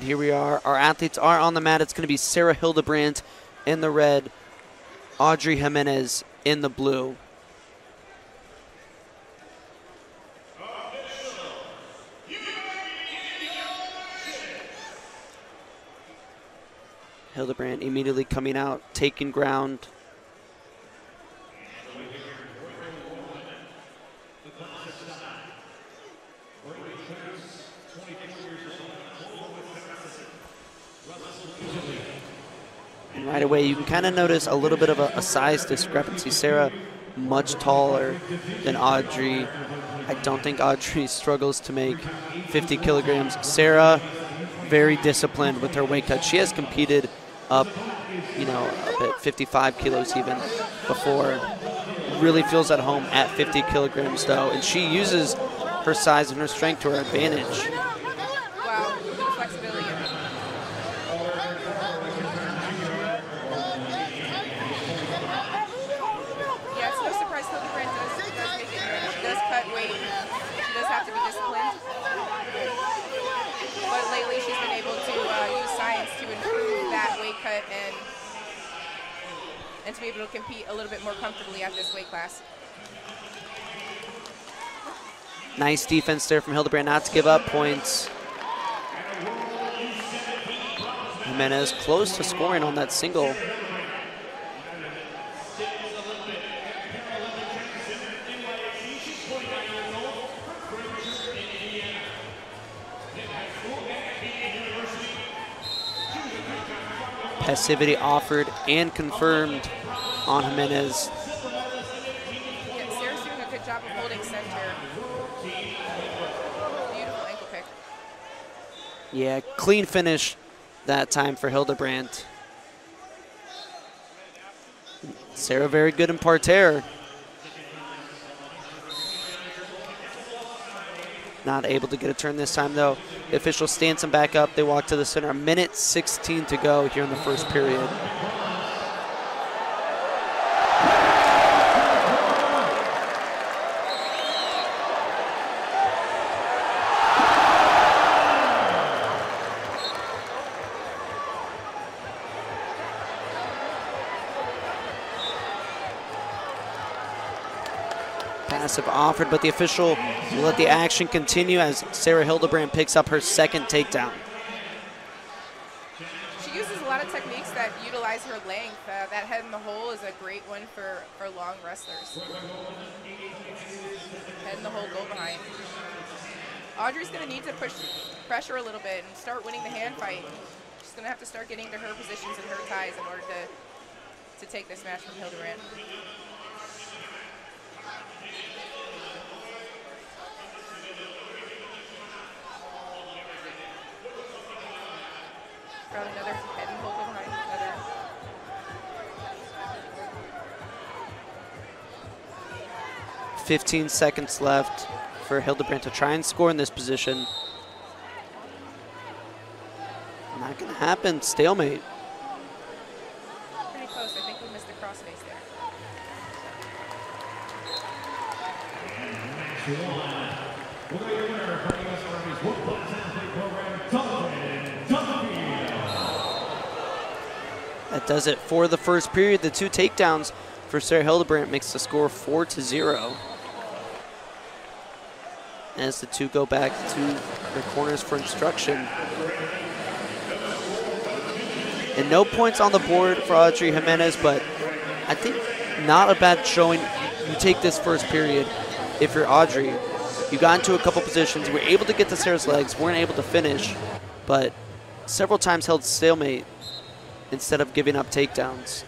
here we are. Our athletes are on the mat. It's going to be Sarah Hildebrandt in the red, Audrey Jimenez in the blue. Hildebrandt immediately coming out, taking ground. And right away, you can kind of notice a little bit of a size discrepancy. Sarah, much taller than Audrey. I don't think Audrey struggles to make 50 kilograms. Sarah, very disciplined with her weight cut. She has competed up, up at 55 kilos even before. Really feels at home at 50 kilograms though, and she uses her size and her strength to her advantage. Wow, flexibility. Yeah, it's no surprise Hildebrandt does make it. She does cut weight. She does have to be disciplined. But lately she's been able to use science to improve that weight cut and to be able to compete a little bit more comfortably at this weight class. Nice defense there from Hildebrandt not to give up points. Jimenez close to scoring on that single. Passivity offered and confirmed on Jimenez. Yeah, Sarah's doing a good job of holding center. Beautiful ankle pick. Yeah, clean finish that time for Hildebrandt. Sarah very good in parterre. Not able to get a turn this time though. The official stands him back up. They walk to the center. 1:16 to go here in the first period. Passive offered, but the official will let the action continue as Sarah Hildebrandt picks up her second takedown. She uses a lot of techniques that utilize her length. That head in the hole is a great one for long wrestlers. Head in the hole, go behind. Audrey's going to need to push pressure a little bit and start winning the hand fight. She's going to have to start getting to her positions and her ties in order to take this match from Hildebrandt. Another head and hold behind. Another. .15 seconds left for Hildebrandt to try and score in this position. Not going to happen. Stalemate. Pretty close. I think we missed the crossface there. That does it for the first period. The two takedowns for Sarah Hildebrandt makes the score 4-0. As the two go back to their corners for instruction. And no points on the board for Audrey Jimenez, but I think not a bad showing. You take this first period. If you're Audrey, you got into a couple positions, were able to get to Sarah's legs, weren't able to finish, but several times held stalemate instead of giving up takedowns.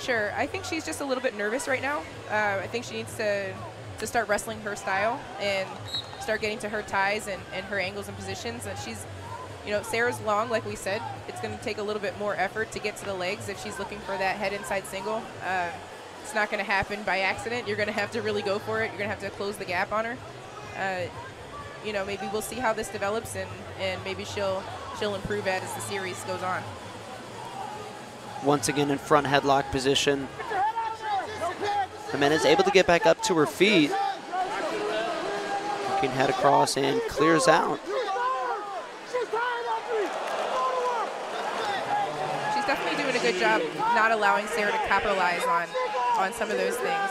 Sure. I think she's just a little bit nervous right now. I think she needs to start wrestling her style and start getting to her ties and her angles and positions. And she's, Sarah's long, like we said. It's going to take a little bit more effort to get to the legs if she's looking for that head inside single. It's not going to happen by accident. You're going to have to really go for it. You're going to have to close the gap on her. Maybe we'll see how this develops, and maybe she'll improve as the series goes on. Once again in front headlock position. Jimenez able to get back up to her feet. Looking head across and clears out. definitely doing a good job not allowing Sarah to capitalize on some of those things.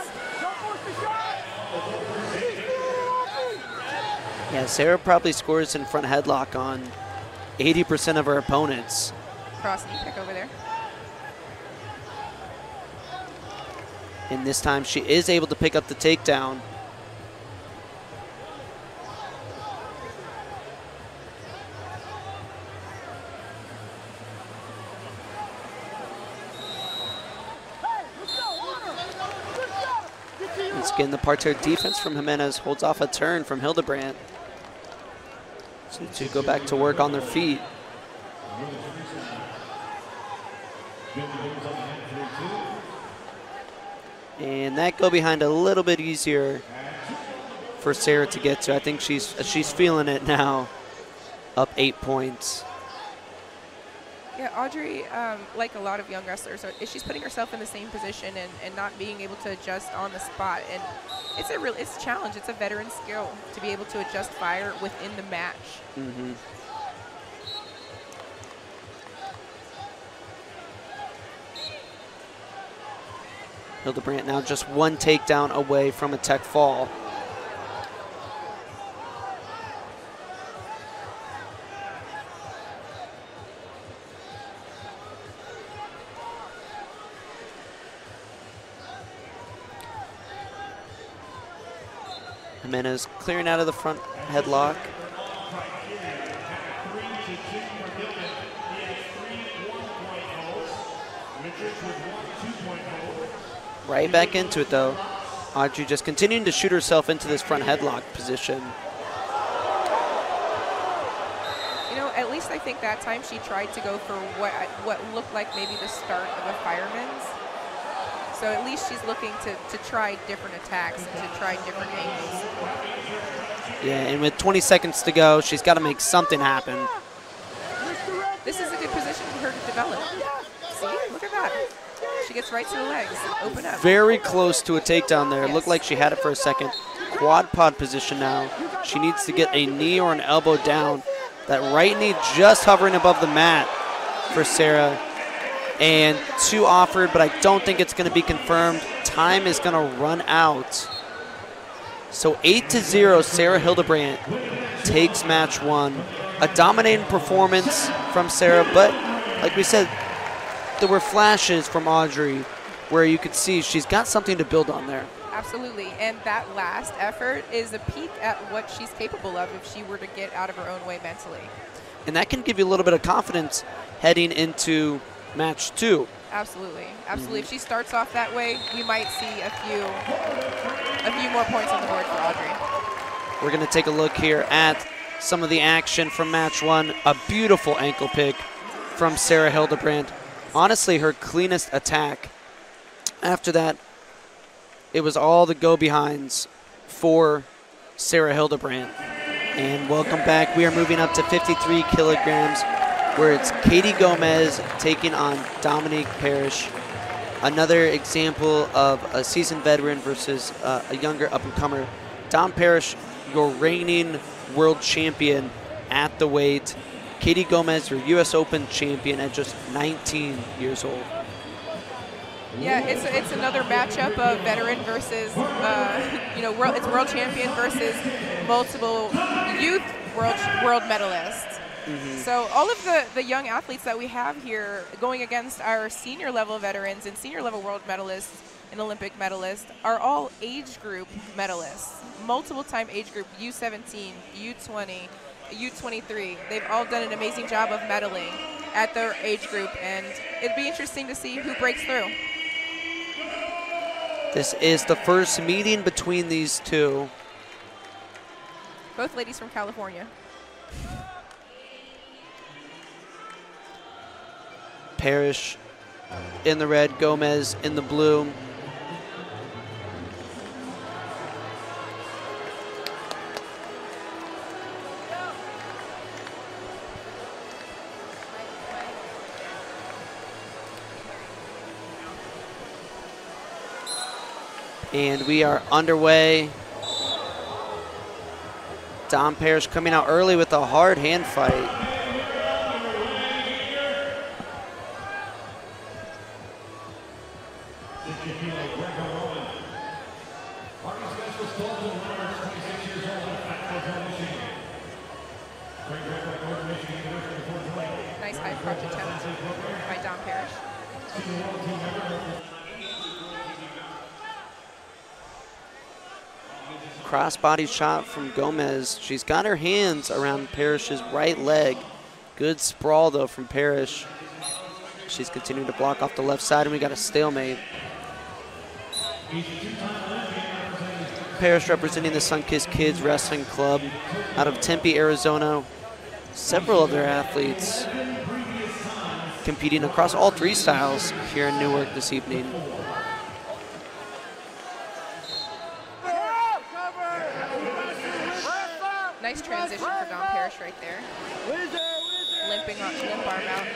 Yeah, Sarah probably scores in front headlock on 80% of her opponents. Cross knee kick over there. And this time she is able to pick up the takedown. Once again, the parterre defense from Jimenez holds off a turn from Hildebrandt. So to go back to work on their feet. And that go behind a little bit easier for Sarah to get to. I think she's feeling it now, up 8 points. Yeah, Audrey, like a lot of young wrestlers, she's putting herself in the same position and not being able to adjust on the spot. And it's a challenge. It's a veteran skill to be able to adjust fire within the match. Mm-hmm. Hildebrandt now just one takedown away from a tech fall. Jimenez clearing out of the front headlock. Right back into it though. Audrey just continuing to shoot herself into this front headlock position. You know, at least I think that time she tried to go for what looked like maybe the start of a fireman's. So at least she's looking to try different attacks and to try different angles. Yeah, and with 20 seconds to go, she's got to make something happen. This is a good position for her to develop. See, look at that. She gets right to the legs, open up. Very close to a takedown there. Yes. Looked like she had it for a second. Quad pod position now. She needs to get a knee or an elbow down. That right knee just hovering above the mat for Sarah. And 2 offered, but I don't think it's going to be confirmed. Time is going to run out. So 8-0, Sarah Hildebrandt takes match 1. A dominating performance from Sarah, but like we said, there were flashes from Audrey where you could see she's got something to build on there. Absolutely, and that last effort is a peek at what she's capable of if she were to get out of her own way mentally. And that can give you a little bit of confidence heading into match 2. Absolutely, absolutely. If she starts off that way, we might see a few more points on the board for Audrey. We're going to take a look here at some of the action from match 1. A beautiful ankle pick from Sarah Hildebrandt. Honestly, her cleanest attack. After that, it was all the go-behinds for Sarah Hildebrandt. And welcome back. We are moving up to 53 kilograms, where it's Katie Gomez taking on Dominique Parrish. Another example of a seasoned veteran versus a younger up-and-comer. Dom Parrish, your reigning world champion at the weight. Katie Gomez, your U.S. Open champion at just 19 years old. Yeah, it's another matchup of veteran versus, it's world champion versus multiple youth world medalists. Mm-hmm. So all of the young athletes that we have here going against our senior level veterans and senior level world medalists and Olympic medalists are all age group medalists, multiple time age group, U17, U20, U23. They've all done an amazing job of medaling at their age group, and it'd be interesting to see who breaks through. This is the first meeting between these two. Both ladies from California. Parrish in the red, Gomez in the blue. And we are underway. Dom Parrish coming out early with a hard hand fight. Nice high crotch attempt by Dom Parrish. Crossbody shot from Gomez. She's got her hands around Parrish's right leg. Good sprawl, though, from Parrish. She's continuing to block off the left side, and we got a stalemate. Parrish representing the Sunkissed Kids Wrestling Club out of Tempe, Arizona. Several of their athletes competing across all three styles here in Newark this evening. Nice transition for Dom Parrish right there. Limping on limp arm out.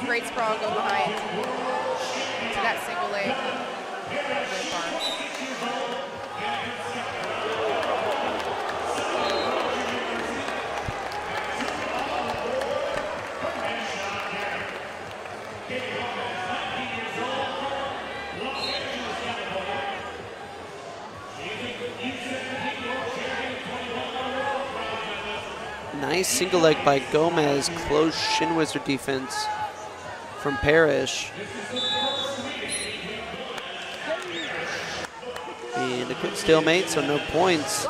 Great sprawl, go behind to that single leg. Limp arm. Nice single leg by Gomez. Close shin wizard defense from Parrish. And a quick stalemate, so no points.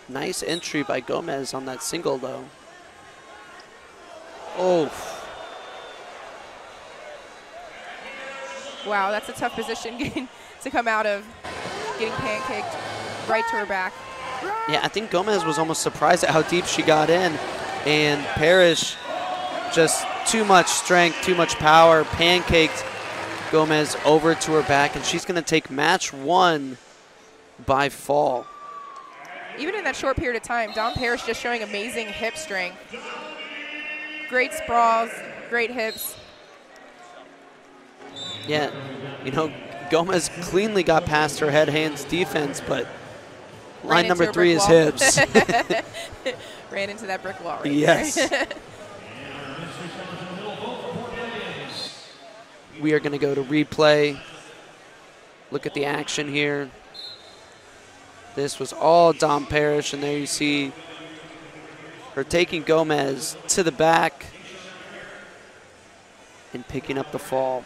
Nice entry by Gomez on that single, though. Oh. Wow, that's a tough position to come out of. Getting pancaked right to her back. Yeah, I think Gomez was almost surprised at how deep she got in. And Parrish, just too much strength, too much power, pancaked Gomez over to her back. And she's going to take match 1 by fall. Even in that short period of time, Dom Parrish just showing amazing hip strength. Great sprawls, great hips. Yeah, you know, Gomez cleanly got past her head hands defense, but line number 3 is hips. Ran into that brick wall right yes. there. We are going to go to replay. Look at the action here. This was all Dom Parrish, and there you see her taking Gomez to the back and picking up the fall.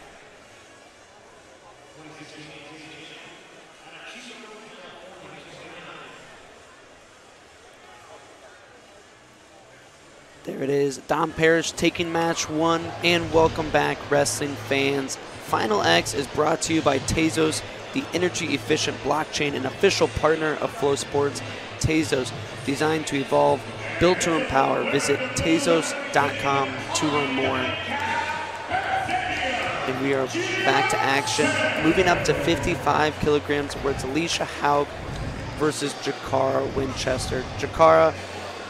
There it is, Dom Parrish taking match 1, and welcome back, wrestling fans. Final X is brought to you by Tezos, the energy-efficient blockchain and official partner of Flow Sports. Tezos, designed to evolve, built to empower. Visit Tezos.com to learn more. And we are back to action. Moving up to 55 kilograms, where it's Alicia Haug versus Jakara Winchester. Jakara,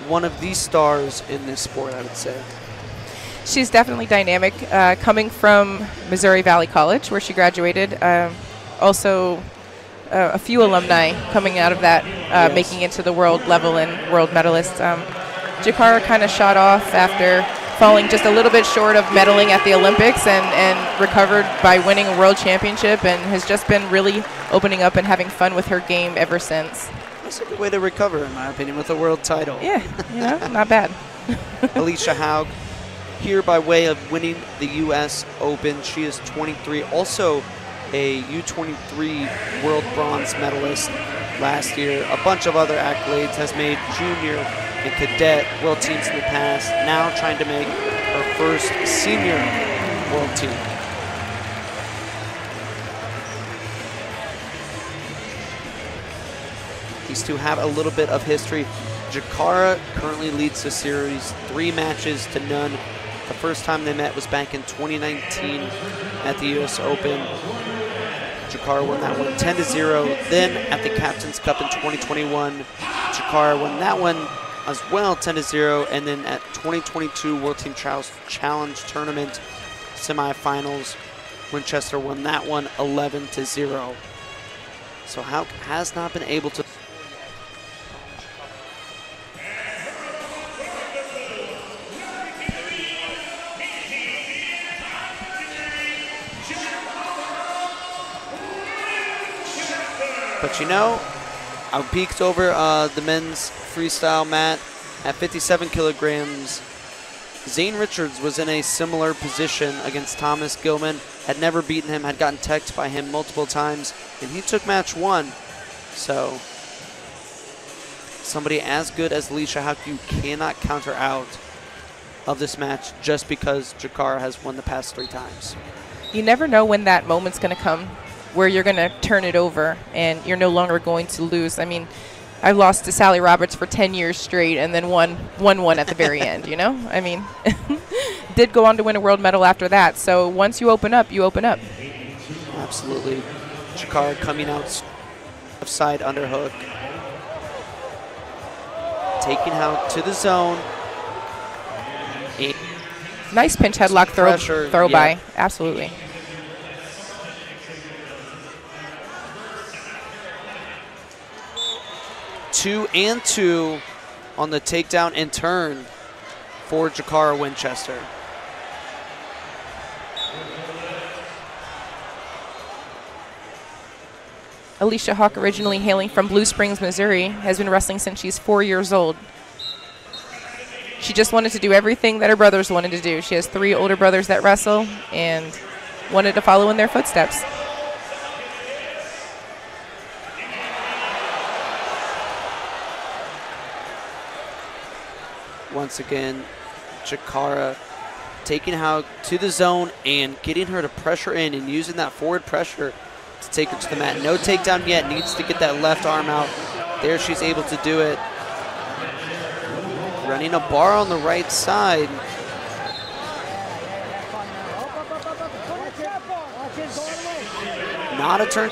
one of the stars in this sport, I would say. She's definitely dynamic, coming from Missouri Valley College, where she graduated. Also, a few alumni coming out of that, yes, making it to the world level and world medalist. Jakara kind of shot off after falling just a little bit short of medaling at the Olympics, and recovered by winning a world championship, and has just been really opening up and having fun with her game ever since. That's a good way to recover, in my opinion, with a world title. Yeah, you know, not bad. Alicia Haug here by way of winning the U.S. Open. She is 23, also a U23 world bronze medalist last year. A bunch of other accolades, has made junior and cadet world teams in the past, now trying to make her first senior world team. These two have a little bit of history. Jakara currently leads the series 3 matches to none. The first time they met was back in 2019 at the U.S. Open. Jakara won that one 10-0. Then at the Captain's Cup in 2021, Jakara won that one as well 10-0. And then at 2022 World Team Challenge Tournament semifinals, Winchester won that one 11-0. So Haug has not been able to But you know, I peeked over the men's freestyle mat at 57 kilograms. Zane Richards was in a similar position against Thomas Gilman, had never beaten him, had gotten teched by him multiple times, and he took match 1. So somebody as good as Alicia Hauck, you cannot counter out of this match just because Jakara has won the past 3 times. You never know when that moment's going to come where you're going to turn it over and you're no longer going to lose. I mean, I lost to Sally Roberts for 10 years straight and then won at the very end, you know? I mean, did go on to win a world medal after that. So once you open up, you open up. Absolutely. Jakara coming out left side underhook. Taking out to the zone. Nice pinch headlock throw by. Absolutely. Two and two on the takedown and turn for Jakara Winchester. Alicia Hauck, originally hailing from Blue Springs, Missouri, has been wrestling since she's 4 years old. She just wanted to do everything that her brothers wanted to do. She has 3 older brothers that wrestle and wanted to follow in their footsteps. Once again, Jakara taking Hauck to the zone and getting her to pressure in and using that forward pressure to take her to the mat. No takedown yet, needs to get that left arm out. There she's able to do it. Running a bar on the right side. Not a turn.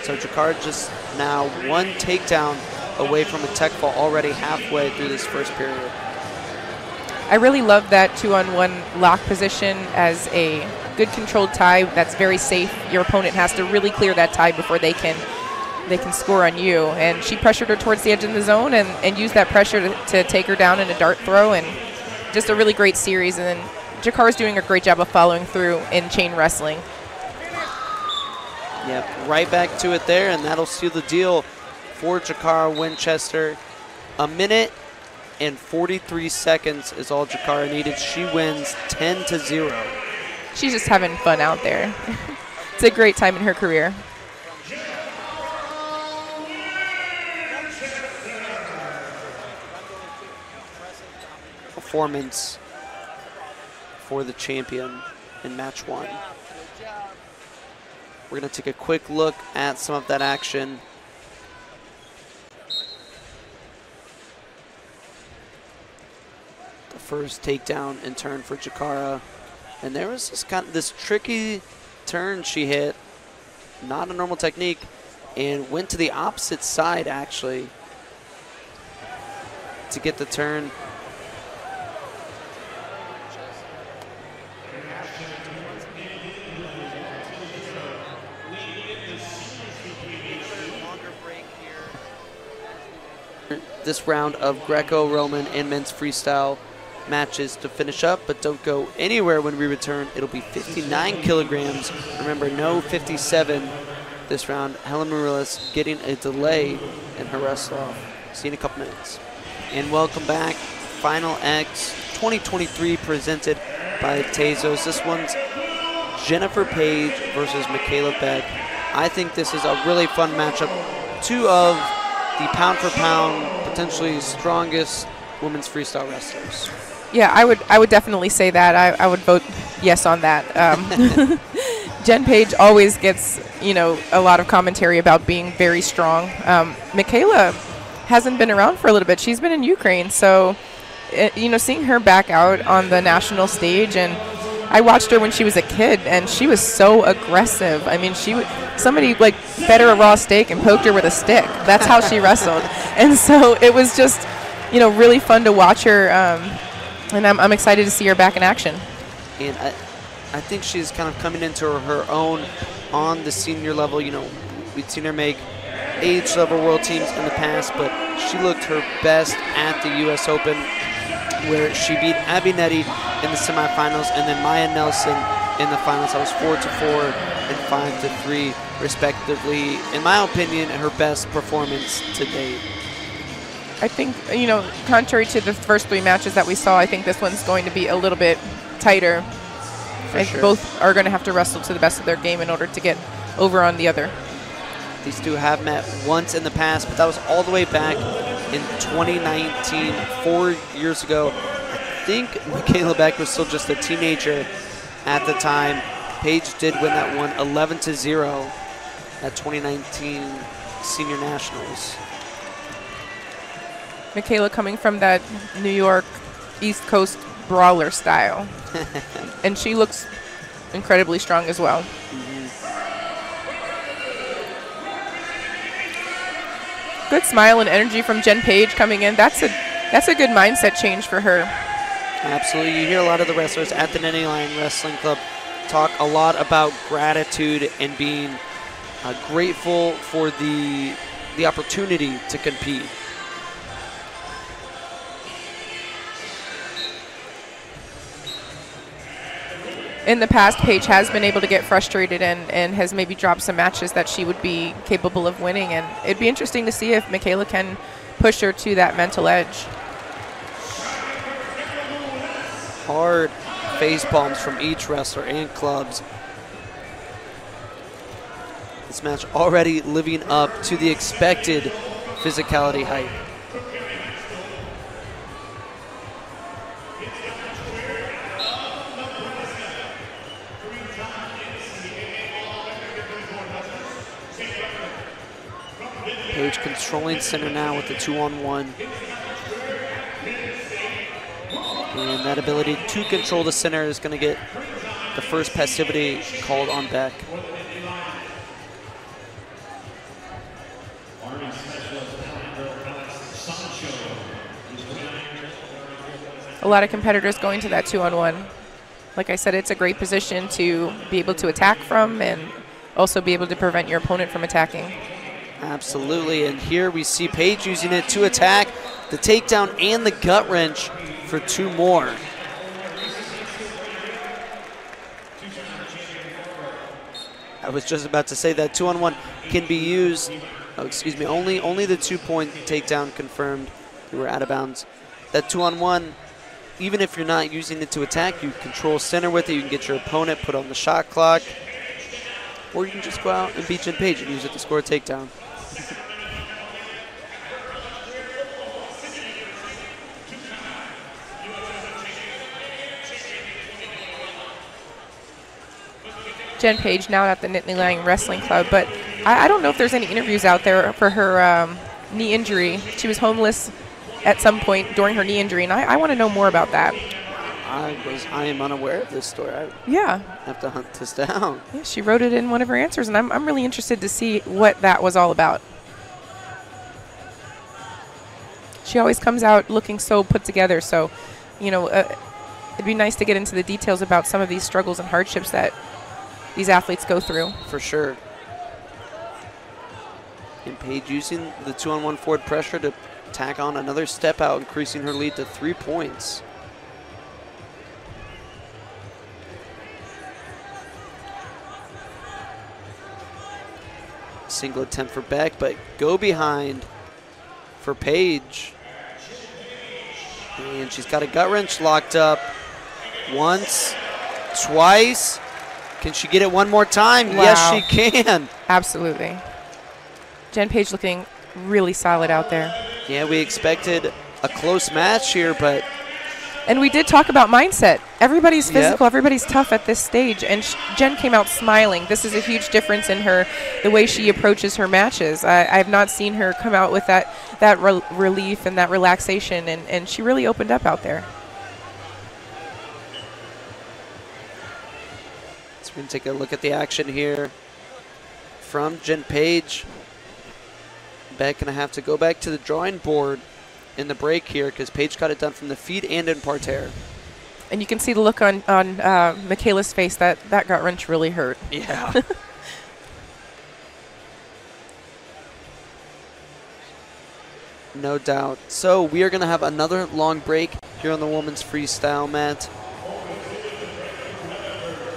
So Jakara just now 1 takedown away from a tech fall already halfway through this first period. I really love that 2-on-1 lock position as a good controlled tie that's very safe. Your opponent has to really clear that tie before they can score on you. And she pressured her towards the edge of the zone and used that pressure to take her down in a dart throw, and just a really great series. And then Jakara's doing a great job of following through in chain wrestling. Yep, right back to it there, and that'll seal the deal for Jakara Winchester. 1 minute and 43 seconds is all Jakara needed. She wins 10-0. She's just having fun out there. It's a great time in her career. Performance for the champion in match 1. We're going to take a quick look at some of that action. The first takedown and turn for Jakara. And there was this tricky turn she hit. Not a normal technique. And went to the opposite side, actually, to get the turn. This round of Greco-Roman and men's freestyle matches to finish up, but don't go anywhere when we return. It'll be 59 kilograms. Remember, no 57 this round. Helen Morales getting a delay in her wrestle off. See you in a couple minutes. And welcome back. Final X 2023 presented by Tezos. This one's Jennifer Page versus Michaela Beck. I think this is a really fun matchup. 2 of the pound-for-pound, potentially strongest women's freestyle wrestlers. Yeah, I would definitely say that. I would vote yes on that. Jen Page always gets, a lot of commentary about being very strong. Michaela hasn't been around for a little bit. She's been in Ukraine, so seeing her back out on the national stage, and I watched her when she was a kid, and she was so aggressive. I mean, somebody fed her a raw steak and poked her with a stick. That's how she wrestled. And so it was just, really fun to watch her, and I'm excited to see her back in action. And I think she's kind of coming into her own on the senior level. We'd seen her make age-level world teams in the past, but she looked her best at the U.S. Open, where she beat Abby Netty in the semifinals and then Maya Nelson in the finals. That was 4-4 and 5-3, respectively. In my opinion, her best performance to date. I think, you know, contrary to the first 3 matches that we saw, I think this one's going to be a little bit tighter. Sure. Both are going to have to wrestle to the best of their game in order to get over on the other. These two have met once in the past, but that was all the way back in 2019, 4 years ago. I think Michaela Beck was still just a teenager at the time. Paige did win that one 11-0 at 2019 Senior Nationals. Michaela coming from that New York East Coast brawler style. And she looks incredibly strong as well. Good smile and energy from Jen Page coming in. That's a good mindset change for her. Absolutely. You hear a lot of the wrestlers at the Netting Lion Wrestling Club talk a lot about gratitude and being grateful for the opportunity to compete. In the past, Paige has been able to get frustrated and has maybe dropped some matches that she would be capable of winning. And it'd be interesting to see if Michaela can push her to that mental edge. Hard face palms from each wrestler and clubs. This match already living up to the expected physicality hype. Paige controlling center now with the 2-on-1. And that ability to control the center is going to get the first passivity called on Beck. A lot of competitors going to that 2-on-1. Like I said, it's a great position to be able to attack from and also be able to prevent your opponent from attacking. Absolutely, and here we see Paige using it to attack the takedown and the gut wrench for 2 more. I was just about to say that 2-on-1 can be used, only the 2-point takedown confirmed. We were out of bounds. That 2-on-1, even if you're not using it to attack, you control center with it, you can get your opponent put on the shot clock, or you can just go out and beat Jen Page and use it to score a takedown. Jen Page now at the Nittany Lion Wrestling Club, but I don't know if there's any interviews out there for her knee injury. She was homeless at some point during her knee injury, and I want to know more about that. I am unaware of this story. I have to hunt this down. Yeah, she wrote it in one of her answers, and I'm really interested to see what that was all about. She always comes out looking so put together, so, you know, it'd be nice to get into the details about some of these struggles and hardships that these athletes go through. For sure. And Paige using the 2-on-1 forward pressure to tack on another step out, increasing her lead to 3 points. Single attempt for Beck, but go behind for Paige. And she's got a gut wrench locked up. Once, twice. Can she get it one more time? Wow. Yes, she can. Absolutely. Jen Page looking really solid out there. Yeah, we expected a close match here, but... And we did talk about mindset. Everybody's physical, Yep. everybody's tough at this stage, and Jen came out smiling. This is a huge difference in her, the way she approaches her matches. I have not seen her come out with that relief and that relaxation, and she really opened up out there. So we're going to take a look at the action here from Jen Page. Beck going to have to go back to the drawing board in the break here because Paige got it done from the feet and in parterre. And you can see the look on Michaela's face that gut wrench really hurt. Yeah. No doubt. So we are going to have another long break here on the women's freestyle mat.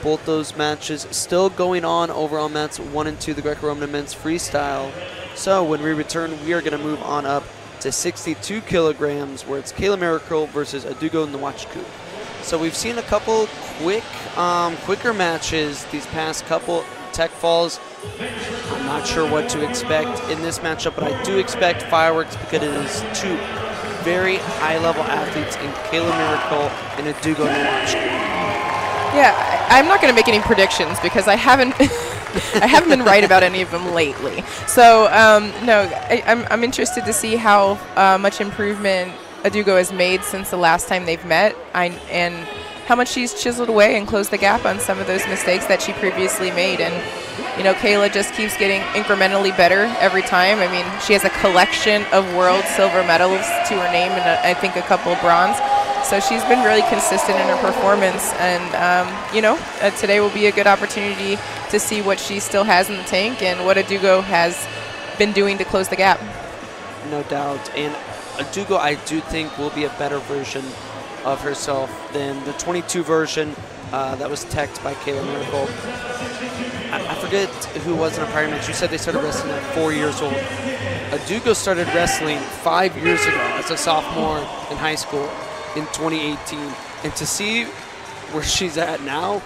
Both those matches still going on over on mats 1 and 2, the Greco-Roman men's freestyle. So when we return, we are going to move on up to 62 kilograms, where it's Kayla Miracle versus Adugo Nwachukwu. So we've seen a couple quicker matches these past couple tech falls. I'm not sure what to expect in this matchup, but I do expect fireworks because it is two very high-level athletes in Kayla Miracle and Adugo Nwachukwu. Yeah, I'm not going to make any predictions because I haven't I haven't been right about any of them lately. So no, I'm interested to see how much improvement Adugo has made since the last time they've met, and how much she's chiseled away and closed the gap on some of those mistakes that she previously made. And you know, Kayla just keeps getting incrementally better every time. I mean, she has a collection of world silver medals to her name, and I think a couple of bronze. So she's been really consistent in her performance, and you know, today will be a good opportunity to see what she still has in the tank and what Adugo has been doing to close the gap. No doubt. And Adugo, I do think, will be a better version of herself than the 22 version that was teched by Kayla Miracle. I forget who was in a prior match. You said they started wrestling at 4 years old. Adugo started wrestling 5 years ago as a sophomore in high school in 2018. And to see where she's at now,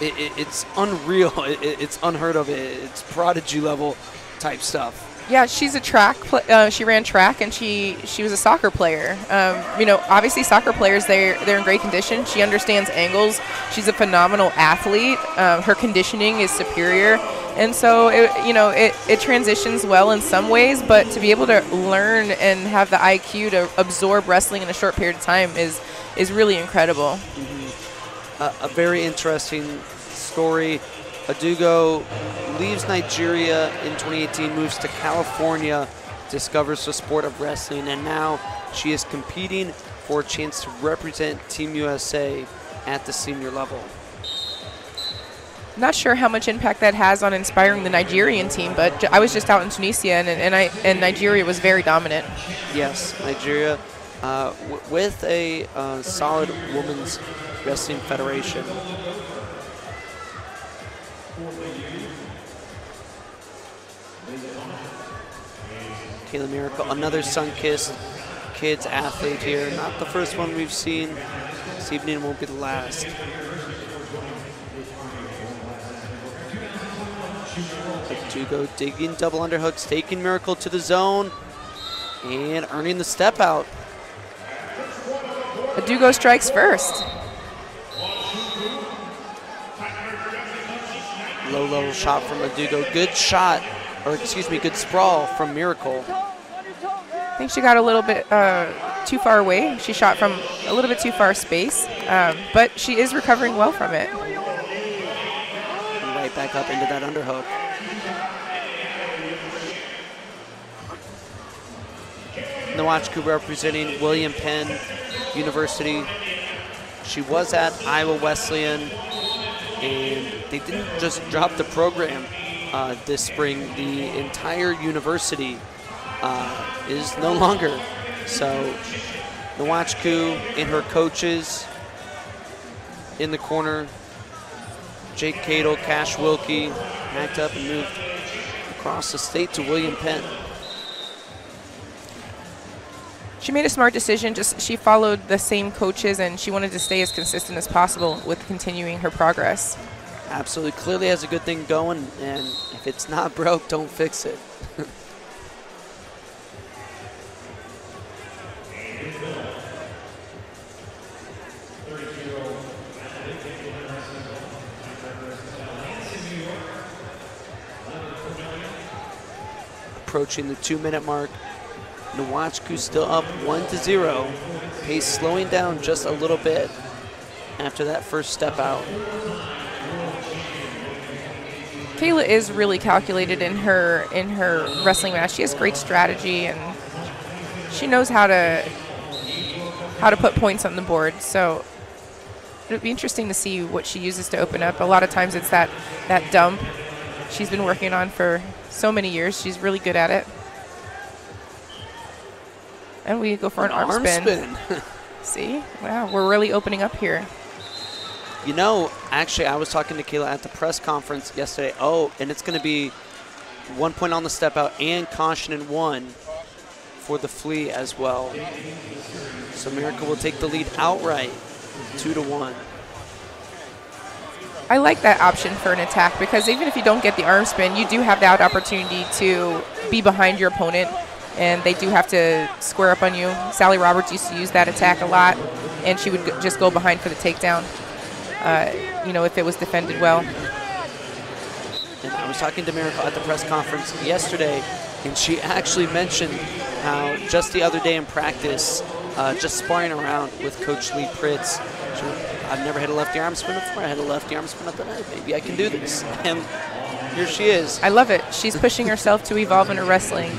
it's unreal. It's unheard of. It's prodigy level type stuff. Yeah, she's a track. She ran track, and she was a soccer player. You know, obviously soccer players, they're in great condition. She understands angles. She's a phenomenal athlete. Her conditioning is superior, and so it transitions well in some ways. But to be able to learn and have the IQ to absorb wrestling in a short period of time is really incredible. A very interesting story. Adugo leaves Nigeria in 2018, moves to California, discovers the sport of wrestling, and now she is competing for a chance to represent Team USA at the senior level. Not sure how much impact that has on inspiring the Nigerian team, but I was just out in Tunisia, and Nigeria was very dominant. Yes, Nigeria with a solid women's wrestling federation. Kayla Miracle, another sun-kissed kids athlete here. Not the first one we've seen. This evening won't be the last. Adugo digging double underhooks, taking Miracle to the zone, and earning the step out. Adugo strikes first. Low level shot from Adugo. Good shot, or excuse me, good sprawl from Miracle. I think she got a little bit too far away. She shot from a little bit too far space, but she is recovering well from it. And right back up into that underhook. Nwachukwu representing William Penn University. She was at Iowa Wesleyan, and they didn't just drop the program this spring. The entire university is no longer. So Nwachukwu and her coaches in the corner, Jake Cadle, Cash Wilkie, packed up and moved across the state to William Penn. She made a smart decision. She followed the same coaches, and she wanted to stay as consistent as possible with continuing her progress. Absolutely. Clearly has a good thing going, and if it's not broke, don't fix it. Approaching the 2-minute mark. Nwachukwu still up 1-0. Pace slowing down just a little bit after that first step out. Kayla is really calculated in her wrestling match. She has great strategy, and she knows how to put points on the board. So it'll be interesting to see what she uses to open up. A lot of times it's that dump she's been working on for so many years. She's really good at it. And we go for an arm spin. See? Wow, we're really opening up here. You know, actually, I was talking to Kayla at the press conference yesterday. Oh, and it's going to be 1 point on the step out and caution in 1 for the flea as well. So Miracle will take the lead outright, 2-1. I like that option for an attack because even if you don't get the arm spin, you do have that opportunity to be behind your opponent, and they do have to square up on you. Sally Roberts used to use that attack a lot, and she would just go behind for the takedown, you know, if it was defended well. And I was talking to Miracle at the press conference yesterday, and she actually mentioned how just the other day in practice, just sparring around with Coach Lee Pritz, I've never had a lefty arm spin before. I had a lefty arm spin. I thought, maybe I can do this. And here she is. I love it. She's pushing herself to evolve in her wrestling.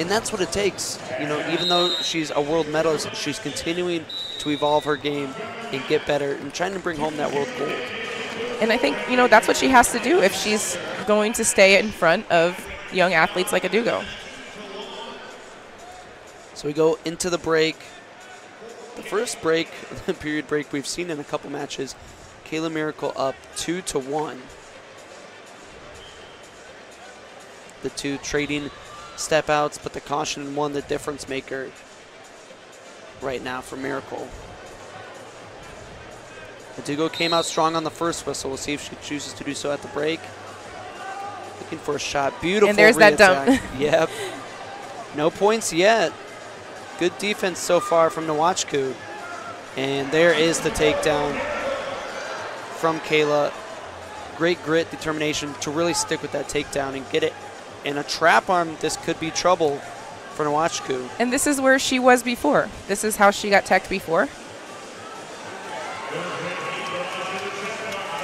And that's what it takes. You know, even though she's a world medalist, she's continuing to evolve her game and get better and trying to bring home that world gold. And I think, you know, that's what she has to do if she's going to stay in front of young athletes like Adugo. So we go into the break. The first break, the period break we've seen in a couple matches, Kayla Miracle up 2-1. The two trading step outs, but the caution in 1, the difference maker right now for Miracle. Adugo came out strong on the first whistle. We'll see if she chooses to do so at the break. Looking for a shot. Beautiful. And there's that dump. Yep. No points yet. Good defense so far from Nwachku. And there is the takedown from Kayla. Great grit, determination to really stick with that takedown and get it. In a trap arm, this could be trouble for Nwachku. And this is where she was before. This is how she got teched before.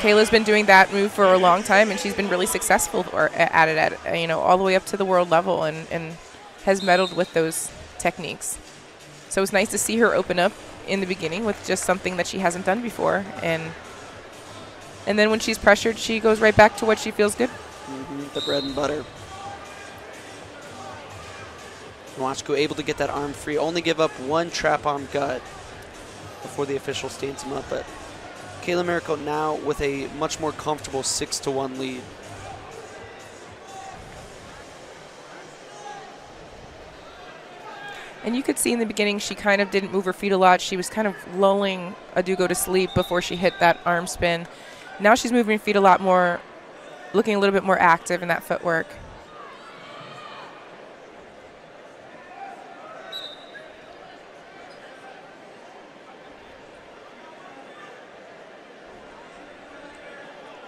Kayla's been doing that move for a long time, and she's been really successful at it, you know, all the way up to the world level, and has meddled with those techniques. So it's nice to see her open up in the beginning with just something that she hasn't done before, and then when she's pressured, she goes right back to what she feels good. The bread and butter. Nwachku able to get that arm free, only give up 1 trap arm gut before the official stands him up, but Kayla Miracle now with a much more comfortable 6-1 lead. And you could see in the beginning she kind of didn't move her feet a lot. She was kind of lulling Adugo to sleep before she hit that arm spin. Now she's moving her feet a lot more, looking a little bit more active in that footwork.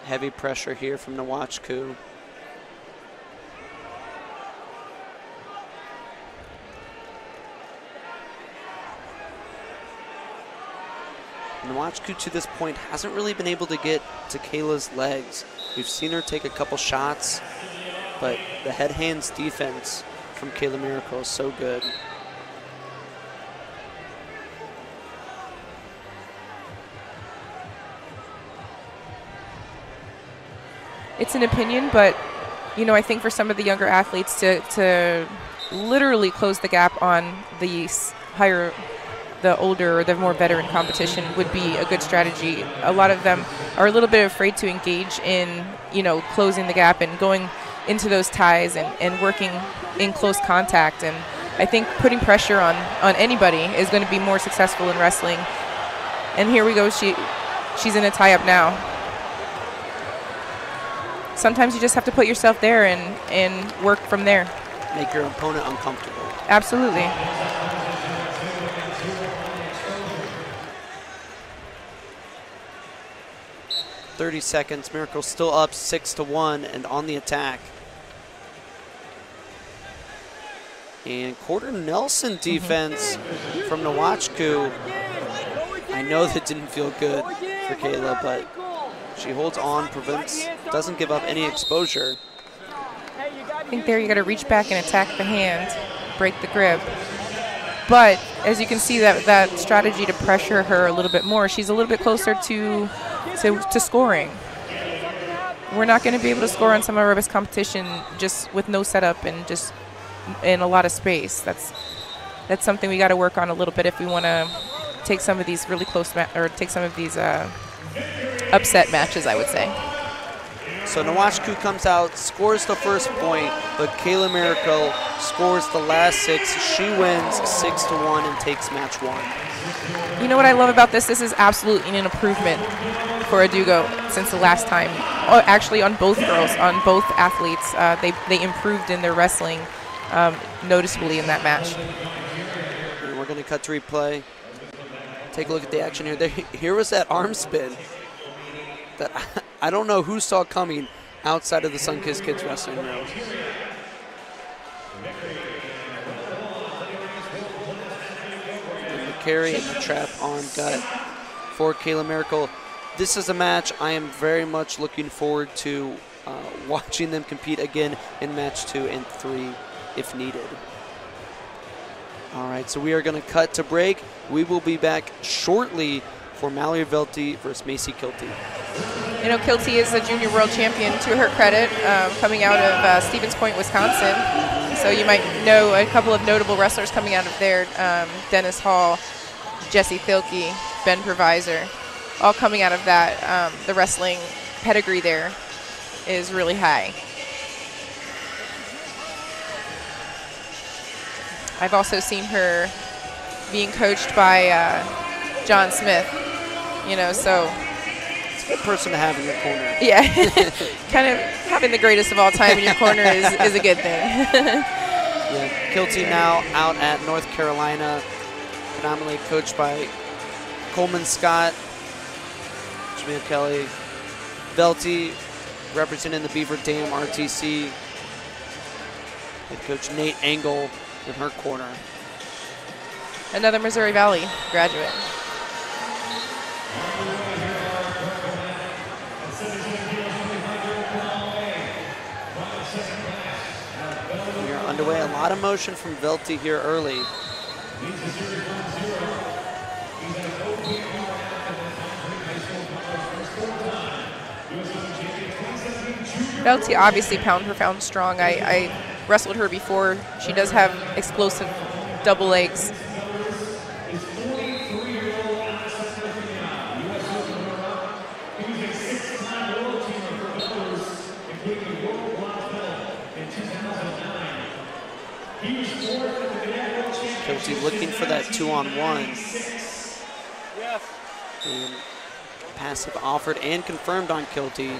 Heavy pressure here from Nwachku. Nwachku to this point hasn't really been able to get to Kayla's legs. We've seen her take a couple shots, but the head-hands defense from Kayla Miracle is so good. It's an opinion, but, you know, I think for some of the younger athletes to literally close the gap on the higher, the older, or the more veteran competition would be a good strategy. A lot of them are a little bit afraid to engage in, you know, closing the gap and going into those ties and working in close contact. And I think putting pressure on anybody is going to be more successful in wrestling. And here we go. She's in a tie-up now. Sometimes you just have to put yourself there and work from there. Make your opponent uncomfortable. Absolutely. .30 seconds. Miracle still up 6-1 and on the attack. And quarter Nelson defense from Nwachku. I know that didn't feel good for Kayla, but she holds on, doesn't give up any exposure. I think there you got to reach back and attack the hand, break the grip. But as you can see, that strategy to pressure her a little bit more, she's a little bit closer to scoring. We're not going to be able to score on some of our best competition just with no setup and just in a lot of space. that's something we got to work on a little bit if we want to take some of these really close or take some of these upset matches, I would say. So Nwachukwu comes out, scores the first point, but Kayla Miracle scores the last 6. She wins 6-1 and takes match 1. You know what I love about this? This is absolutely an improvement for Adugo since the last time. Oh, actually, on both girls, on both athletes, they improved in their wrestling noticeably in that match. And we're going to cut to replay. Take a look at the action here. Here was that arm spin that I don't know who saw coming outside of the Sunkissed Kids wrestling room. And the carry and the trap arm gut for Kayla Miracle. This is a match I am very much looking forward to watching them compete again in match 2 and 3 if needed. All right, so we are going to cut to break. We will be back shortly for Mallory Velty versus Macy Kilty. You know, Kilty is a junior world champion, to her credit, coming out of Stevens Point, Wisconsin. So you might know a couple of notable wrestlers coming out of there, Dennis Hall, Jesse Thielke, Ben Provisor, all coming out of that. The wrestling pedigree there is really high. I've also seen her being coached by John Smith, you know, so. It's a good person to have in your corner. Yeah, kind of having the greatest of all time in your corner is a good thing. Yeah, Kilty now out at North Carolina, predominantly coached by Coleman Scott, Jamil Kelly, Velty representing the Beaver Dam RTC, head coach Nate Engel in her corner. Another Missouri Valley graduate. We are underway. A lot of motion from Velty here early. Velty obviously pound for pound strong. I wrestled her before. She does have explosive double legs. Kilty looking for that 2-on-1. And passive offered and confirmed on Kilty.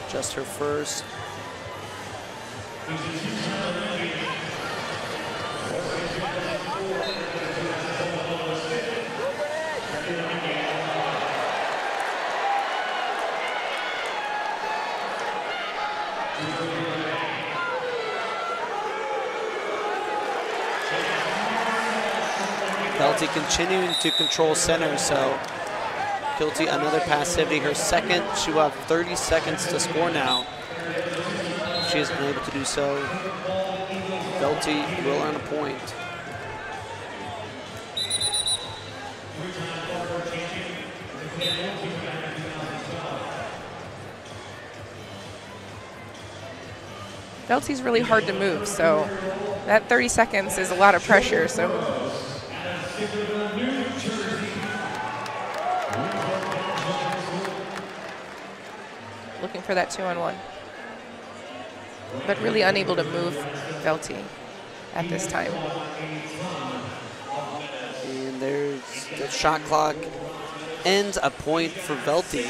Just her first. Velty continuing to control center, so Kilty another passivity, her second. She will have 30 seconds to score now. If she has been able to do so, Velty will earn a point. Velty's really hard to move, so that 30 seconds is a lot of pressure. So looking for that 2-on-1, but really unable to move Velty at this time. And there's the shot clock. Ends a point for Velty.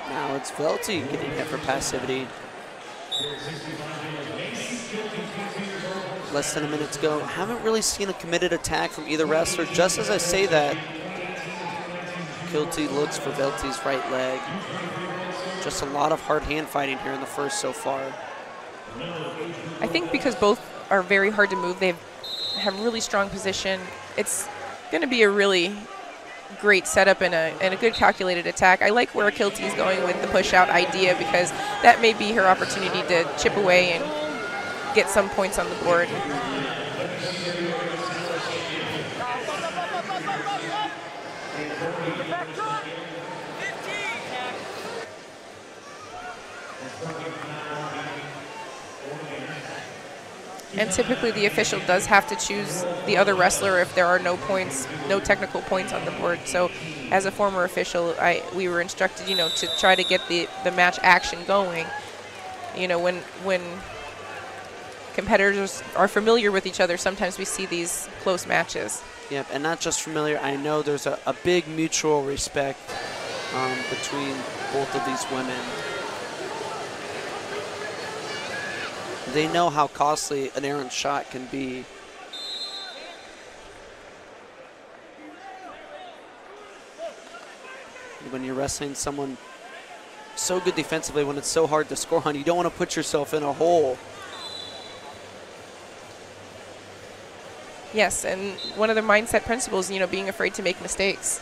Now it's Velty getting hit for passivity. Less than a minute to go. Haven't really seen a committed attack from either wrestler. Just as I say that, Kilty looks for Velty's right leg. Just a lot of hard hand fighting here in the first so far. I think because both are very hard to move, they have really strong position. It's going to be a really great setup and a good calculated attack. I like where Kilty is going with the push-out idea because that may be her opportunity to chip away and get some points on the board. And typically the official does have to choose the other wrestler if there are no points, no technical points on the board. So as a former official, we were instructed, you know, to try to get the match action going. You know, when competitors are familiar with each other, sometimes we see these close matches. Yep, and not just familiar. I know there's a big mutual respect between both of these women. They know how costly an errant shot can be. When you're wrestling someone so good defensively, when it's so hard to score on, you don't want to put yourself in a hole. Yes, and one of the mindset principles, you know, being afraid to make mistakes.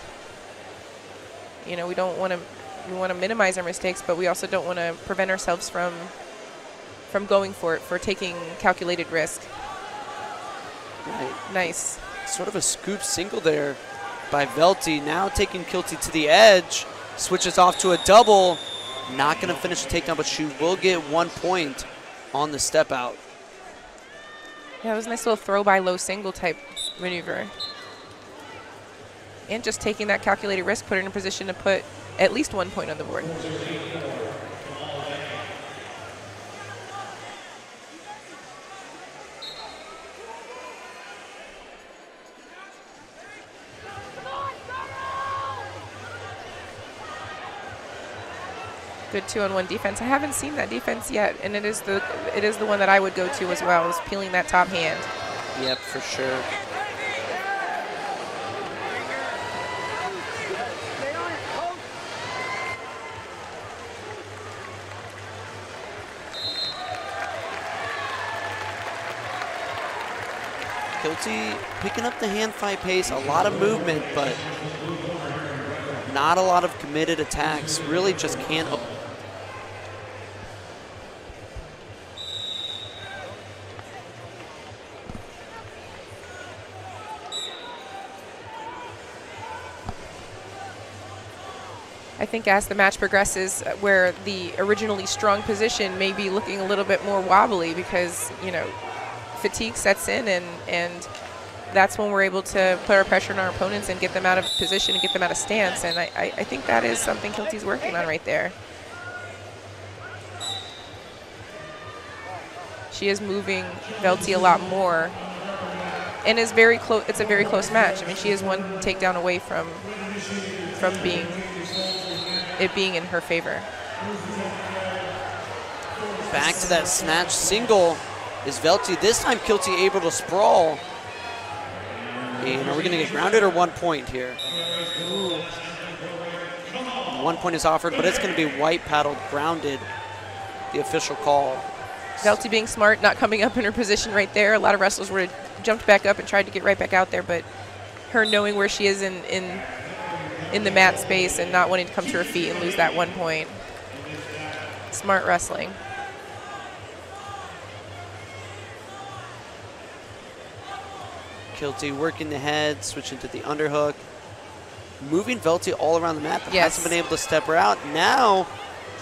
You know, we want to minimize our mistakes, but we also don't want to prevent ourselves from going for it, for taking calculated risk. Right. Nice. Sort of a scoop single there by Velti. Now taking Kilty to the edge. Switches off to a double. Not going to finish the takedown, but she will get 1 point on the step out. Yeah, it was a nice little throw by low single type maneuver. And just taking that calculated risk, put her in a position to put at least 1 point on the board. Good 2-on-1 defense. I haven't seen that defense yet, and it is the one that I would go to as well, is peeling that top hand. Yep, for sure. Kilty picking up the hand fight pace, a lot of movement, but not a lot of committed attacks. Really just can't. I think as the match progresses, where the originally strong position may be looking a little bit more wobbly because, you know, fatigue sets in, and that's when we're able to put our pressure on our opponents and get them out of position and get them out of stance. And I think that is something Kilty's working on right there. She is moving Velti a lot more, and is very close. It's a very close match. I mean, she is one takedown away from being in her favor. Back to that snatch single is Velti. This time Kilty able to sprawl. And are we going to get grounded or 1 point here? Ooh. 1 point is offered, but it's going to be white paddled, grounded, the official call. Velti being smart, not coming up in her position right there. A lot of wrestlers would have jumped back up and tried to get right back out there, but her knowing where she is in the mat space and not wanting to come to her feet and lose that 1 point. Smart wrestling. Kilty working the head, switching to the underhook. Moving Velti all around the mat, but yes, hasn't been able to step her out. Now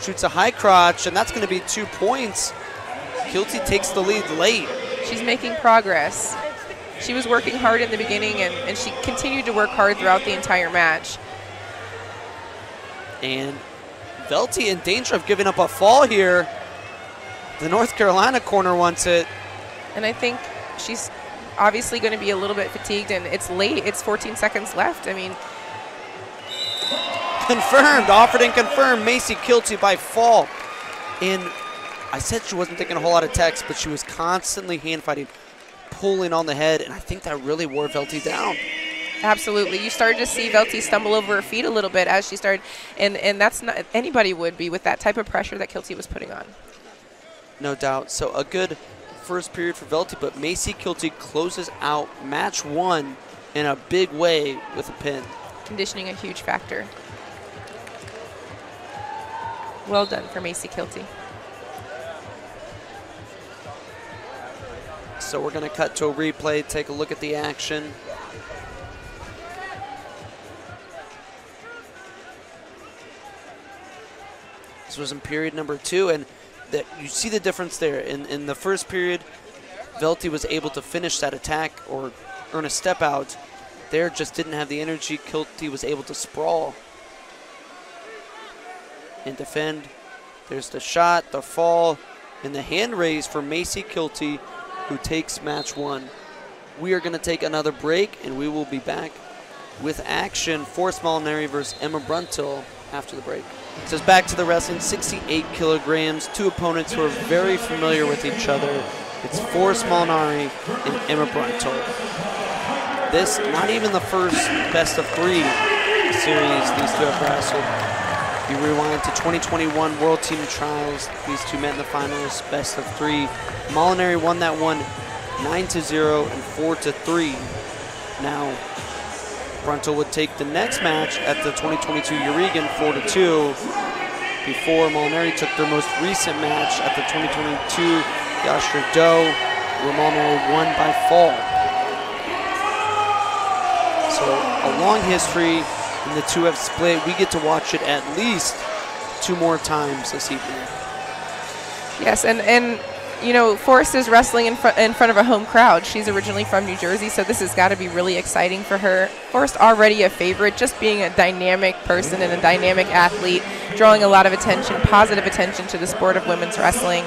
shoots a high crotch, and that's going to be 2 points. Kilty takes the lead late. She's making progress. She was working hard in the beginning, and she continued to work hard throughout the entire match. And Velti in danger of giving up a fall here. The North Carolina corner wants it. And I think she's obviously going to be a little bit fatigued, and it's late. It's 14 seconds left. I mean, confirmed, offered and confirmed. Macy Kilty by fall. And I said she wasn't taking a whole lot of text, but she was constantly hand fighting, pulling on the head, and I think that really wore Velti down. Absolutely. You started to see Velti stumble over her feet a little bit as she started, and that's not, anybody would be with that type of pressure that Kilty was putting on. No doubt. So a good first period for Velti, but Macy Kilty closes out match 1 in a big way with a pin. Conditioning a huge factor. Well done for Macy Kilty. So we're going to cut to a replay, take a look at the action. This was in period number 2, and you see the difference there. In the first period, Velti was able to finish that attack or earn a step out. There just didn't have the energy. Kilty was able to sprawl and defend. There's the shot, the fall, and the hand raise for Macy Kilty, who takes match 1. We are going to take another break, and we will be back with action. Forrest Molinari versus Emma Bruntill after the break. So it's back to the wrestling, 68 kilograms, 2 opponents who are very familiar with each other. It's Forrest Molinari and Emma Bruntill. This, not even the first best of 3 series these two have wrestled. You rewind to 2021 World Team Trials. These two met in the finals, best of 3. Molinari won that one 9-0 and 4-3. Now, Bruntill would take the next match at the 2022 Euregan 4-2 before Molinari took their most recent match at the 2022 Yashir Do, where Molinari won by fall. So a long history, and the two have split. We get to watch it at least 2 more times this evening. Yes, and you know, Forrest is wrestling in front of a home crowd. She's originally from New Jersey, so this has got to be really exciting for her. Forrest already a favorite, just being a dynamic person and a dynamic athlete, drawing a lot of attention, positive attention to the sport of women's wrestling.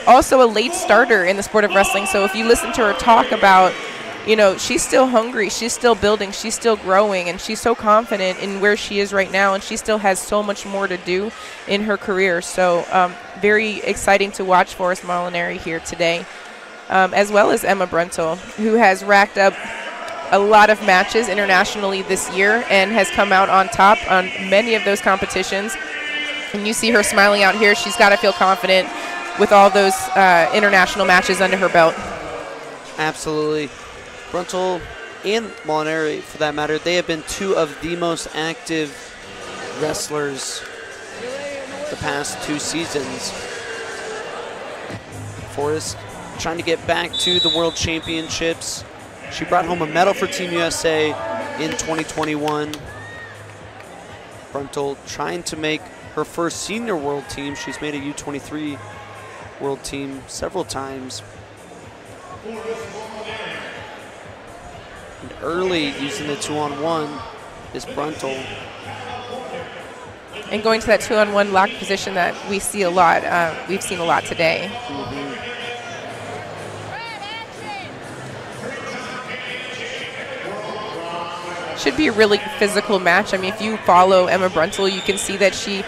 Also a late starter in the sport of wrestling, so if you listen to her talk about, you know, she's still hungry, she's still building, she's still growing, and she's so confident in where she is right now, and she still has so much more to do in her career. So very exciting to watch Forrest Molinari here today, as well as Emma Bruntill, who has racked up a lot of matches internationally this year and has come out on top on many of those competitions. And you see her smiling out here. She's got to feel confident with all those international matches under her belt. Absolutely. Bruntill and Molinari, for that matter, they have been 2 of the most active wrestlers the past 2 seasons. Forrest trying to get back to the World Championships. She brought home a medal for Team USA in 2021. Bruntill trying to make her first senior world team. She's made a U23 world team several times. And early using the 2-on-1 is Bruntill. And going to that 2-on-1 lock position that we see a lot, we've seen a lot today. Should be a really physical match. I mean, if you follow Emma Bruntill, you can see that she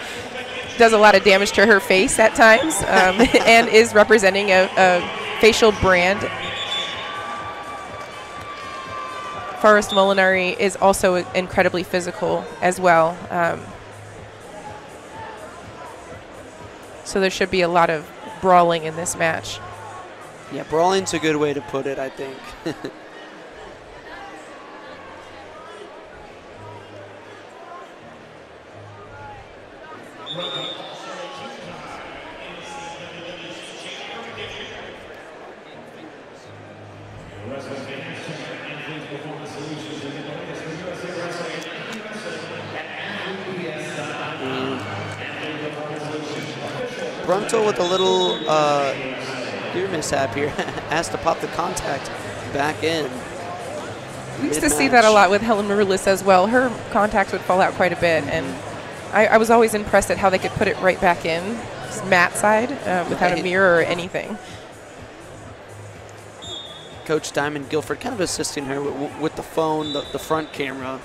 does a lot of damage to her face at times and is representing a facial brand. Forrest Molinari is also incredibly physical as well. So there should be a lot of brawling in this match. Yeah, brawling's a good way to put it, I think. Bruntill with a little gear mishap here. Has to pop the contact back in. We used to see that a lot with Helen Maroulis as well. Her contacts would fall out quite a bit, and I was always impressed at how they could put it right back in, mat side, without a mirror or anything. Coach Diamond Guilford kind of assisting her with the phone, the front camera,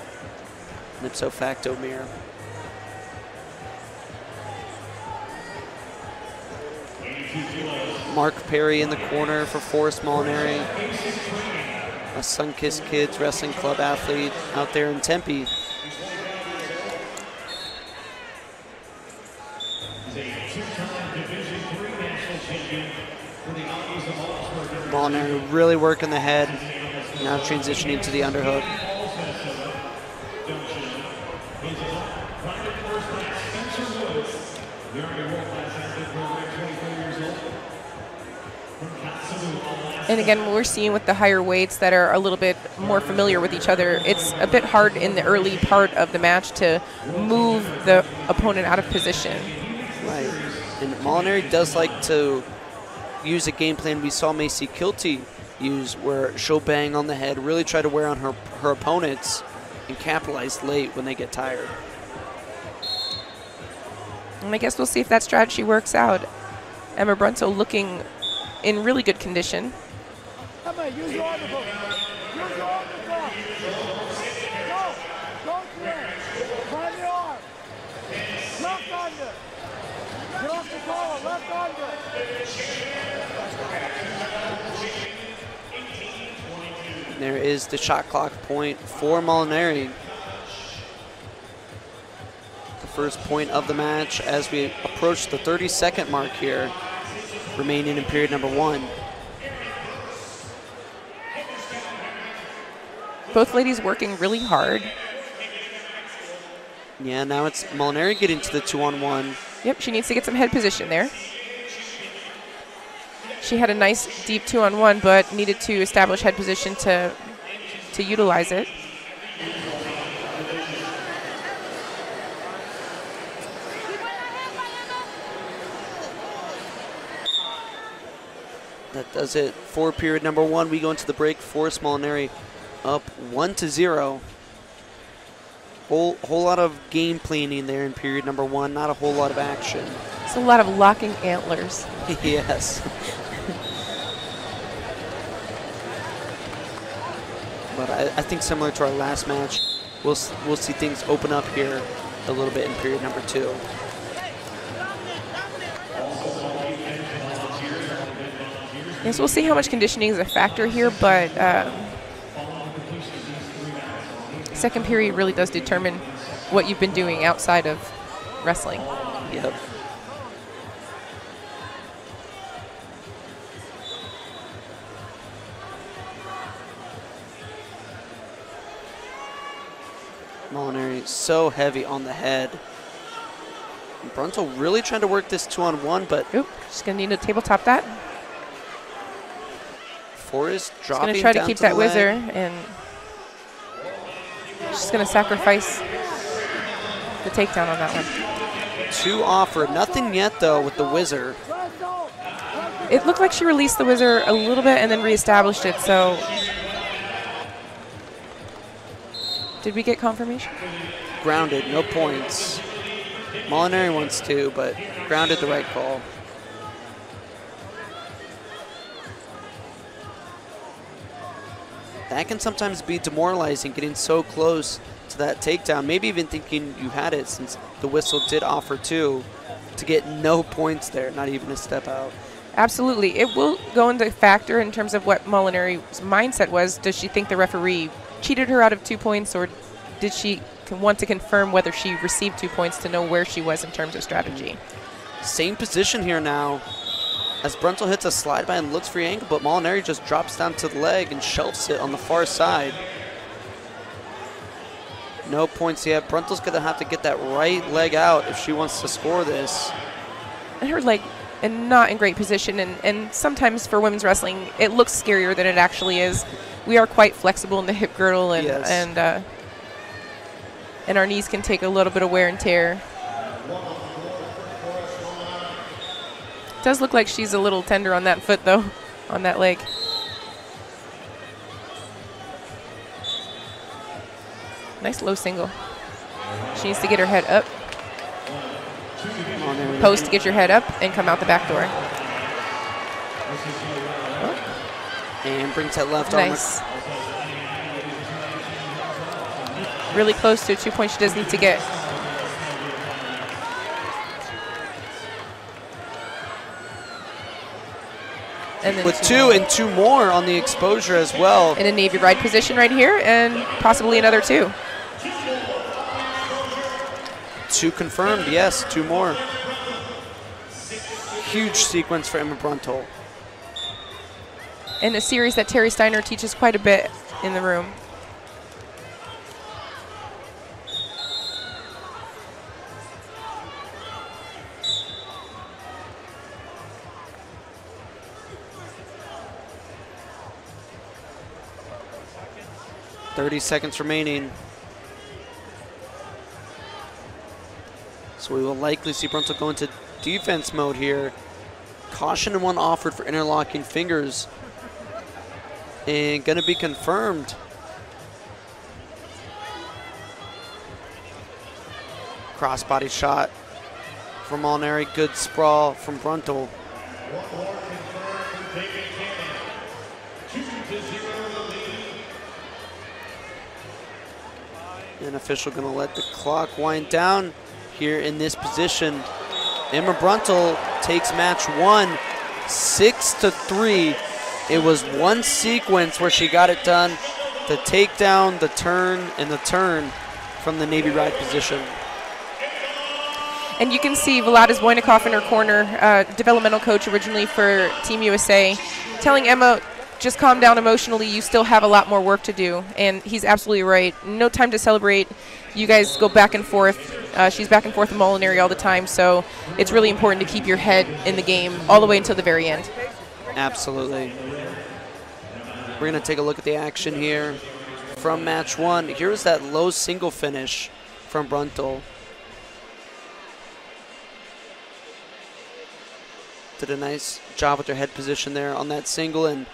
and ipso facto mirror. Mark Perry in the corner for Forrest Molinari, a Sunkissed Kids Wrestling Club athlete out there in Tempe. Molinari really working the head, now transitioning to the underhook. And again, we're seeing with the higher weights that are a little bit more familiar with each other, it's a bit hard in the early part of the match to move the opponent out of position. Right. And Molinari does like to use a game plan we saw Macy Kilty use, where she'll bang on the head, really try to wear on her opponents, and capitalize late when they get tired. And I guess we'll see if that strategy works out. Emma Brunto looking in really good condition. Use your arm to go. Use your arm to go. Go. Go clear. Find your arm. Left under. Get off the collar. Left under. There is the shot clock point for Molinari. The first point of the match as we approach the 30-second mark here, remaining in period number 1. Both ladies working really hard. Yeah, now it's Molinari getting to the 2-on-1. Yep, she needs to get some head position there. She had a nice deep 2-on-1, but needed to establish head position to utilize it. That does it for period number 1. We go into the break. Forrest Molinari up 1-0. Whole lot of game planning there in period number 1. Not a whole lot of action. It's a lot of locking antlers. Yes. But I think similar to our last match, we'll see things open up here a little bit in period number 2. Yes, we'll see how much conditioning is a factor here, but second period really does determine what you've been doing outside of wrestling. Yep. Molinari so heavy on the head. And Brunto really trying to work this 2-on-1, but Oop, she's going to need to tabletop that. Forrest She's dropping going to try to down keep to that the whizzer, leg. and she's going to sacrifice the takedown on that one. 2 offered. Nothing yet, though, with the whizzer. It looked like she released the whizzer a little bit and then reestablished it, so did we get confirmation? Grounded, no points. Molinari wants to, but grounded the right call. That can sometimes be demoralizing, getting so close to that takedown, maybe even thinking you had it, since the whistle did offer 2, to get no points there, not even a step out. Absolutely. It will go into factor in terms of what Molinari's mindset was. Does she think the referee cheated her out of 2 points, or did she want to confirm whether she received 2 points to know where she was in terms of strategy? Same position here now, as Brunto hits a slide by and looks for the ankle, but Molinari just drops down to the leg and shelves it on the far side. No points yet. Brunto's going to have to get that right leg out if she wants to score this. And her leg not in great position, and sometimes for women's wrestling, it looks scarier than it actually is. We are quite flexible in the hip girdle, and Yes. and our knees can take a little bit of wear and tear. Does look like she's a little tender on that foot, though, on that leg. Nice low single. She needs to get her head up. Post to get your head up and come out the back door. And brings that left arm. Nice. Really close to a 2 point she does need to get. And then With 2 and 2 more on the exposure as well. in a Navy ride position right here, and possibly another 2. 2 confirmed, yes, 2 more. Huge sequence for Emma Brunto. And a series that Terry Steiner teaches quite a bit in the room. 30 seconds remaining. So we will likely see Bruntel go into defense mode here. Caution and one offered for interlocking fingers. And going to be confirmed. Crossbody shot from Molinari. Good sprawl from Bruntel. An official going to let the clock wind down here in this position. Emma Bruntel takes match 1, 6-3. It was one sequence where she got it done. The takedown, the turn, and the turn from the Navy ride position. And you can see Vlada Zvoynikoff in her corner, developmental coach originally for Team USA, telling Emma, just calm down emotionally. You still have a lot more work to do. And he's absolutely right. No time to celebrate. You guys go back and forth. She's back and forth with Molinari all the time. So it's really important to keep your head in the game all the way until the very end. Absolutely. We're going to take a look at the action here from match 1. Here's that low single finish from Bruntel. Did a nice job with her head position there on that single, and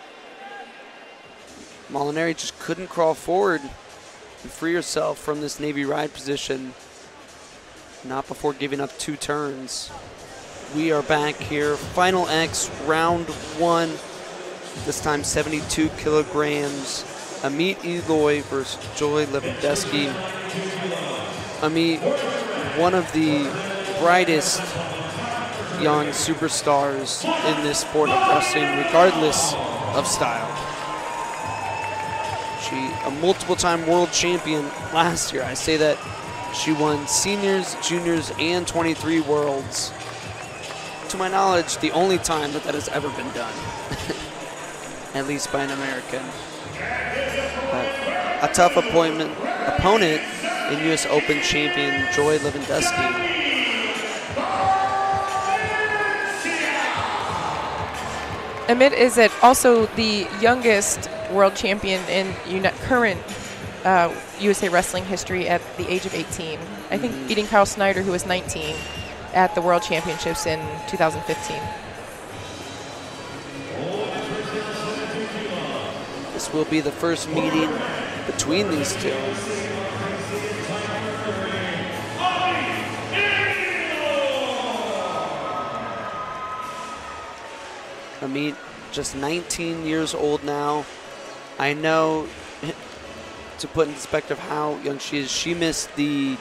Molinari just couldn't crawl forward and free herself from this Navy ride position. Not before giving up 2 turns. We are back here. Final X, round 1. This time 72 kilograms. Amit Eloy versus Joy Lewandowski. Amit, one of the brightest young superstars in this sport of wrestling, regardless of style. She, a multiple-time world champion last year. I say that she won seniors, juniors, and 23 worlds. To my knowledge, the only time that has ever been done, at least by an American. A tough opponent in U.S. Open champion Joy Lewandowski. Amit is also the youngest world champion in current USA Wrestling history at the age of 18. I think beating Kyle Snyder, who was 19, at the World Championships in 2015. This will be the first meeting between these two. Amit, just 19 years old now. I know, to put in perspective how young she is, she missed the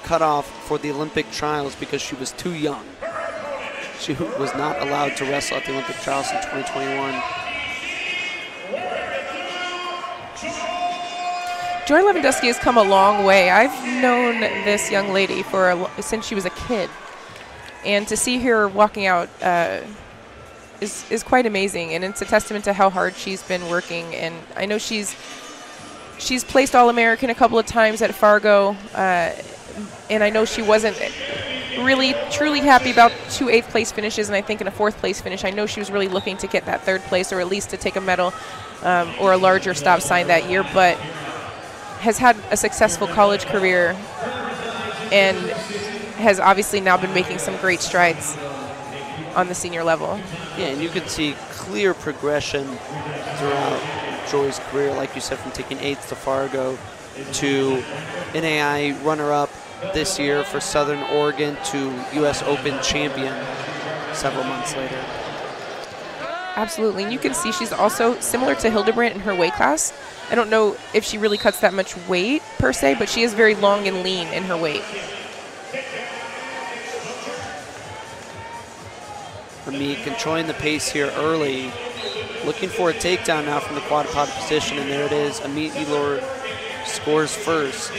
cutoff for the Olympic trials because she was too young. She was not allowed to wrestle at the Olympic trials in 2021. Joy Lewandowski has come a long way. I've known this young lady since she was a kid. And to see her walking out is quite amazing, and it's a testament to how hard she's been working. And I know she's placed All-American a couple of times at Fargo, and I know she wasn't really truly happy about 2 8th place finishes, and I think in a 4th place finish. I know she was really looking to get that 3rd place, or at least to take a medal or a larger stop sign that year, but has had a successful college career and has obviously now been making some great strides on the senior level. Yeah, and you can see clear progression throughout Joy's career, like you said, from taking 8th to Fargo to NAI runner-up this year for Southern Oregon to U.S. Open champion several months later. Absolutely, and you can see she's also similar to Hildebrandt in her weight class. I don't know if she really cuts that much weight per se, but she is very long and lean in her weight. Amit controlling the pace here early, looking for a takedown now from the quad pod position, and there it is. Amit Eloy scores first.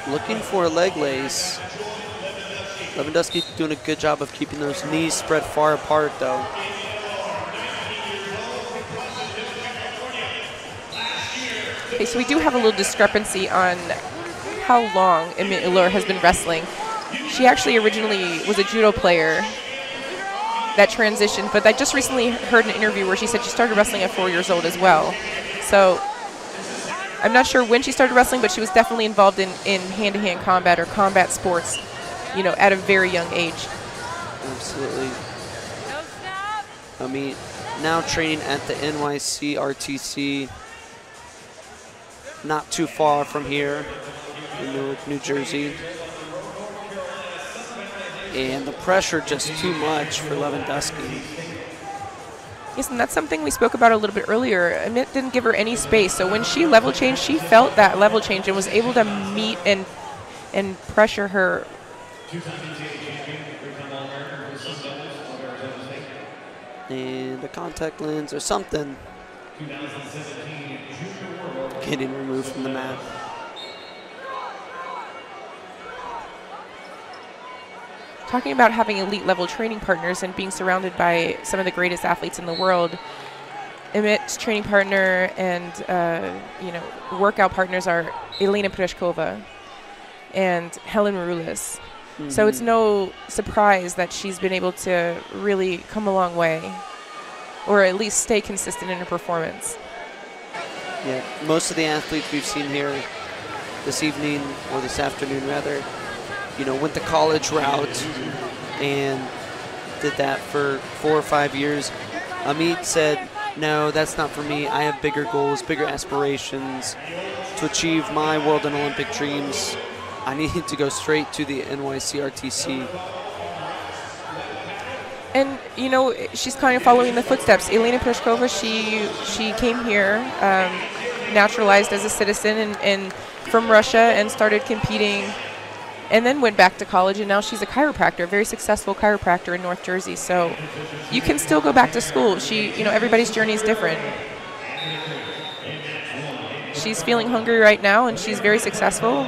Looking for a leg lace. Lewandowski doing a good job of keeping those knees spread far apart, though. Okay, so we do have a little discrepancy on how long Amit Eloy has been wrestling. She actually originally was a judo player that transition. But I just recently heard an interview where she said she started wrestling at 4 years old as well. So I'm not sure when she started wrestling, but she was definitely involved in hand-to-hand combat or combat sports, you know, at a very young age. Absolutely. Amit now training at the NYC RTC, not too far from here in Newark, New Jersey. And the pressure just too much for Lewandowski. Yes, and that's something we spoke about a little bit earlier. Amit didn't give her any space, so when she level changed, she felt that level change and was able to meet and pressure her. And a contact lens or something getting removed from the mat. Talking about having elite level training partners and being surrounded by some of the greatest athletes in the world, Amit's training partner and you know, workout partners are Elena Preshkova and Helen Maroulis. So it's no surprise that she's been able to really come a long way, or at least stay consistent in her performance. Yeah, most of the athletes we've seen here this evening, or this afternoon rather, you know, went the college route and did that for 4 or 5 years. Amit said, no, that's not for me. I have bigger goals, bigger aspirations to achieve my world and Olympic dreams. I need to go straight to the NYC RTC. And, you know, she's kind of following the footsteps. Elena Preshkova, she came here, naturalized as a citizen and from Russia, and started competing, and then went back to college, and now she's a chiropractor, a very successful chiropractor in North Jersey. So you can still go back to school. You know, everybody's journey is different. She's feeling hungry right now, and she's very successful.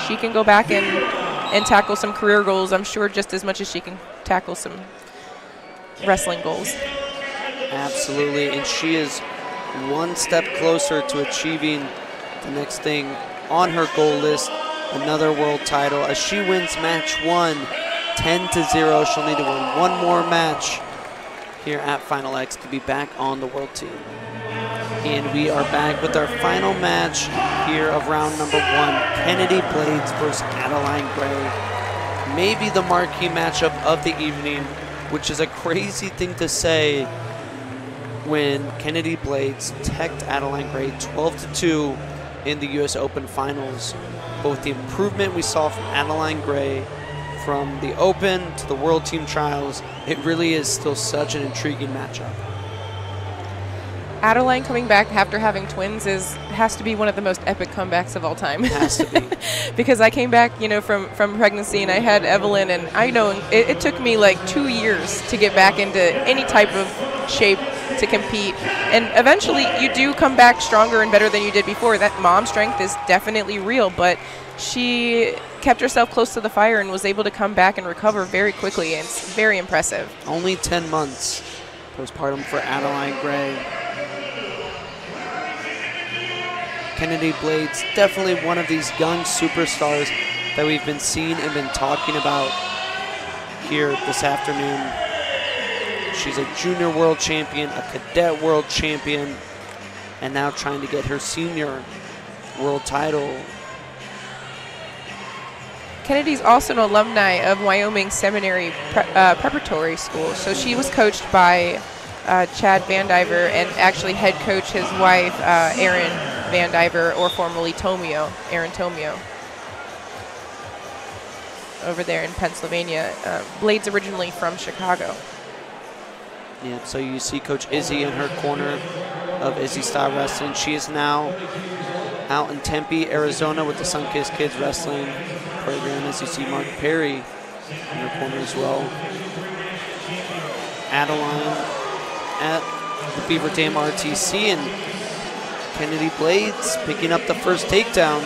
She can go back and tackle some career goals, I'm sure, just as much as she can tackle some wrestling goals. Absolutely, and she is one step closer to achieving the next thing on her goal list, another world title. As she wins match 1, 10-0, she'll need to win one more match here at Final X to be back on the world team. And we are back with our final match here of round number 1, Kennedy Blades versus Adeline Gray. Maybe the marquee matchup of the evening, which is a crazy thing to say when Kennedy Blades teched Adeline Gray 12-2 in the US Open Finals. Both the improvement we saw from Adeline Gray from the Open to the World Team Trials, it really is still such an intriguing matchup. Adeline coming back after having twins has to be one of the most epic comebacks of all time. It has to be. Because I came back, you know, from pregnancy, and I had Evelyn, and I know it took me like 2 years to get back into any type of shape to compete. And eventually you do come back stronger and better than you did before. That mom strength is definitely real, but she kept herself close to the fire and was able to come back and recover very quickly, and it's very impressive. Only 10 months postpartum for Adeline Gray. Kennedy Blades, definitely one of these young superstars that we've been seeing and been talking about here this afternoon. She's a junior world champion, a cadet world champion, and now trying to get her senior world title. Kennedy's also an alumni of Wyoming Seminary Preparatory School, so she was coached by Chad Van Diver, and actually head coach his wife, Erin Van Diver, or formerly Erin Tomio, over there in Pennsylvania. Blades originally from Chicago. Yeah, so you see Coach Izzy in her corner of Izzy Style Wrestling. She is now out in Tempe, Arizona with the Sunkissed Kids Wrestling program, as you see Mark Perry in her corner as well. Adeline at the Beaver Dam RTC, and Kennedy Blades picking up the first takedown.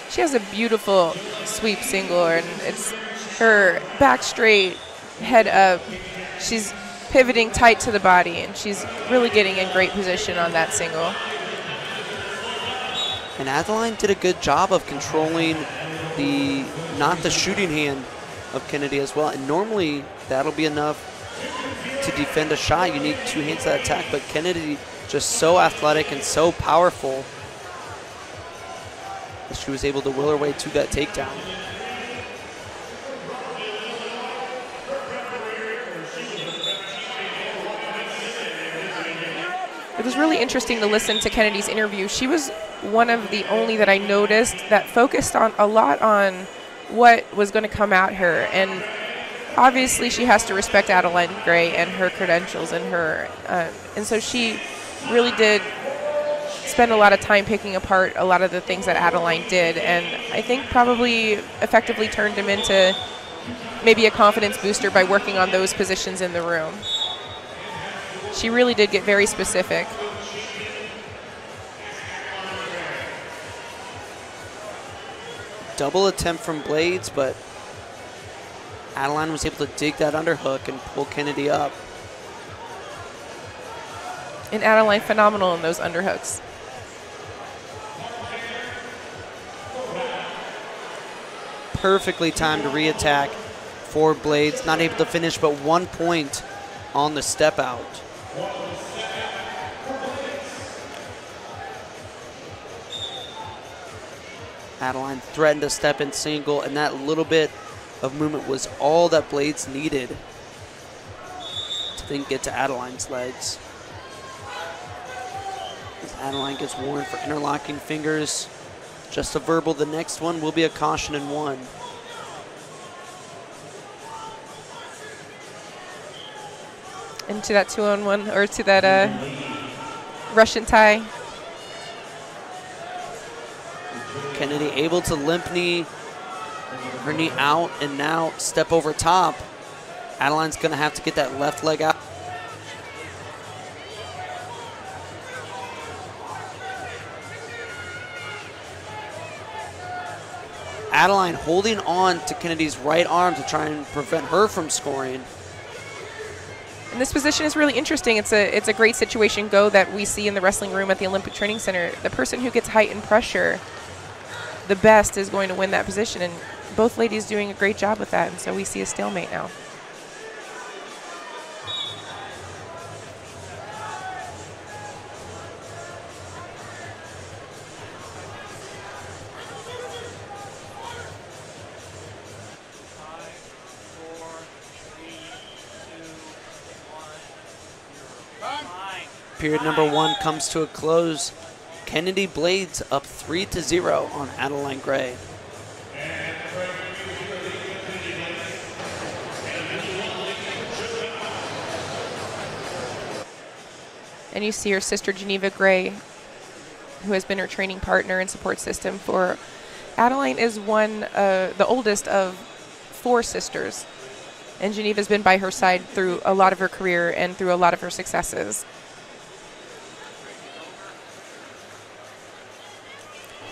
She has a beautiful sweep single, and it's her back straight, head up. She's pivoting tight to the body, and she's really getting in great position on that single. And Adeline did a good job of controlling not the shooting hand, of Kennedy as well. And normally that'll be enough to defend a shot. You need 2 hands to attack, but Kennedy just so athletic and so powerful that she was able to will her way to that takedown. It was really interesting to listen to Kennedy's interview. She was one of the only that I noticed that focused on a lot on what was going to come at her. And obviously she has to respect Adeline Gray and her credentials and her, and so she really did spend a lot of time picking apart a lot of the things that Adeline did, and I think probably effectively turned him into maybe a confidence booster by working on those positions in the room. She really did get very specific. Double attempt from Blades, but Adeline was able to dig that underhook and pull Kennedy up. And Adeline phenomenal in those underhooks. Perfectly timed re-attack for Blades. Not able to finish, but 1 point on the step out. Adeline threatened a step in single, and that little bit of movement was all that Blades needed to then get to Adeline's legs. As Adeline gets warned for interlocking fingers, just a verbal. The next one will be a caution and 1. Into that 2-on-1, or to that Russian tie. Kennedy able to limp knee, her knee out, and now step over top. Adeline's going to have to get that left leg out. Adeline holding on to Kennedy's right arm to try and prevent her from scoring. And this position is really interesting. It's a great situation go that we see in the wrestling room at the Olympic Training Center. The person who gets height and pressure the best is going to win that position, and both ladies doing a great job with that, and so we see a stalemate now. Period number 1 comes to a close. Kennedy Blades up 3-0 on Adeline Gray. And you see her sister Geneva Gray, who has been her training partner and support system for Adeline, is the oldest of 4 sisters, and Geneva's been by her side through a lot of her career and through a lot of her successes.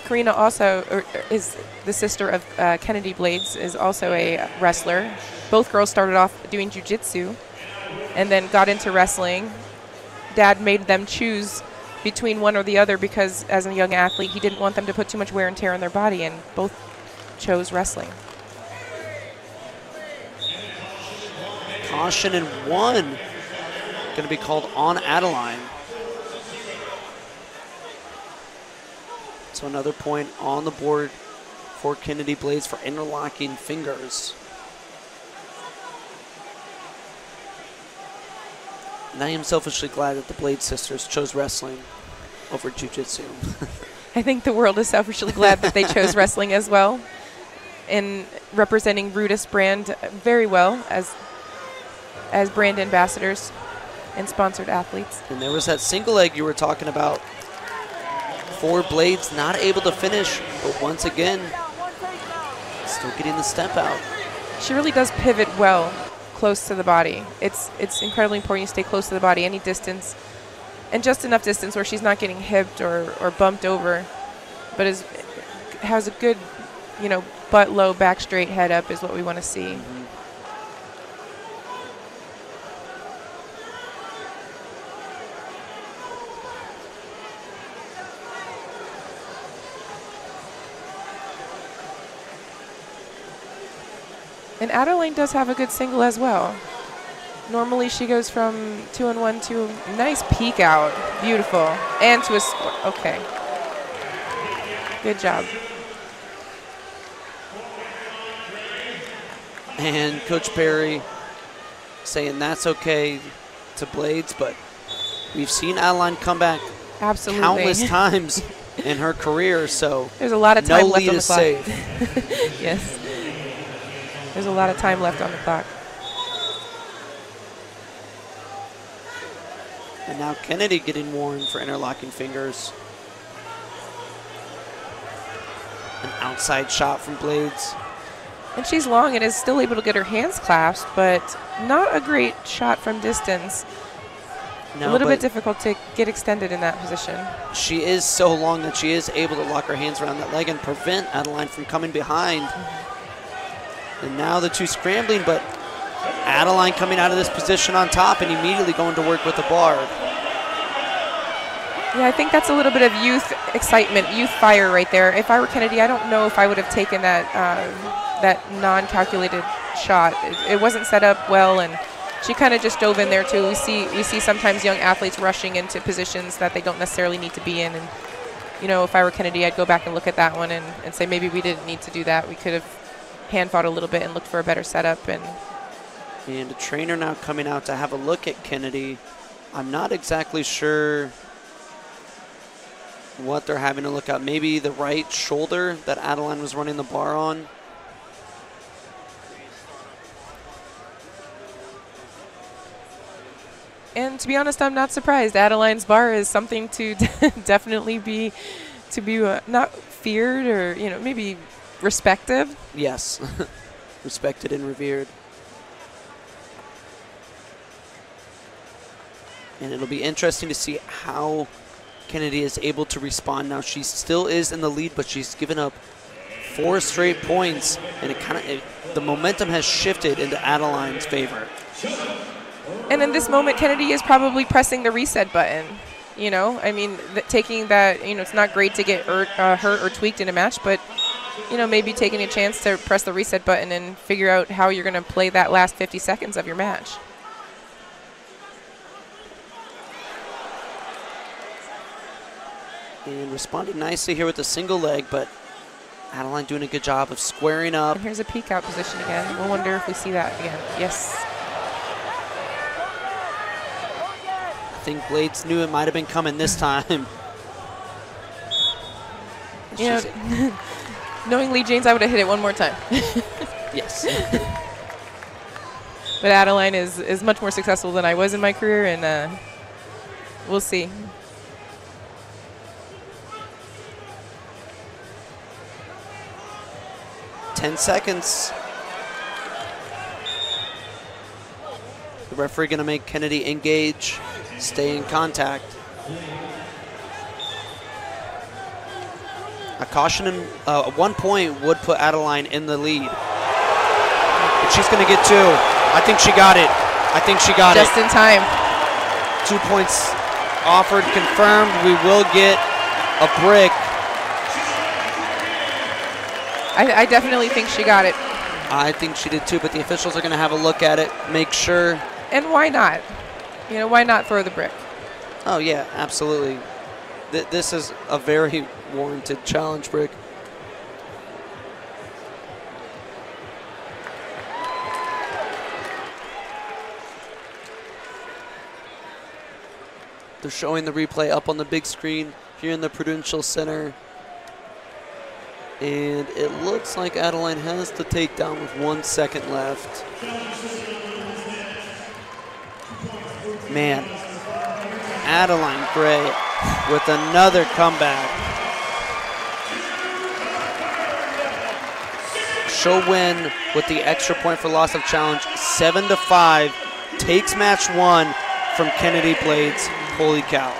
Karina also is the sister of Kennedy Blades, is also a wrestler. Both girls started off doing jiu-jitsu and then got into wrestling. Dad made them choose between one or the other because as a young athlete, he didn't want them to put too much wear and tear on their body, and both chose wrestling. Caution and 1 going to be called on Adeline. So another point on the board for Kennedy Blades for interlocking fingers. And I am selfishly glad that the Blades sisters chose wrestling over jiu-jitsu. I think the world is selfishly glad that they chose wrestling as well, in representing Rudis brand very well as brand ambassadors and sponsored athletes. And there was that single leg you were talking about. 4 Blades not able to finish, but once again, still getting the step out. She really does pivot well close to the body. It's incredibly important you stay close to the body, any distance, and just enough distance where she's not getting hipped or bumped over, but has a good, butt low, back straight, head up is what we want to see. Mm-hmm. And Adeline does have a good single as well. Normally she goes from 2-1 to a nice peek out. Beautiful. And to a score. Okay. Good job. And Coach Perry saying that's okay to Blades, but we've seen Adeline come back absolutely countless times in her career, so there's a lot of time no left lead on the is clock. safe. Yes. There's a lot of time left on the clock. And now Kennedy getting warned for interlocking fingers. An outside shot from Blades. And she's long and is still able to get her hands clasped, but not a great shot from distance. No, a little bit difficult to get extended in that position. She is so long that she is able to lock her hands around that leg and prevent Adeline from coming behind. And now the two scrambling, but Adeline coming out of this position on top and immediately going to work with the bar. Yeah, I think that's a little bit of youth excitement, youth fire right there. If I were Kennedy, I don't know if I would have taken that that non-calculated shot. It wasn't set up well, and she kind of just dove in there too. We see sometimes young athletes rushing into positions that they don't necessarily need to be in. And you know, if I were Kennedy, I'd go back and look at that one and say maybe we didn't need to do that. We could have hand fought a little bit and looked for a better setup. And a trainer now coming out to have a look at Kennedy. I'm not exactly sure what they're having to look at. Maybe the right shoulder that Adeline was running the bar on. And to be honest, I'm not surprised. Adeline's bar is something to definitely be not feared or, you know, maybe respected. Yes, respected and revered. And it'll be interesting to see how Kennedy is able to respond now. She still is in the lead, but she's given up 4 straight points, and the momentum has shifted into Adeline's favor. And in this moment, Kennedy is probably pressing the reset button. You know, I mean, taking that, you know, it's not great to get hurt or tweaked in a match, but, you know, maybe taking a chance to press the reset button and figure out how you're going to play that last 50 seconds of your match. And responding nicely here with a single leg, but Adeline doing a good job of squaring up. And here's a peek out position again. We'll wonder if we see that again. Yes. I think Blades knew it might have been coming this time. You know, knowing Lee James, I would have hit it one more time. Yes. But Adeline is much more successful than I was in my career, and we'll see. Ten seconds. The referee going to make Kennedy engage, stay in contact. A caution at 1 point would put Adeline in the lead. But she's going to get 2. I think she got it. I think she got Just in time. 2 points offered, confirmed. We will get a brick. I definitely think she got it. I think she did too, but the officials are going to have a look at it, make sure. And why not? You know, why not throw the brick? Oh, yeah, absolutely. This is a very warranted challenge brick. They're showing the replay up on the big screen here in the Prudential Center. And it looks like Adeline has the takedown with 1 second left. Man, Adeline Gray with another comeback. She'll win with the extra point for loss of challenge, 7-5. Takes match 1 from Kennedy Blades. Holy cow.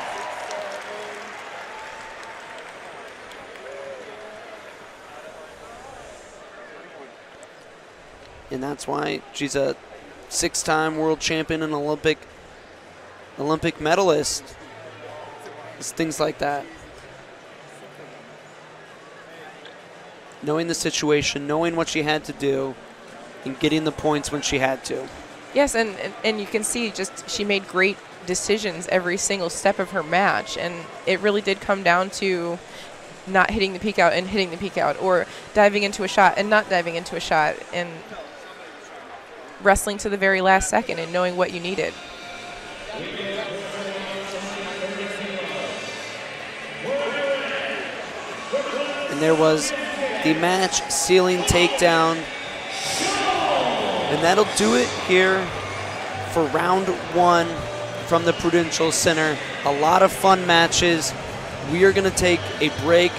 And that's why she's a 6-time world champion and Olympic medalist. It's things like that. Knowing the situation, knowing what she had to do, and getting the points when she had to. Yes, and you can see just she made great decisions every single step of her match, and it really did come down to not hitting the peek out and hitting the peek out, or diving into a shot and not diving into a shot, and wrestling to the very last second and knowing what you needed. And there was the match ceiling takedown. And that'll do it here for round 1 from the Prudential Center. A lot of fun matches. We are going to take a break.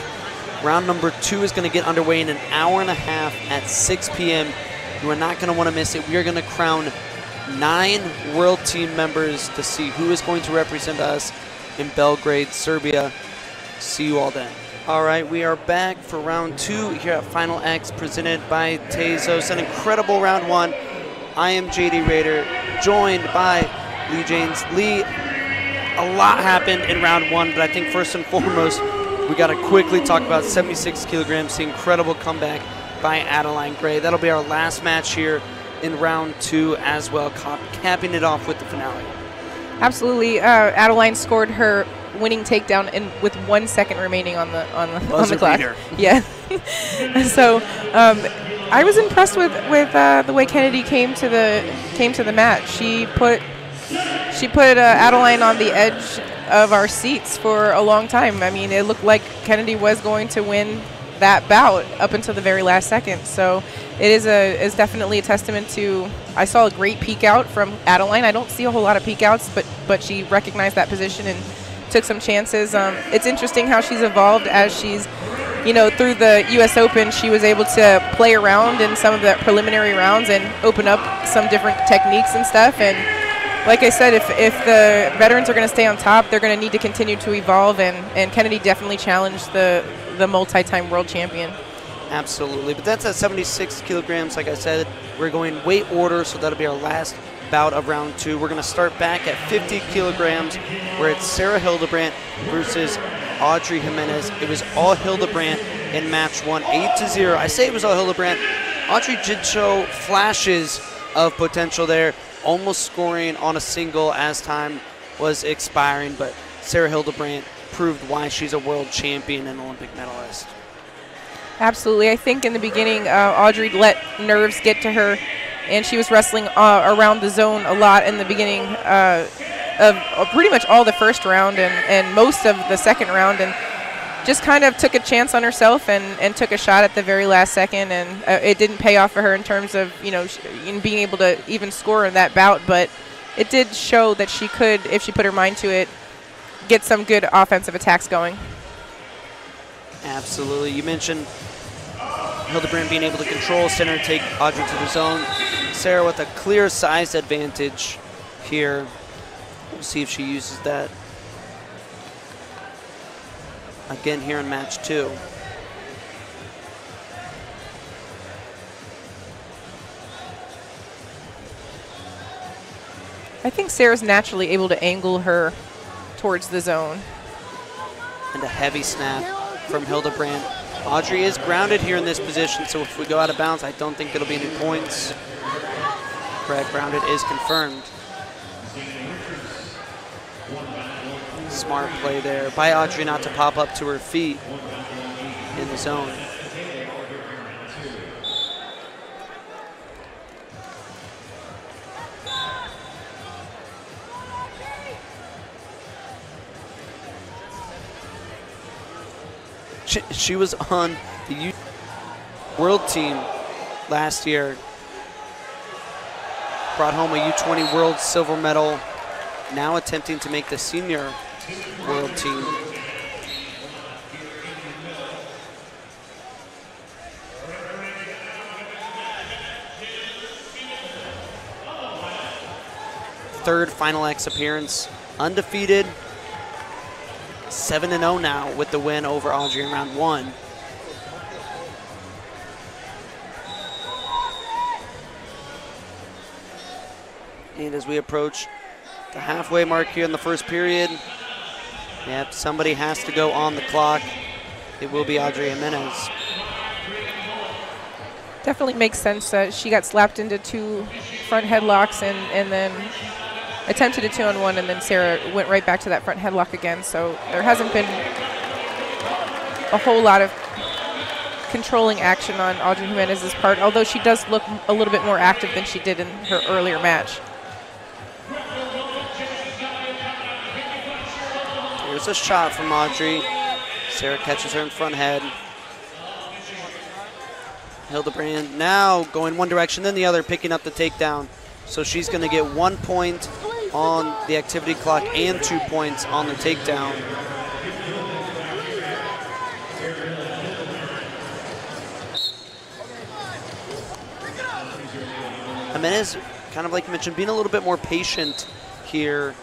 Round number 2 is going to get underway in an hour and a half at 6 p.m. You are not going to want to miss it. We are going to crown 9 World Team members to see who is going to represent us in Belgrade, Serbia. See you all then. All right, we are back for round 2 here at Final X, presented by Tezos. An incredible round 1. I am JD Raider, joined by Lee James. Lee, a lot happened in round 1, but I think first and foremost, we got to quickly talk about 76 kilograms, the incredible comeback by Adeline Gray. That'll be our last match here in round 2 as well, capping it off with the finale. Absolutely. Adeline scored her winning takedown with 1 second remaining on the clock. Yeah. So I was impressed with the way Kennedy came to the match. She put Adeline on the edge of our seats for a long time. I mean, it looked like Kennedy was going to win that bout up until the very last second. So it is definitely a testament to. I saw a great peek out from Adeline. I don't see a whole lot of peek outs, but she recognized that position and took some chances. It's interesting how she's evolved as she's, through the U.S. Open, she was able to play around in some of the preliminary rounds and open up some different techniques and stuff. And like I said, if the veterans are going to stay on top, they're going to need to continue to evolve. And Kennedy definitely challenged the multi-time world champion. Absolutely, but that's at 76 kilograms. Like I said, we're going weight order, so that'll be our last bout of round 2. We're going to start back at 50 kilograms, where it's Sarah Hildebrandt versus Audrey Jimenez. It was all Hildebrandt in match 1, 8-0. I say it was all Hildebrandt. Audrey did show flashes of potential there, almost scoring on a single as time was expiring, but Sarah Hildebrandt proved why she's a world champion and Olympic medalist. Absolutely. I think in the beginning, Audrey let nerves get to her, and she was wrestling around the zone a lot in the beginning of pretty much all the first round and most of the second round, and just kind of took a chance on herself and took a shot at the very last second, and it didn't pay off for her in terms of, in being able to even score in that bout, but it did show that she could, if she put her mind to it, get some good offensive attacks going. Absolutely. You mentioned Hildebrandt being able to control center, take Audrey to the zone. Sarah with a clear size advantage here. We'll see if she uses that again here in match 2. I think Sarah's naturally able to angle her towards the zone. And a heavy snap from Hildebrandt. Audrey is grounded here in this position, so if we go out of bounds, I don't think it'll be any points. Correct, grounded is confirmed. Smart play there by Audrey not to pop up to her feet in the zone. She was on the World Team last year. Brought home a U20 World Silver Medal. Now attempting to make the Senior World Team. Third Final X appearance. Undefeated. 7-0 now with the win over Audrey in round 1. And as we approach the halfway mark here in the first period, yep, somebody has to go on the clock. It will be Audrey Jimenez. Definitely makes sense. She got slapped into 2 front headlocks and then attempted a 2-on-1, and then Sarah went right back to that front headlock again. So there hasn't been a whole lot of controlling action on Audrey Jimenez's part, although she does look a little bit more active than she did in her earlier match. Here's a shot from Audrey. Sarah catches her in front head. Hildebrand now going one direction, then the other, picking up the takedown. So she's going to get 1 point on the activity clock and 2 points on the takedown. Jimenez, kind of like you mentioned, being a little bit more patient here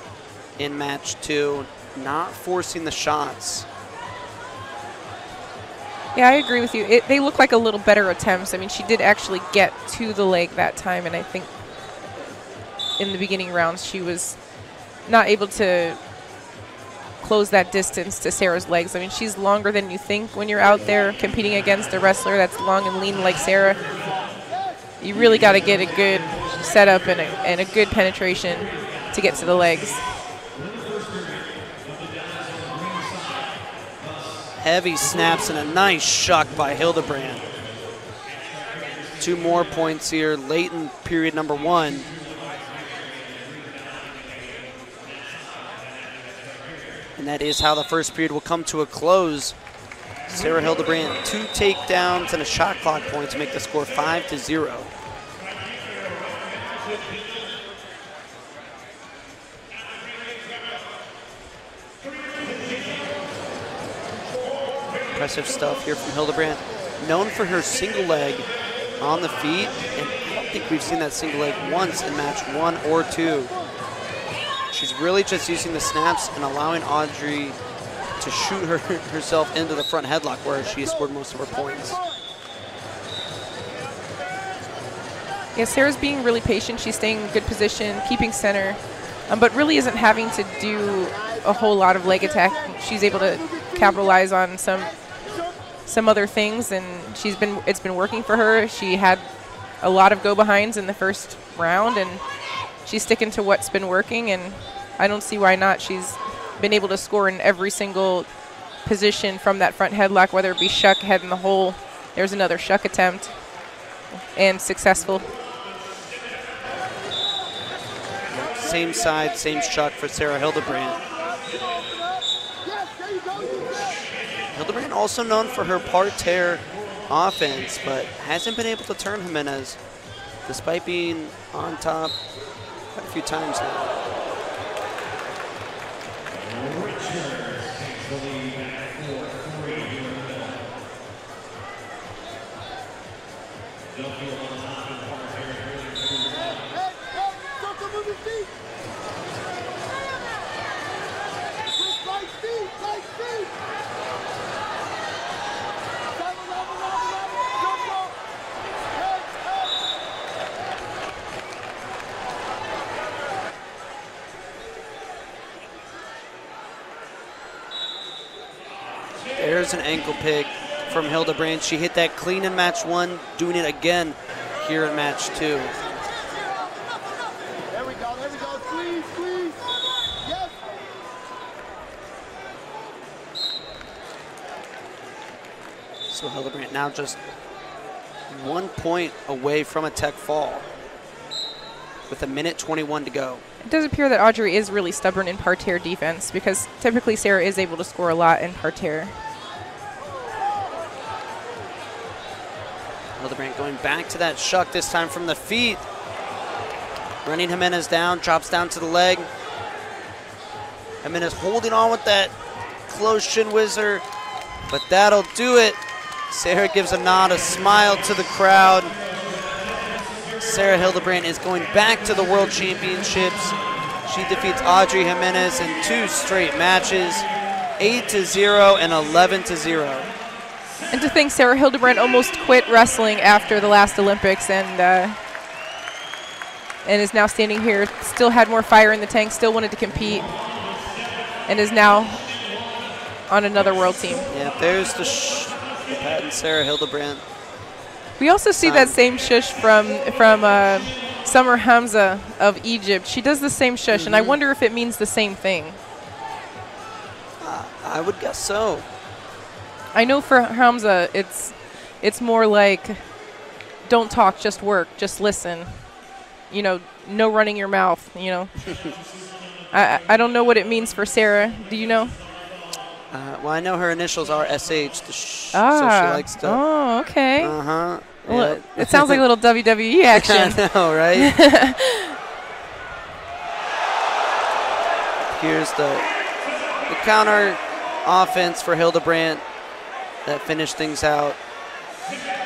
in match 2, not forcing the shots. Yeah, I agree with you. They look like a little better attempts. I mean, she did actually get to the leg that time, and I think in the beginning rounds she was not able to close that distance to Sarah's legs. I mean, she's longer than you think when you're out there competing against a wrestler that's long and lean like Sarah. You really got to get a good setup and a good penetration to get to the legs. Heavy snaps and a nice shuck by Hildebrand. 2 more points here late in period number 1. And that is how the first period will come to a close. Sarah Hildebrand, 2 takedowns and a shot clock point to make the score 5-0. Impressive stuff here from Hildebrand. Known for her single leg on the feet, and I don't think we've seen that single leg once in match 1 or 2. She's really just using the snaps and allowing Audrey to shoot herself into the front headlock where she has scored most of her points. Yeah, Sarah's being really patient. She's staying in good position, keeping center, but really isn't having to do a whole lot of leg attack. She's able to capitalize on some other things, and it's been working for her. She had a lot of go-behinds in the first round, and she's sticking to what's been working, and I don't see why not. She's been able to score in every single position from that front headlock, whether it be shuck, head in the hole. There's another shuck attempt, and successful. Same side, same shuck for Sarah Hildebrand. Hildebrand also known for her parterre offense, but hasn't been able to turn Jimenez despite being on top quite a few times now. There's an ankle pick from Hildebrand. She hit that clean in match 1, doing it again here in match 2. There we go, squeeze, squeeze. Yes. So Hildebrand now just 1 point away from a tech fall with 1:21 to go. It does appear that Audrey is really stubborn in parterre defense, because typically Sarah is able to score a lot in parterre. Hildebrand going back to that shuck, this time from the feet. Running Jimenez down, drops down to the leg. Jimenez holding on with that close shin whizzer, but that'll do it. Sarah gives a nod, a smile to the crowd. Sarah Hildebrand is going back to the World Championships. She defeats Audrey Jimenez in 2 straight matches, 8-0 and 11-0. And to think Sarah Hildebrand almost quit wrestling after the last Olympics, and is now standing here, still had more fire in the tank, still wanted to compete, and is now on another world team. Yeah, there's the patent Sarah Hildebrand. We also see that same shush from Summer Hamza of Egypt. She does the same shush, and I wonder if it means the same thing. I would guess so. I know for Hamza, it's more like, don't talk, just work, just listen. You know, no running your mouth, you know. I don't know what it means for Sarah. Do you know? Well, I know her initials are SH, so she likes to. Oh, okay. Uh-huh. Well, Yeah. it sounds like a little WWE action. I know, right? Here's the counter offense for Hildebrandt that finished things out.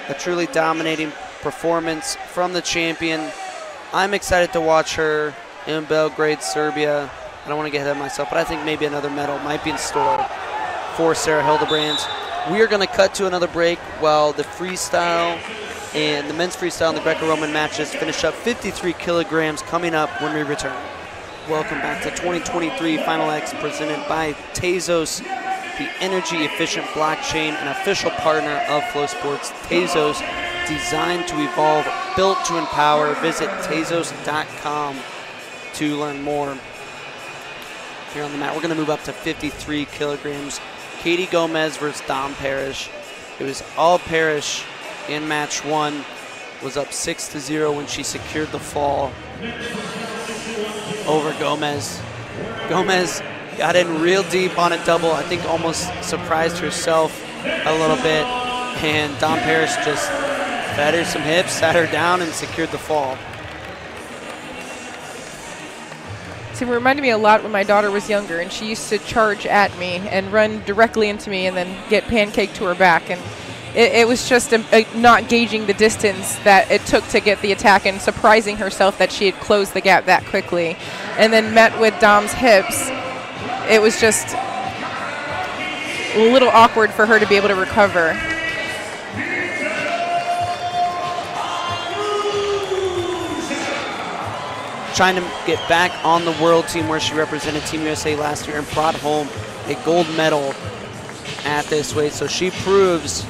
A truly dominating performance from the champion. I'm excited to watch her in Belgrade, Serbia. I don't want to get ahead of myself, but I think maybe another medal might be in store for Sarah Hildebrandt. We are going to cut to another break while the freestyle and the men's freestyle and the Greco-Roman matches finish up. 53 kilograms coming up when we return. Welcome back to 2023 Final X presented by Tezos, the energy-efficient blockchain and official partner of FloSports. Tezos, designed to evolve, built to empower. Visit Tezos.com to learn more. Here on the mat, we're going to move up to 53 kilograms. Katie Gomez versus Dom Parrish. It was all Parrish in match one. Was up 6-0 when she secured the fall over Gomez. Gomez got in real deep on a double. I think almost surprised herself a little bit. And Dom Parrish just fed her some hips, sat her down, and secured the fall. See, it reminded me a lot when my daughter was younger, and she used to charge at me and run directly into me and then get pancaked to her back. And it was just not gauging the distance that it took to get the attack and surprising herself that she had closed the gap that quickly. And then met with Dom's hips, it was just a little awkward for her to be able to recover. Trying to get back on the world team where she represented Team USA last year and brought home a gold medal at this weight. So she proves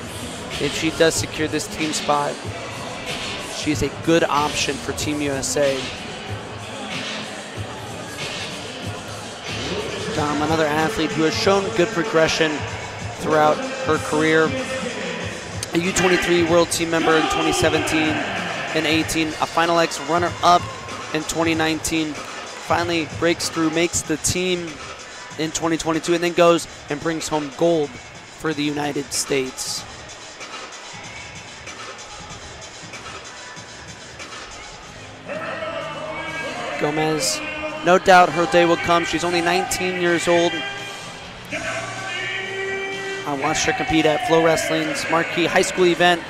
if she does secure this team spot, she's a good option for Team USA. Dom, another athlete who has shown good progression throughout her career. A U23 world team member in 2017 and 18, a Final X runner-up in 2019, finally breaks through, makes the team in 2022, and then goes and brings home gold for the United States. Gomez, no doubt her day will come. She's only 19 years old. I watched her compete at FloWrestling's marquee high school event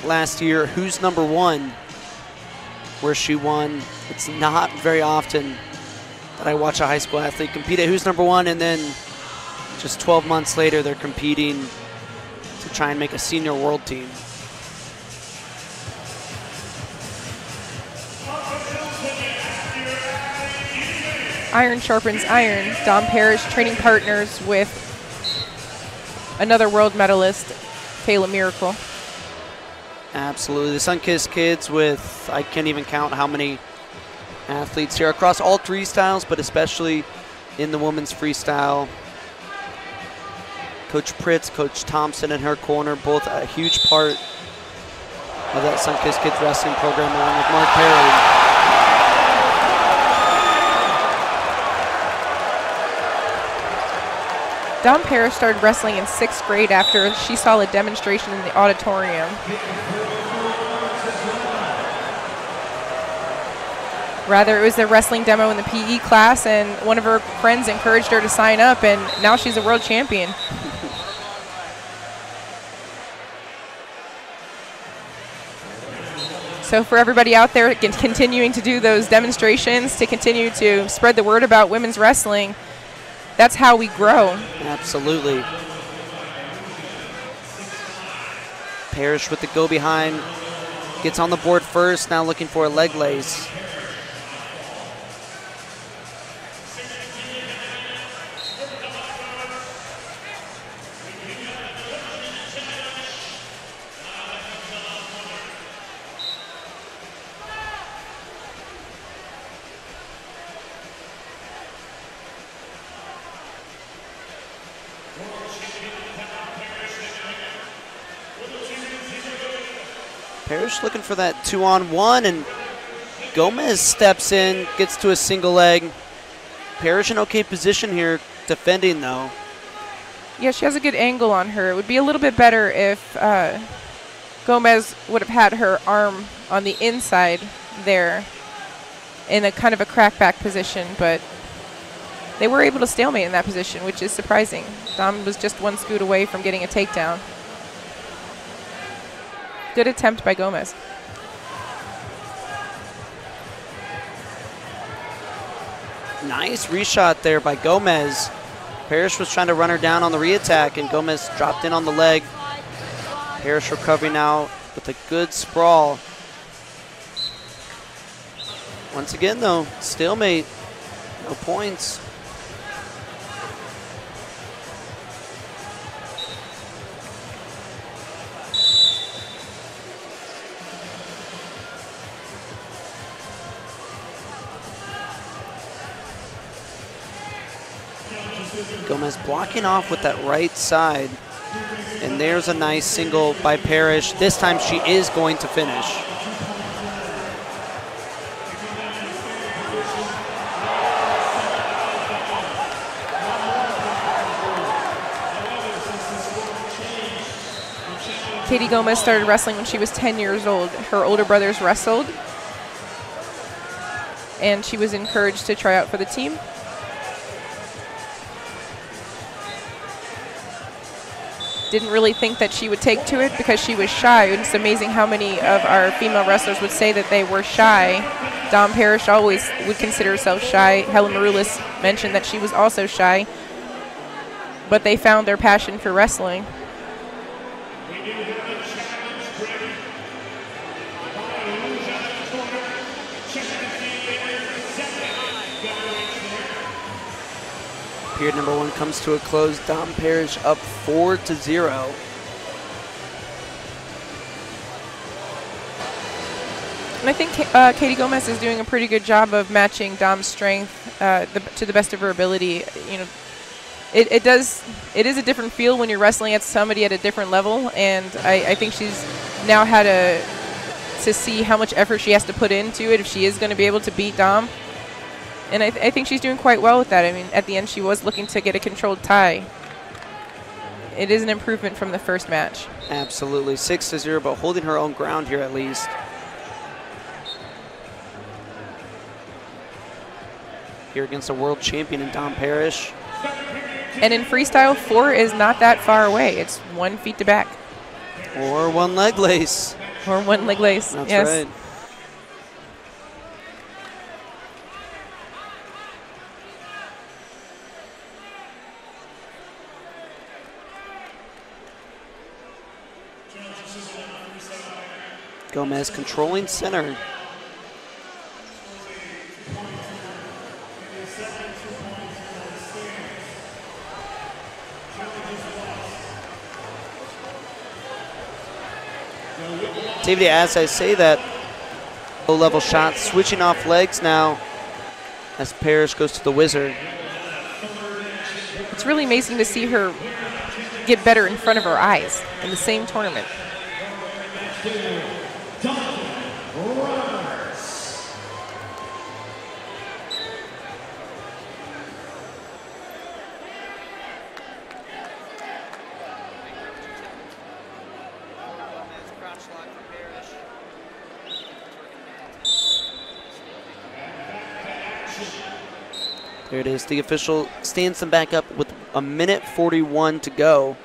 last year, Who's Number One, where she won. It's not very often that I watch a high school athlete compete at Who's Number One, and then just 12 months later they're competing to try and make a senior world team. Iron sharpens iron. Dom Parrish training partners with another world medalist, Kayla Miracle. Absolutely. The Sunkissed Kids with, I can't even count how many athletes here across all three styles, but especially in the women's freestyle. Coach Pritz, Coach Thompson in her corner, both a huge part of that Sunkissed Kids wrestling program, along with Mark Perry. Dom Parrish started wrestling in 6th grade after she saw a demonstration in the auditorium. Rather, it was a wrestling demo in the PE class, and one of her friends encouraged her to sign up, and now she's a world champion. So for everybody out there continuing to do those demonstrations, to continue to spread the word about women's wrestling, that's how we grow. Absolutely. Parrish with the go behind. Gets on the board first, now looking for a leg lace. Parrish looking for that 2-on-1, and Gomez steps in, gets to a single leg. Parrish in okay position here, defending though. Yeah, she has a good angle on her. It would be a little bit better if Gomez would have had her arm on the inside there in a kind of a crackback position, but they were able to stalemate in that position, which is surprising. Dom was just one scoot away from getting a takedown. Good attempt by Gomez. Nice reshot there by Gomez. Parrish was trying to run her down on the re-attack, and Gomez dropped in on the leg. Parrish recovering now with a good sprawl. Once again, though, stalemate, no points. Gomez blocking off with that right side. And there's a nice single by Parrish. This time she is going to finish. Katie Gomez started wrestling when she was 10 years old. Her older brothers wrestled, and she was encouraged to try out for the team. Didn't really think that she would take to it because she was shy. And it's amazing how many of our female wrestlers would say that they were shy. Dom Parrish always would consider herself shy. Helen Maroulis mentioned that she was also shy, but they found their passion for wrestling. Period number 1 comes to a close. Dom Parrish up 4-0. And I think Katie Gomez is doing a pretty good job of matching Dom's strength to the best of her ability. You know, it is a different feel when you're wrestling at somebody at a different level, and I think she's now had to see how much effort she has to put into it if she is going to be able to beat Dom. And I think she's doing quite well with that. I mean, at the end, she was looking to get a controlled tie. It is an improvement from the first match. Absolutely. 6-0, but holding her own ground here at least. Here against a world champion in Dom Parrish. And in freestyle, 4 is not that far away. It's 1 feet to back. Or 1 leg lace. Or 1 leg lace. That's yes. right. Gomez controlling center. David, as I say that, low-level shot, switching off legs now as Parrish goes to the wizard. It's really amazing to see her get better in front of her eyes in the same tournament. There it is. The official stands them back up with 1:41 to go.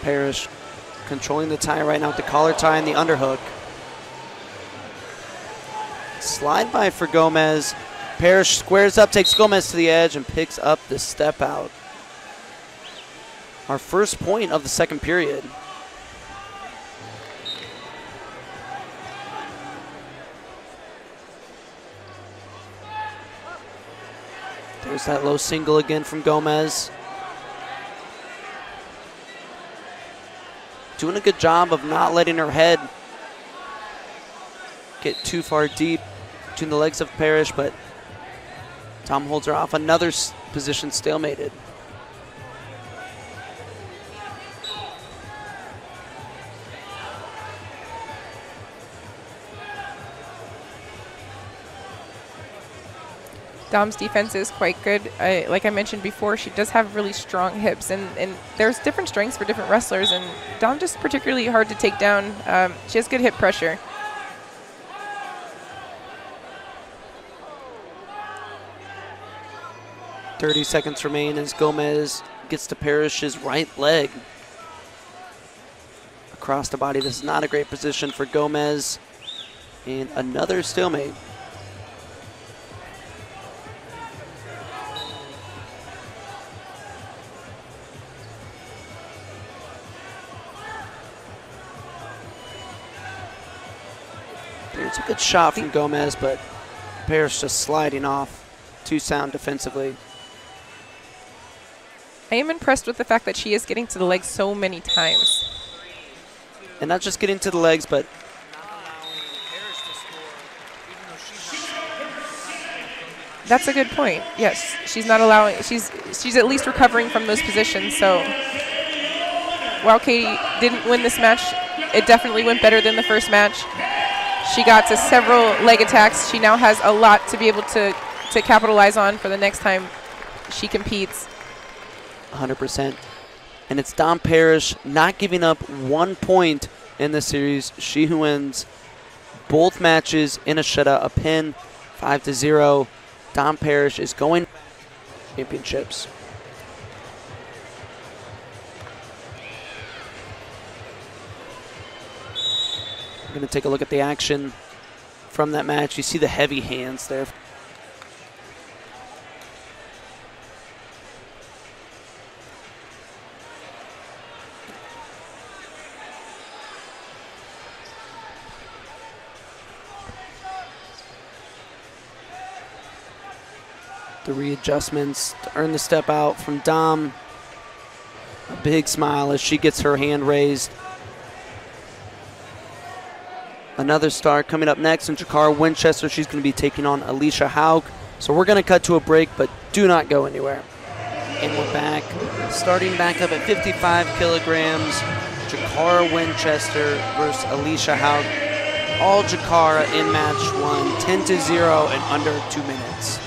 Parrish controlling the tie right now with the collar tie and the underhook. Slide by for Gomez. Parrish squares up, takes Gomez to the edge, and picks up the step out. Our first point of the second period. There's that low single again from Gomez. Doing a good job of not letting her head get too far deep between the legs of Parrish, but Tom holds her off. Another position stalemated. Dom's defense is quite good. Like I mentioned before, she does have really strong hips, and there's different strengths for different wrestlers, and Dom just particularly hard to take down. She has good hip pressure. .30 seconds remain as Gomez gets to Parrish's right leg. Across the body, this is not a great position for Gomez. And another stalemate. There's a good shot from Gomez, but Parrish just sliding off. Too sound defensively. I am impressed with the fact that she is getting to the legs so many times. And not just getting to the legs, but that's a good point. Yes, she's not allowing. She's at least recovering from those positions. So while Katie didn't win this match, it definitely went better than the first match. She got to several leg attacks. She now has a lot to be able to capitalize on for the next time she competes. 100%. And it's Dom Parrish not giving up 1 point in this series. She who wins both matches in a shutout, a pin, 5-0. Dom Parrish is going championships. We're going to take a look at the action from that match. You see the heavy hands there. The readjustments to earn the step out from Dom. A big smile as she gets her hand raised. Another star coming up next in Jakara Winchester. She's going to be taking on Alicia Haug. So we're going to cut to a break, but do not go anywhere. And we're back, starting back up at 55 kilograms. Jakara Winchester versus Alicia Haug. All Jakara in match 1, 10-0 in under 2 minutes.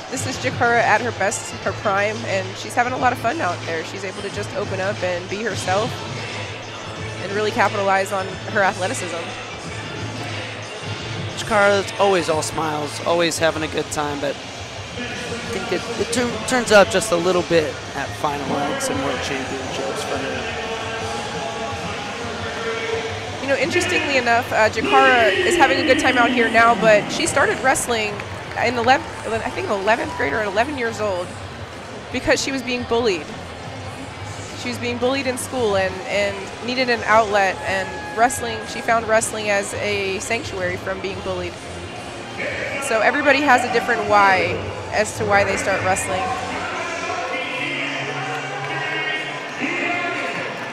This is Jakara at her best, her prime, and she's having a lot of fun out there. She's able to just open up and be herself and really capitalize on her athleticism. Jakara's always all smiles, always having a good time, but I think it turns up just a little bit at Final X and World Championships for her. You know, interestingly enough, Jakara is having a good time out here now, but she started wrestling in the 11th grade or at 11 years old because she was being bullied. She was being bullied in school and needed an outlet, and wrestling, she found wrestling as a sanctuary from being bullied. So everybody has a different why as to why they start wrestling.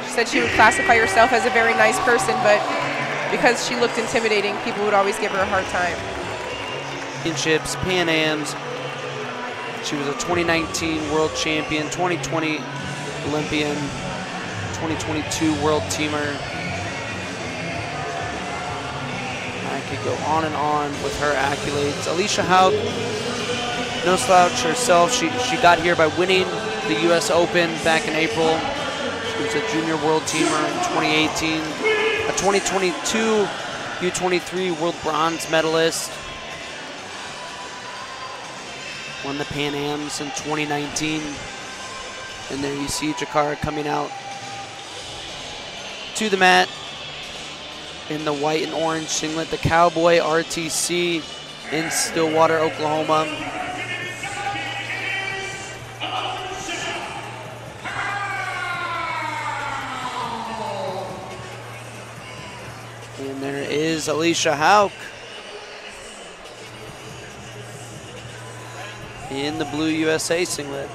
She said she would classify herself as a very nice person, but because she looked intimidating, people would always give her a hard time. Championships, Pan Ams. She was a 2019 World Champion, 2020 Olympian, 2022 World Teamer. I could go on and on with her accolades. Alicia Haug, no slouch herself. She got here by winning the U.S. Open back in April. She was a junior world teamer in 2018. A 2022 U23 World Bronze medalist. Won the Pan Ams in 2019. And there you see Jakara coming out to the mat in the white and orange singlet, the Cowboy RTC in Stillwater, Oklahoma. And there is Alicia Haug. in the blue USA singlet.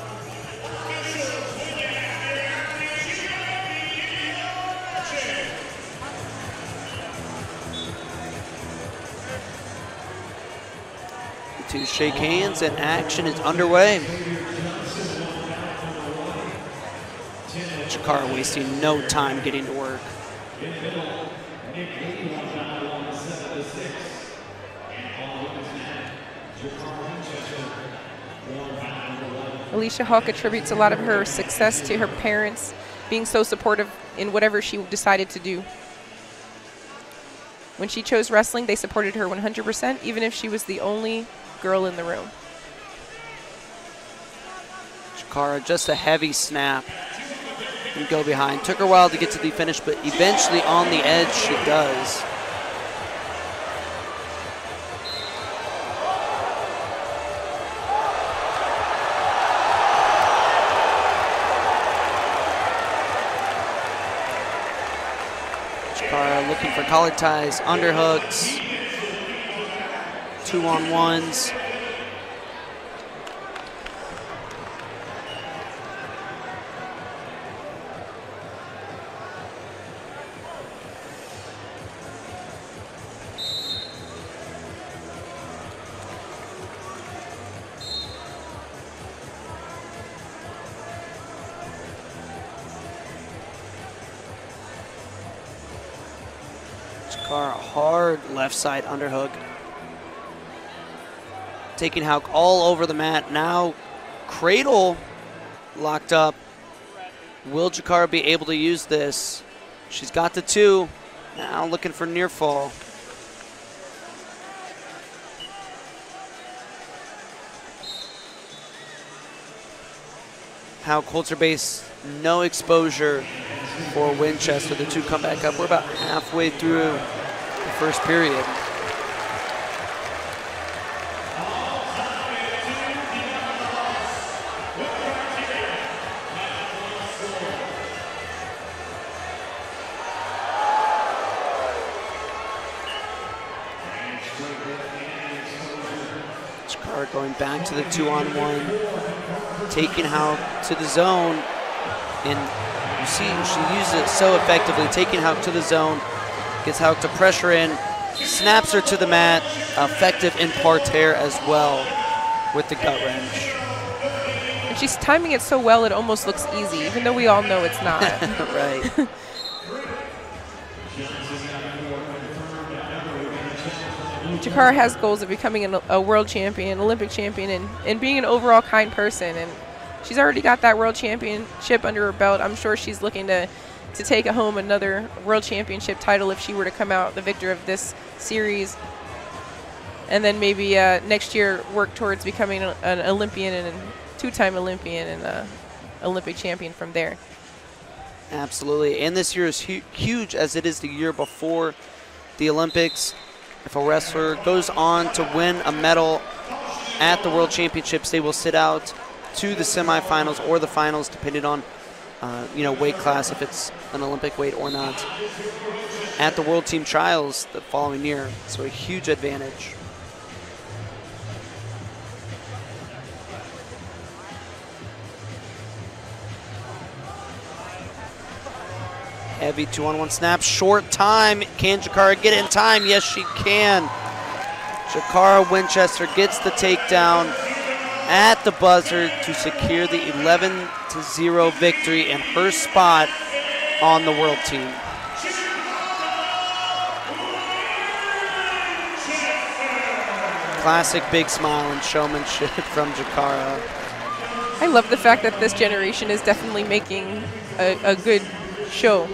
The two shake hands and action is underway. Chikara wasting no time getting to work. Alicia Hawk attributes a lot of her success to her parents being so supportive in whatever she decided to do. When she chose wrestling, they supported her 100%, even if she was the only girl in the room. Chikara, just a heavy snap and go behind. Took her a while to get to the finish, but eventually on the edge she does. Chikara looking for collar ties, underhooks, 2-on-1s. Chikara, hard left side underhook. Taking Hauk all over the mat. Now cradle locked up. Will Chikara be able to use this? She's got the two. Now looking for near fall. Hauk holds her base. No exposure for Winchester. The two come back up. We're about halfway through the first period. Chikara going back to the 2-on-1, taking Hauk to the zone, and you see she uses it so effectively, taking Hauk to the zone, gets Hauk to pressure in, snaps her to the mat, effective in parterre as well with the gut wrench. And she's timing it so well it almost looks easy, even though we all know it's not. Right. Chikara has goals of becoming a world champion, Olympic champion, and being an overall kind person. And she's already got that world championship under her belt. I'm sure she's looking to take home another world championship title if she were to come out the victor of this series. And then maybe next year work towards becoming an Olympian and a two-time Olympian and an Olympic champion from there. Absolutely. And this year is huge as it is the year before the Olympics. If a wrestler goes on to win a medal at the World Championships, they will sit out to the semifinals or the finals, depending on weight class, if it's an Olympic weight or not, at the World Team Trials the following year. So a huge advantage. Heavy 2-on-1 snap, short time. Can Chikara get it in time? Yes, she can. Chikara Winchester gets the takedown at the buzzer to secure the 11-0 victory and her spot on the world team. Classic big smile and showmanship from Chikara. I love the fact that this generation is definitely making a good show.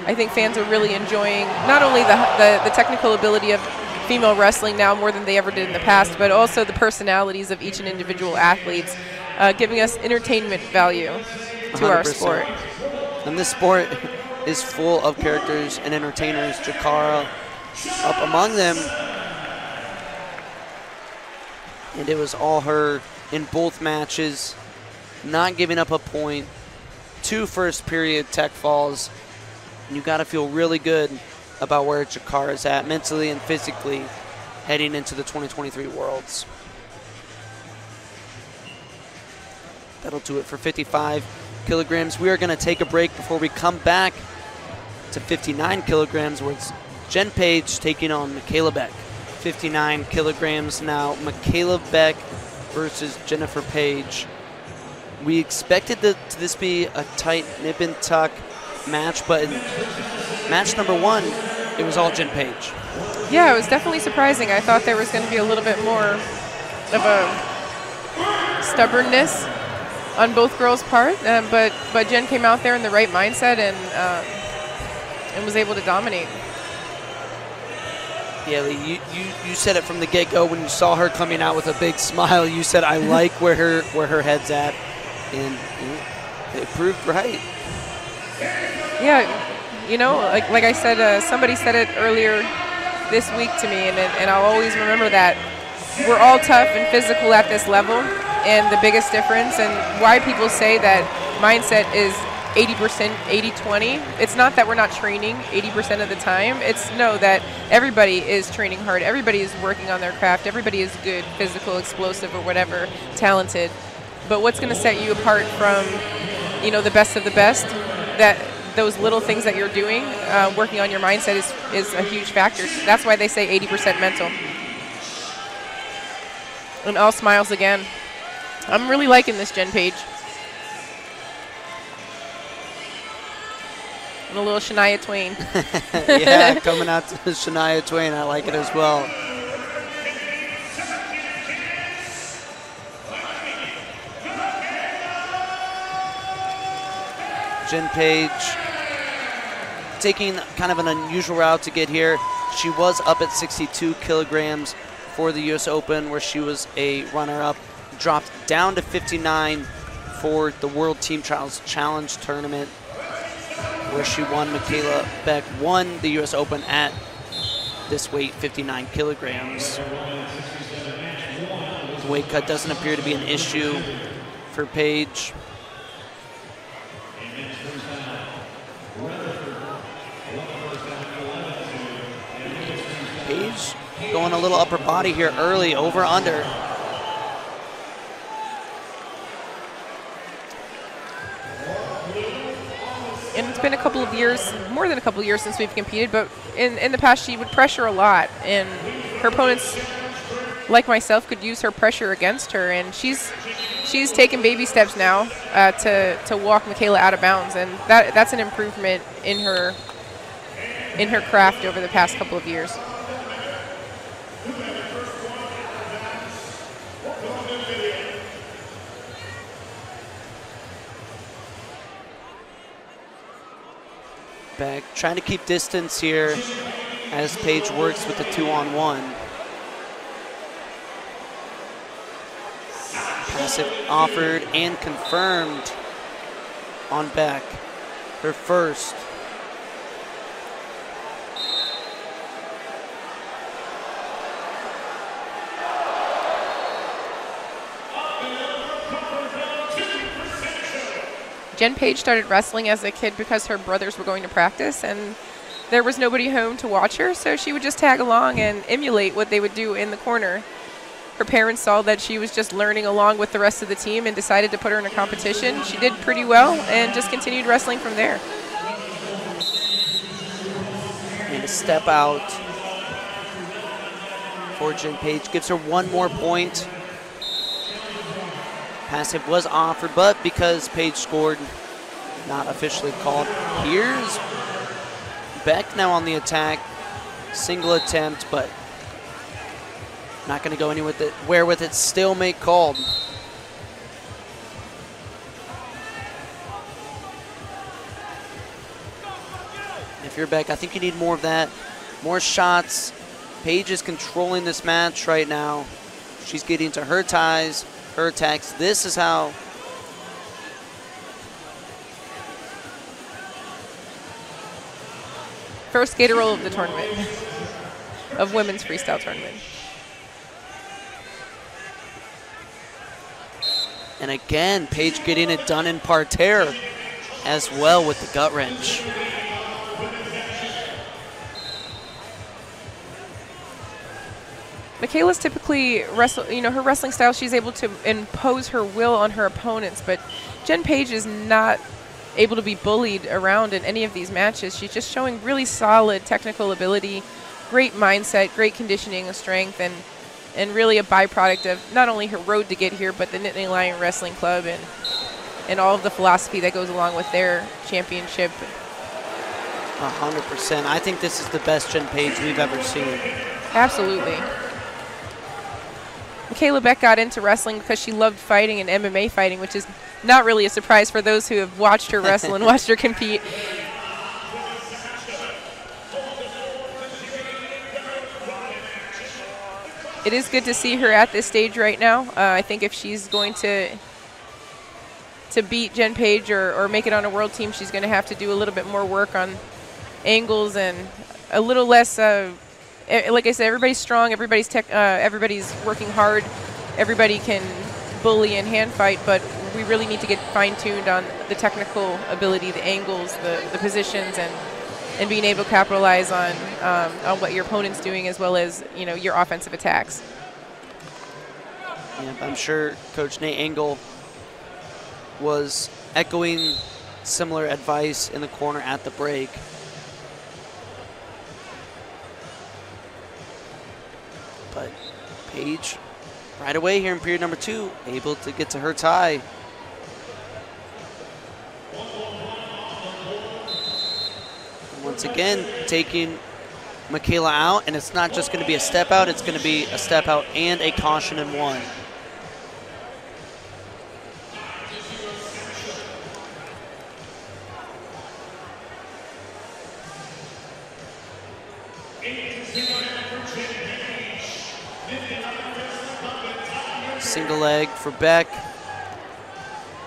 I think fans are really enjoying not only the technical ability of female wrestling now more than they ever did in the past, but also the personalities of each and individual athletes, giving us entertainment value to 100%. Our sport. And this sport is full of characters and entertainers. Chikara up among them. And it was all her in both matches, not giving up a point. 2 first period tech falls. And you got to feel really good about where Chikara is at mentally and physically heading into the 2023 Worlds. That'll do it for 55 kilograms. We are going to take a break before we come back to 59 kilograms, where it's Jen Page taking on Michaela Beck. 59 kilograms now. Michaela Beck versus Jennifer Page. We expected this be a tight nip and tuck match, but in match number 1, it was all Jen Page. Yeah, it was definitely surprising. I thought there was going to be a little bit more of a stubbornness on both girls' part, but Jen came out there in the right mindset and was able to dominate. Yeah, Lee, you said it from the get-go when you saw her coming out with a big smile. You said, "I like where her head's at," and it proved right. Yeah, you know, like I said, somebody said it earlier this week to me, and I'll always remember that. We're all tough and physical at this level, and the biggest difference and why people say that mindset is 80%, 80-20, it's not that we're not training 80% of the time. It's that everybody is training hard. Everybody is working on their craft. Everybody is good, physical, explosive, or whatever, talented. But what's going to set you apart from, the best of the best, that those little things that you're doing, working on your mindset is a huge factor. That's why they say 80% mental. And all smiles again. I'm really liking this Jen Page. And a little Shania Twain. Yeah, coming out to Shania Twain. I like it as well. Jen Page taking kind of an unusual route to get here. She was up at 62 kilograms for the U.S. Open, where she was a runner-up, dropped down to 59 for the World Team Trials Challenge Tournament, where she won. Michaela Beck won the U.S. Open at this weight, 59 kilograms. The weight cut doesn't appear to be an issue for Page. Page going a little upper body here early, over under. And it's been a couple of years, more than a couple of years since we've competed, but in the past she would pressure a lot, and her opponents, like myself, could use her pressure against her, and she's taken baby steps now to walk Michaela out of bounds, and that's an improvement in her craft over the past couple of years. Beck trying to keep distance here as Page works with the 2-on-1. Passive offered and confirmed on Beck, her first. Jen Page started wrestling as a kid because her brothers were going to practice, and there was nobody home to watch her, so she would just tag along and emulate what they would do in the corner. Her parents saw that she was just learning along with the rest of the team and decided to put her in a competition. She did pretty well and just continued wrestling from there. And a step out for Jen Page gives her one more point. Passive was offered, but because Page scored, not officially called. Here's Beck now on the attack. Single attempt, but not going to go anywhere with it. Stalemate called. If you're Beck, I think you need more of that. More shots. Page is controlling this match right now. She's getting to her ties, her attacks. This is how first skater roll of the tournament, of women's freestyle tournament. And again, Page getting it done in parterre as well with the gut wrench. Michaela's typically her wrestling style, she's able to impose her will on her opponents, but Jen Page is not able to be bullied around in any of these matches. She's just showing really solid technical ability, great mindset, great conditioning and strength, and really a byproduct of not only her road to get here, but the Nittany Lion Wrestling Club and all of the philosophy that goes along with their championship. 100%. I think this is the best Jen Page we've ever seen. Absolutely. Michaela Beck got into wrestling because she loved fighting and MMA fighting, which is not really a surprise for those who have watched her wrestle and watched her compete. It is good to see her at this stage right now. I think if she's going to beat Jen Page or make it on a world team, she's going to have to do a little bit more work on angles and a little less. Like I said, everybody's strong, everybody's working hard, everybody can bully and hand fight, but we really need to get fine-tuned on the technical ability, the angles, the positions, and being able to capitalize on what your opponent's doing, as well as your offensive attacks. Yeah, I'm sure Coach Nate Engel was echoing similar advice in the corner at the break. But Page, right away here in period number 2, able to get to her tie. And once again, taking Michaela out, and it's not just going to be a step out, it's going to be a step out and a caution in one. Single leg for Beck.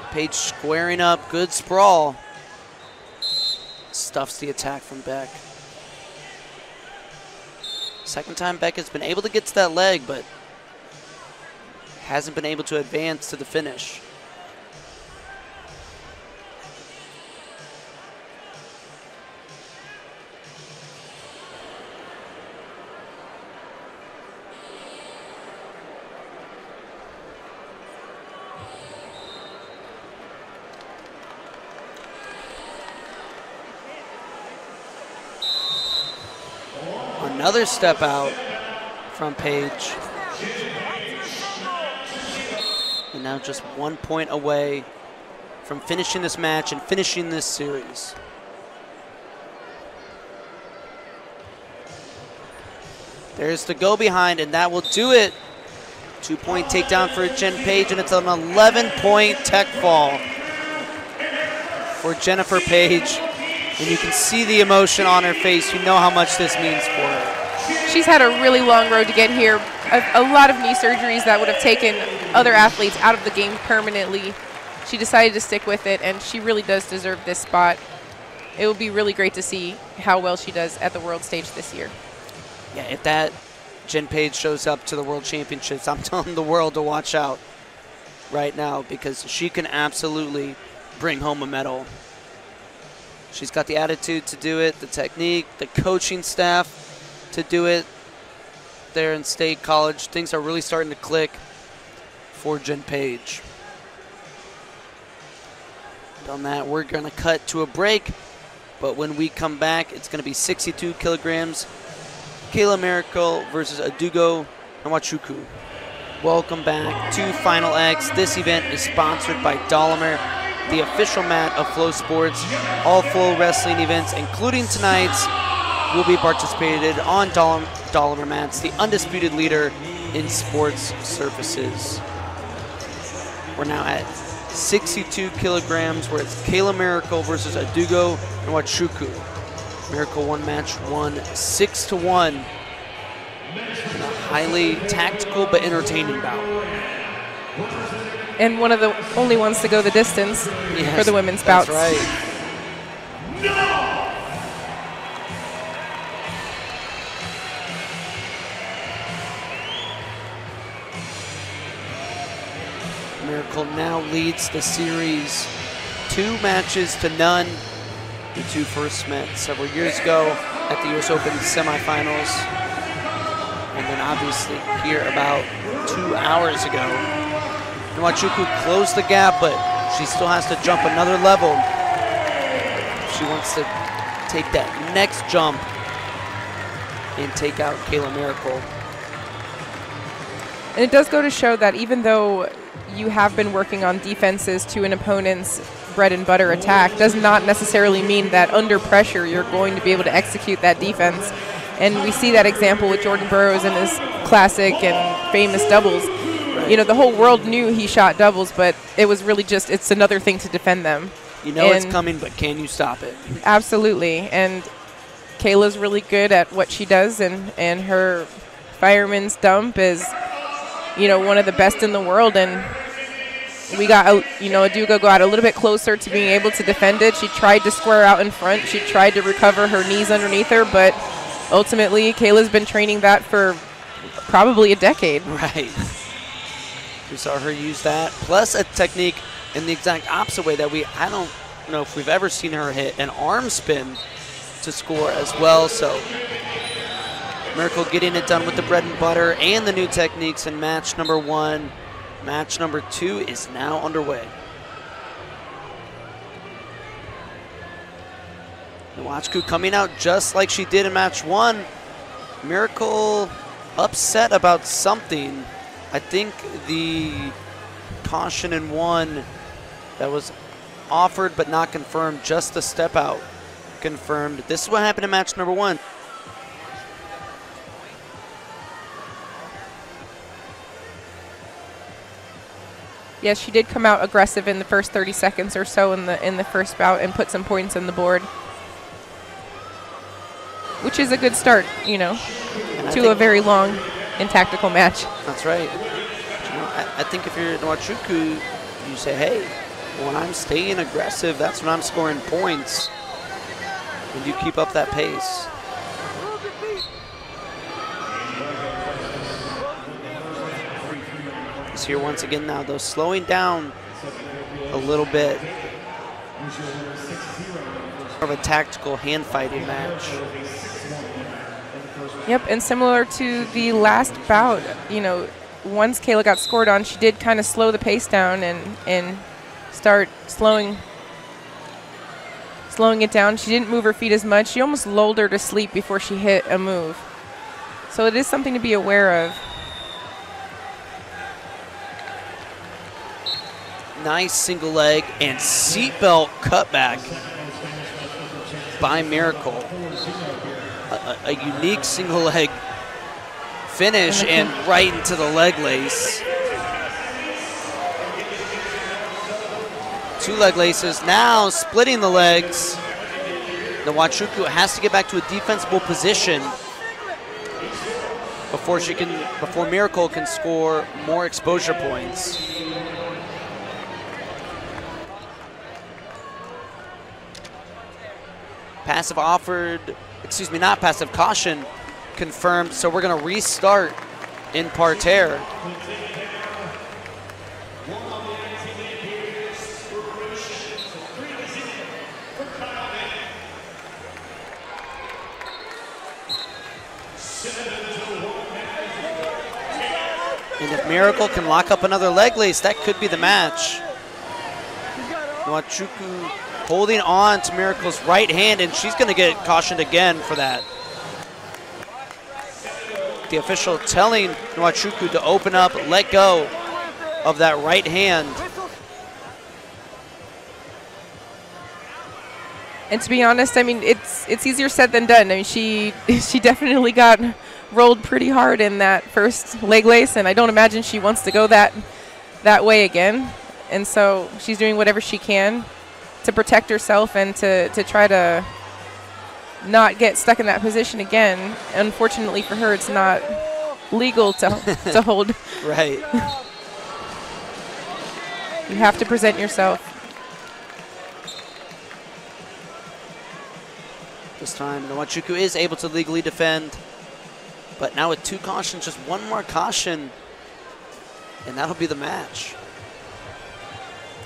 Page squaring up, good sprawl. Stuffs the attack from Beck. Second time Beck has been able to get to that leg, but hasn't been able to advance to the finish. Another step out from Page. And now just 1 point away from finishing this match and finishing this series. There's the go behind, and that will do it. 2-point takedown for Jen Page, and it's an 11-point tech fall for Jennifer Page. And you can see the emotion on her face. You know how much this means for her. She's had a really long road to get here. A lot of knee surgeries that would have taken other athletes out of the game permanently. She decided to stick with it, and she really does deserve this spot. It will be really great to see how well she does at the world stage this year. Yeah, if that Jen Page shows up to the World Championships, I'm telling the world to watch out right now, because she can absolutely bring home a medal. She's got the attitude to do it, the technique, the coaching staff to do it there in State College. Things are really starting to click for Jen Page. And on that, we're going to cut to a break, but when we come back, it's going to be 62 kilograms. Kayla Miracle versus Adugo Nwachukwu. Welcome back to Final X. This event is sponsored by Dolomer, the official mat of Flow Sports. All Flow Wrestling events, including tonight's, will be participated on Dolomer mats, the undisputed leader in sports surfaces. We're now at 62 kilograms, where it's Kayla Miracle versus Adugo Nwachukwu. Miracle won match 1 6-1 in a highly tactical but entertaining bout. And one of the only ones to go the distance for the women's bouts. That's right. Miracle now leads the series 2 matches to none. The two first met several years ago at the US Open semifinals. And then obviously here about 2 hours ago. Nwachukwu closed the gap, but she still has to jump another level. She wants to take that next jump and take out Kayla Miracle. And it does go to show that even though you have been working on defenses to an opponent's bread and butter attack, does not necessarily mean that under pressure you're going to be able to execute that defense. And we see that example with Jordan Burroughs in his classic and famous doubles. You know, the whole world knew he shot doubles, but it was really just, it's another thing to defend them. You know it's coming, but can you stop it? Absolutely. And Kayla's really good at what she does, and her fireman's dump is, you know, one of the best in the world. And we got, Aduga got a little bit closer to being able to defend it. She tried to square out in front. She tried to recover her knees underneath her, but ultimately Kayla's been training that for probably a decade. Right. We saw her use that, plus a technique in the exact opposite way that I don't know if we've ever seen her hit an arm spin to score as well. So Miracle getting it done with the bread and butter and the new techniques in match number 1. Match number 2 is now underway. Nwachukwu coming out just like she did in match 1. Miracle upset about something. I think the caution in 1 that was offered but not confirmed, just the step out confirmed. This is what happened in match number 1. Yes, she did come out aggressive in the first 30 seconds or so in the first bout and put some points on the board, which is a good start, you know, to a very long and tactical match. That's right. You know, I think if you're Nwachukwu, you say, hey, when I'm staying aggressive, that's when I'm scoring points, and you keep up that pace. It's here once again now, though, slowing down a little bit. More of a tactical hand-fighting match. Yep, and similar to the last bout, you know, once Kayla got scored on, she did kind of slow the pace down and start slowing it down. She didn't move her feet as much. She almost lulled her to sleep before she hit a move. So it is something to be aware of. Nice single leg and seatbelt cutback by Miracle. A unique single leg finish and right into the leg lace. 2 leg laces, now splitting the legs. Nwachukwu has to get back to a defensible position before Miracle can score more exposure points. Passive offered, excuse me, not passive, caution confirmed. So we're going to restart in parterre. And if Miracle can lock up another leg lace, that could be the match. Nwachukwu holding on to Miracle's right hand, and she's going to get cautioned again for that. The official telling Nwachukwu to open up, let go of that right hand. And to be honest, I mean, it's easier said than done. I mean, she definitely got rolled pretty hard in that first leg lace, and I don't imagine she wants to go that way again. And so she's doing whatever she can to protect herself and to try to not get stuck in that position again. Unfortunately for her, it's not legal to hold. Right. You have to present yourself. This time, Nwachukwu is able to legally defend, but now with 2 cautions, just 1 more caution, and that'll be the match.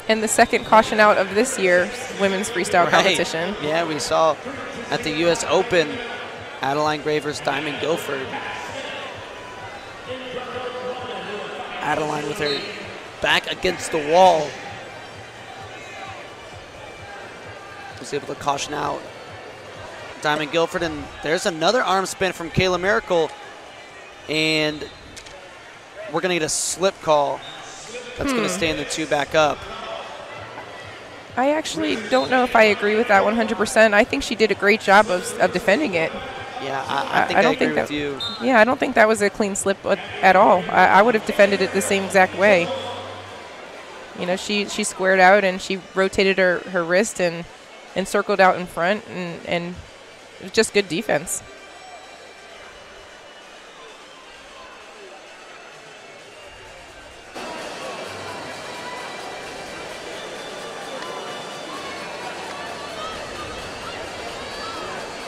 And the second caution out of this year's women's freestyle competition. Yeah, we saw at the U.S. Open, Adeline Gray versus Diamond Guilford. Adeline with her back against the wall was able to caution out Diamond Guilford, and there's another arm spin from Kayla Miracle, and we're going to get a slip call that's going to stand the two back up. I actually don't know if I agree with that 100%. I think she did a great job of defending it. Yeah, I think I agree with you. Yeah, I don't think that was a clean slip at all. I would have defended it the same exact way. You know, she squared out and she rotated her wrist and circled out in front, and it was just good defense.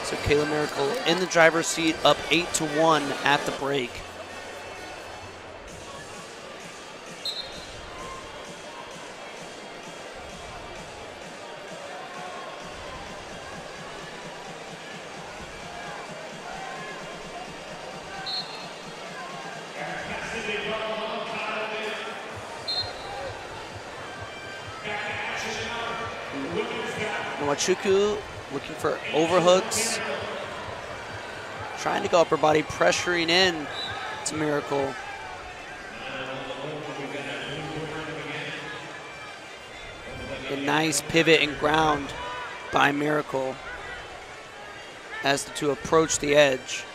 So Kayla Miracle in the driver's seat, up 8-1 at the break. Nwachukwu looking for overhooks, trying to go upper body, pressuring in to Miracle. A nice pivot and ground by Miracle as the two approach the edge.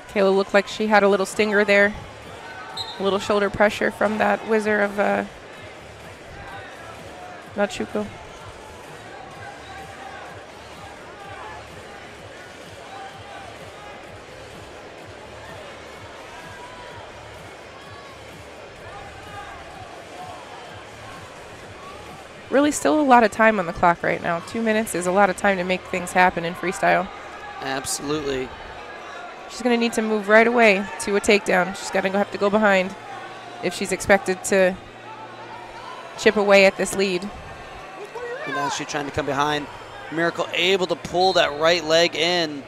Kayla looked like she had a little stinger there, a little shoulder pressure from that whizzer of Nwachukwu. Really still a lot of time on the clock right now. 2 minutes is a lot of time to make things happen in freestyle. Absolutely. She's going to need to move right away to a takedown. She's going to have to go behind if she's expected to chip away at this lead. And now she's trying to come behind. Miracle able to pull that right leg in.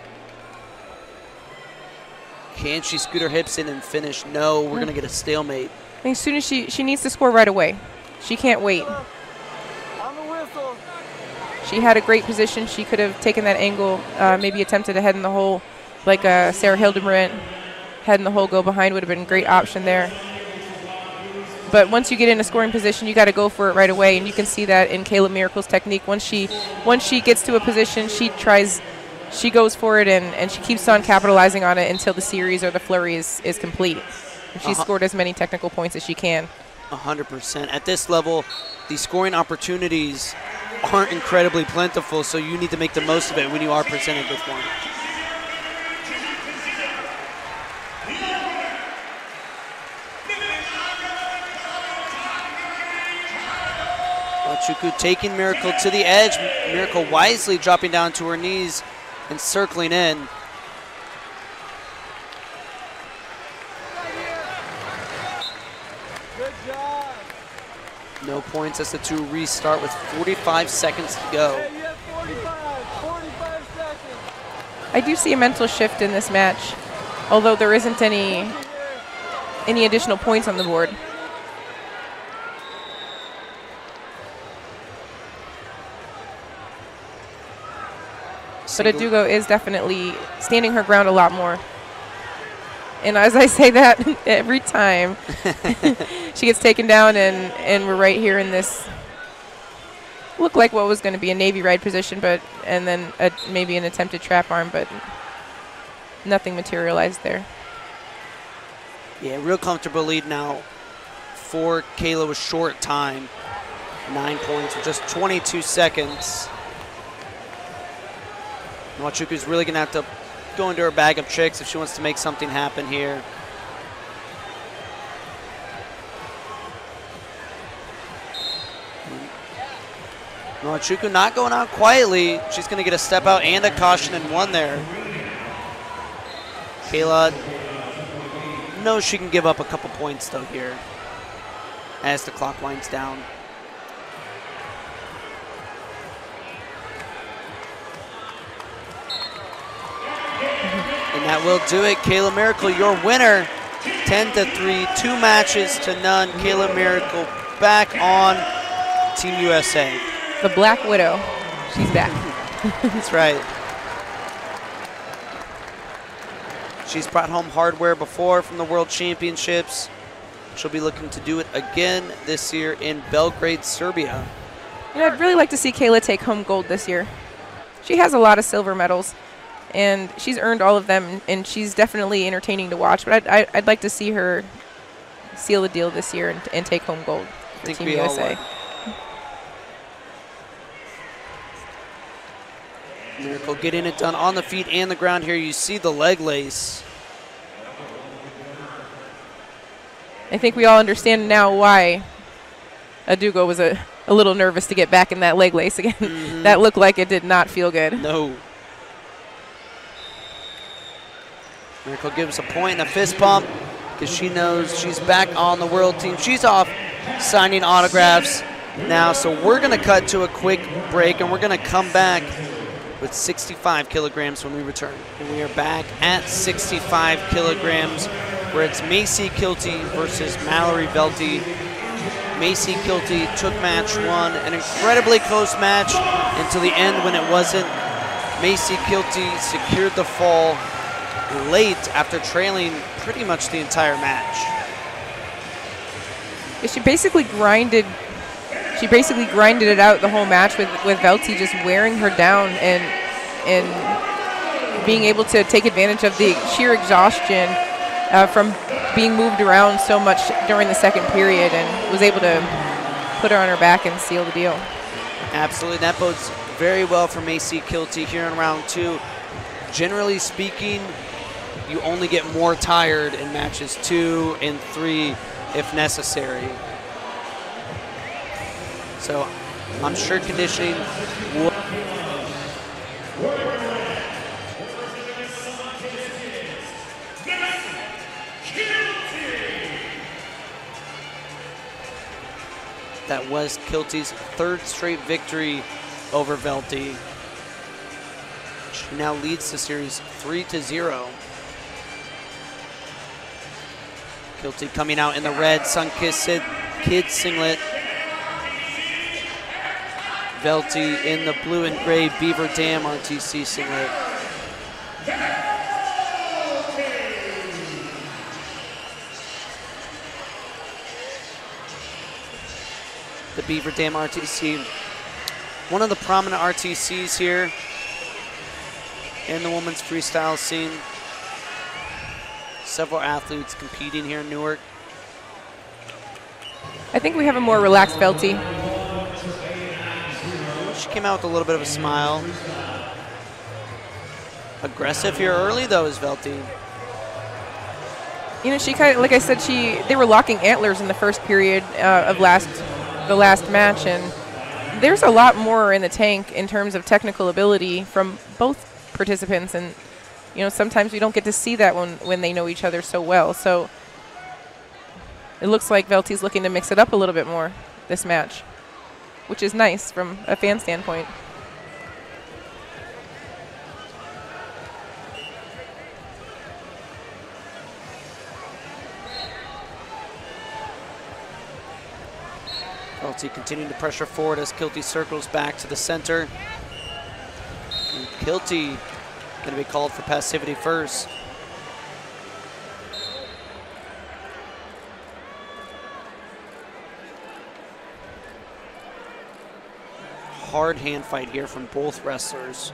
Can she scoot her hips in and finish? No, we're going to get a stalemate. I think as soon as she needs to score right away. She can't wait. She had a great position. She could have taken that angle, maybe attempted a head in the hole like Sarah Hildebrandt. Head in the hole, go behind would have been a great option there. But once you get in a scoring position, you got to go for it right away, and you can see that in Kayla Miracle's technique. Once she gets to a position, she goes for it, and she keeps on capitalizing on it until the series or the flurry is complete. And she's scored as many technical points as she can. 100%. At this level, the scoring opportunities aren't incredibly plentiful, so you need to make the most of it when you are presented with one. Nwachukwu taking Miracle to the edge. Miracle wisely dropping down to her knees and circling in. Good job. No points as the two restart with 45 seconds to go. Hey, you have 45 seconds. I do see a mental shift in this match, although there isn't any additional points on the board. But Adugo is definitely standing her ground a lot more. And as I say that every time, she gets taken down, and we're right here in this, looked like what was going to be a Navy ride position, and then maybe an attempted trap arm, but nothing materialized there. Yeah, real comfortable lead now for Kayla with short time. 9 points with just 22 seconds. Nwachukwu's really going to have to go into her bag of tricks if she wants to make something happen here. Nwachukwu not going out quietly. She's going to get a step out and a caution in one there. Kayla knows she can give up a couple points though here. as the clock winds down. And that will do it. Kayla Miracle, your winner, 10-3, 2 matches to none. Kayla Miracle back on Team USA. The Black Widow, she's back. That's right. She's brought home hardware before from the World Championships. She'll be looking to do it again this year in Belgrade, Serbia. You know, I'd really like to see Kayla take home gold this year. She has a lot of silver medals, and she's earned all of them, and she's definitely entertaining to watch. But I'd like to see her seal the deal this year and take home gold for Team USA. Miracle getting it done on the feet and the ground here. You see the leg lace. I think we all understand now why Adugo was a little nervous to get back in that leg lace again. Mm-hmm. That looked like it did not feel good. No. Miracle gives a point and a fist bump because she knows she's back on the world team. She's off signing autographs now, so we're going to cut to a quick break, and we're going to come back with 65 kilograms when we return. And we are back at 65 kilograms, where it's Macy Kilty versus Mallory Velty. Macy Kilty took match 1, an incredibly close match until the end when it wasn't. Macy Kilty secured the fall late after trailing pretty much the entire match. She basically grinded it out the whole match with Velty just wearing her down and being able to take advantage of the sheer exhaustion from being moved around so much during the second period, and was able to put her on her back and seal the deal. Absolutely, that bodes very well for Macy Kilty here in round 2. Generally speaking, you only get more tired in matches 2 and 3 if necessary. So I'm sure conditioning will. That was Kilty's 3rd straight victory over Velty. She now leads the series 3-0. Kilty coming out in the red Sun-Kissed Kid singlet. Velty in the blue and gray Beaver Dam RTC singlet. The Beaver Dam RTC, one of the prominent RTCs here in the women's freestyle scene. Several athletes competing here in Newark. I think we have a more relaxed Velty. She came out with a little bit of a smile. Aggressive here early though is Velty. You know, she kind of, like I said, they were locking antlers in the first period of the last match, and there's a lot more in the tank in terms of technical ability from both participants, and you know, sometimes we don't get to see that when they know each other so well. So it looks like Velty's looking to mix it up a little bit more this match, which is nice from a fan standpoint. Velty continuing to pressure forward as Kilty circles back to the center. And Kilty going to be called for passivity first. Hard hand fight here from both wrestlers.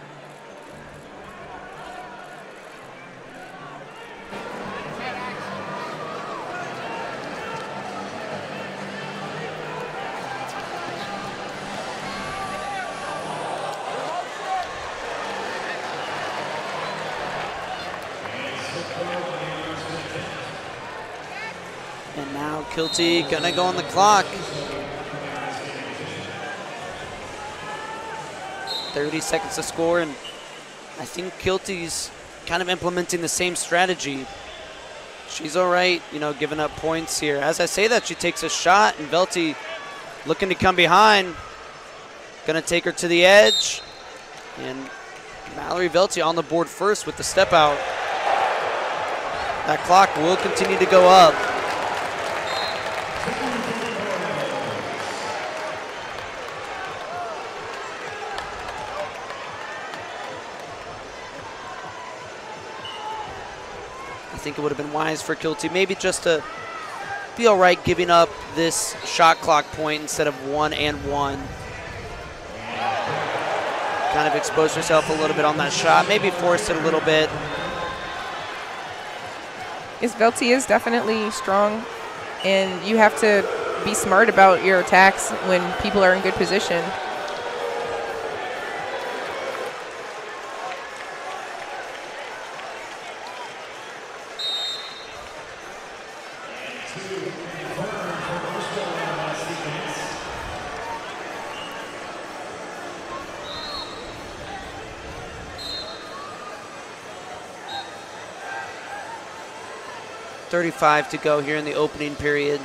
And now Kilty gonna go on the clock. 30 seconds to score, and I think Kilty's kind of implementing the same strategy. She's all right, you know, giving up points here. As I say that, she takes a shot, and Velti looking to come behind. Gonna take her to the edge. And Mallory Velti on the board first with the step out. That clock will continue to go up. I think it would have been wise for Kilty maybe just to be all right giving up this shot clock point instead of 1 and 1. Kind of expose herself a little bit on that shot, maybe force it a little bit. Velti is definitely strong, and you have to be smart about your attacks when people are in good position. .35 to go here in the opening period.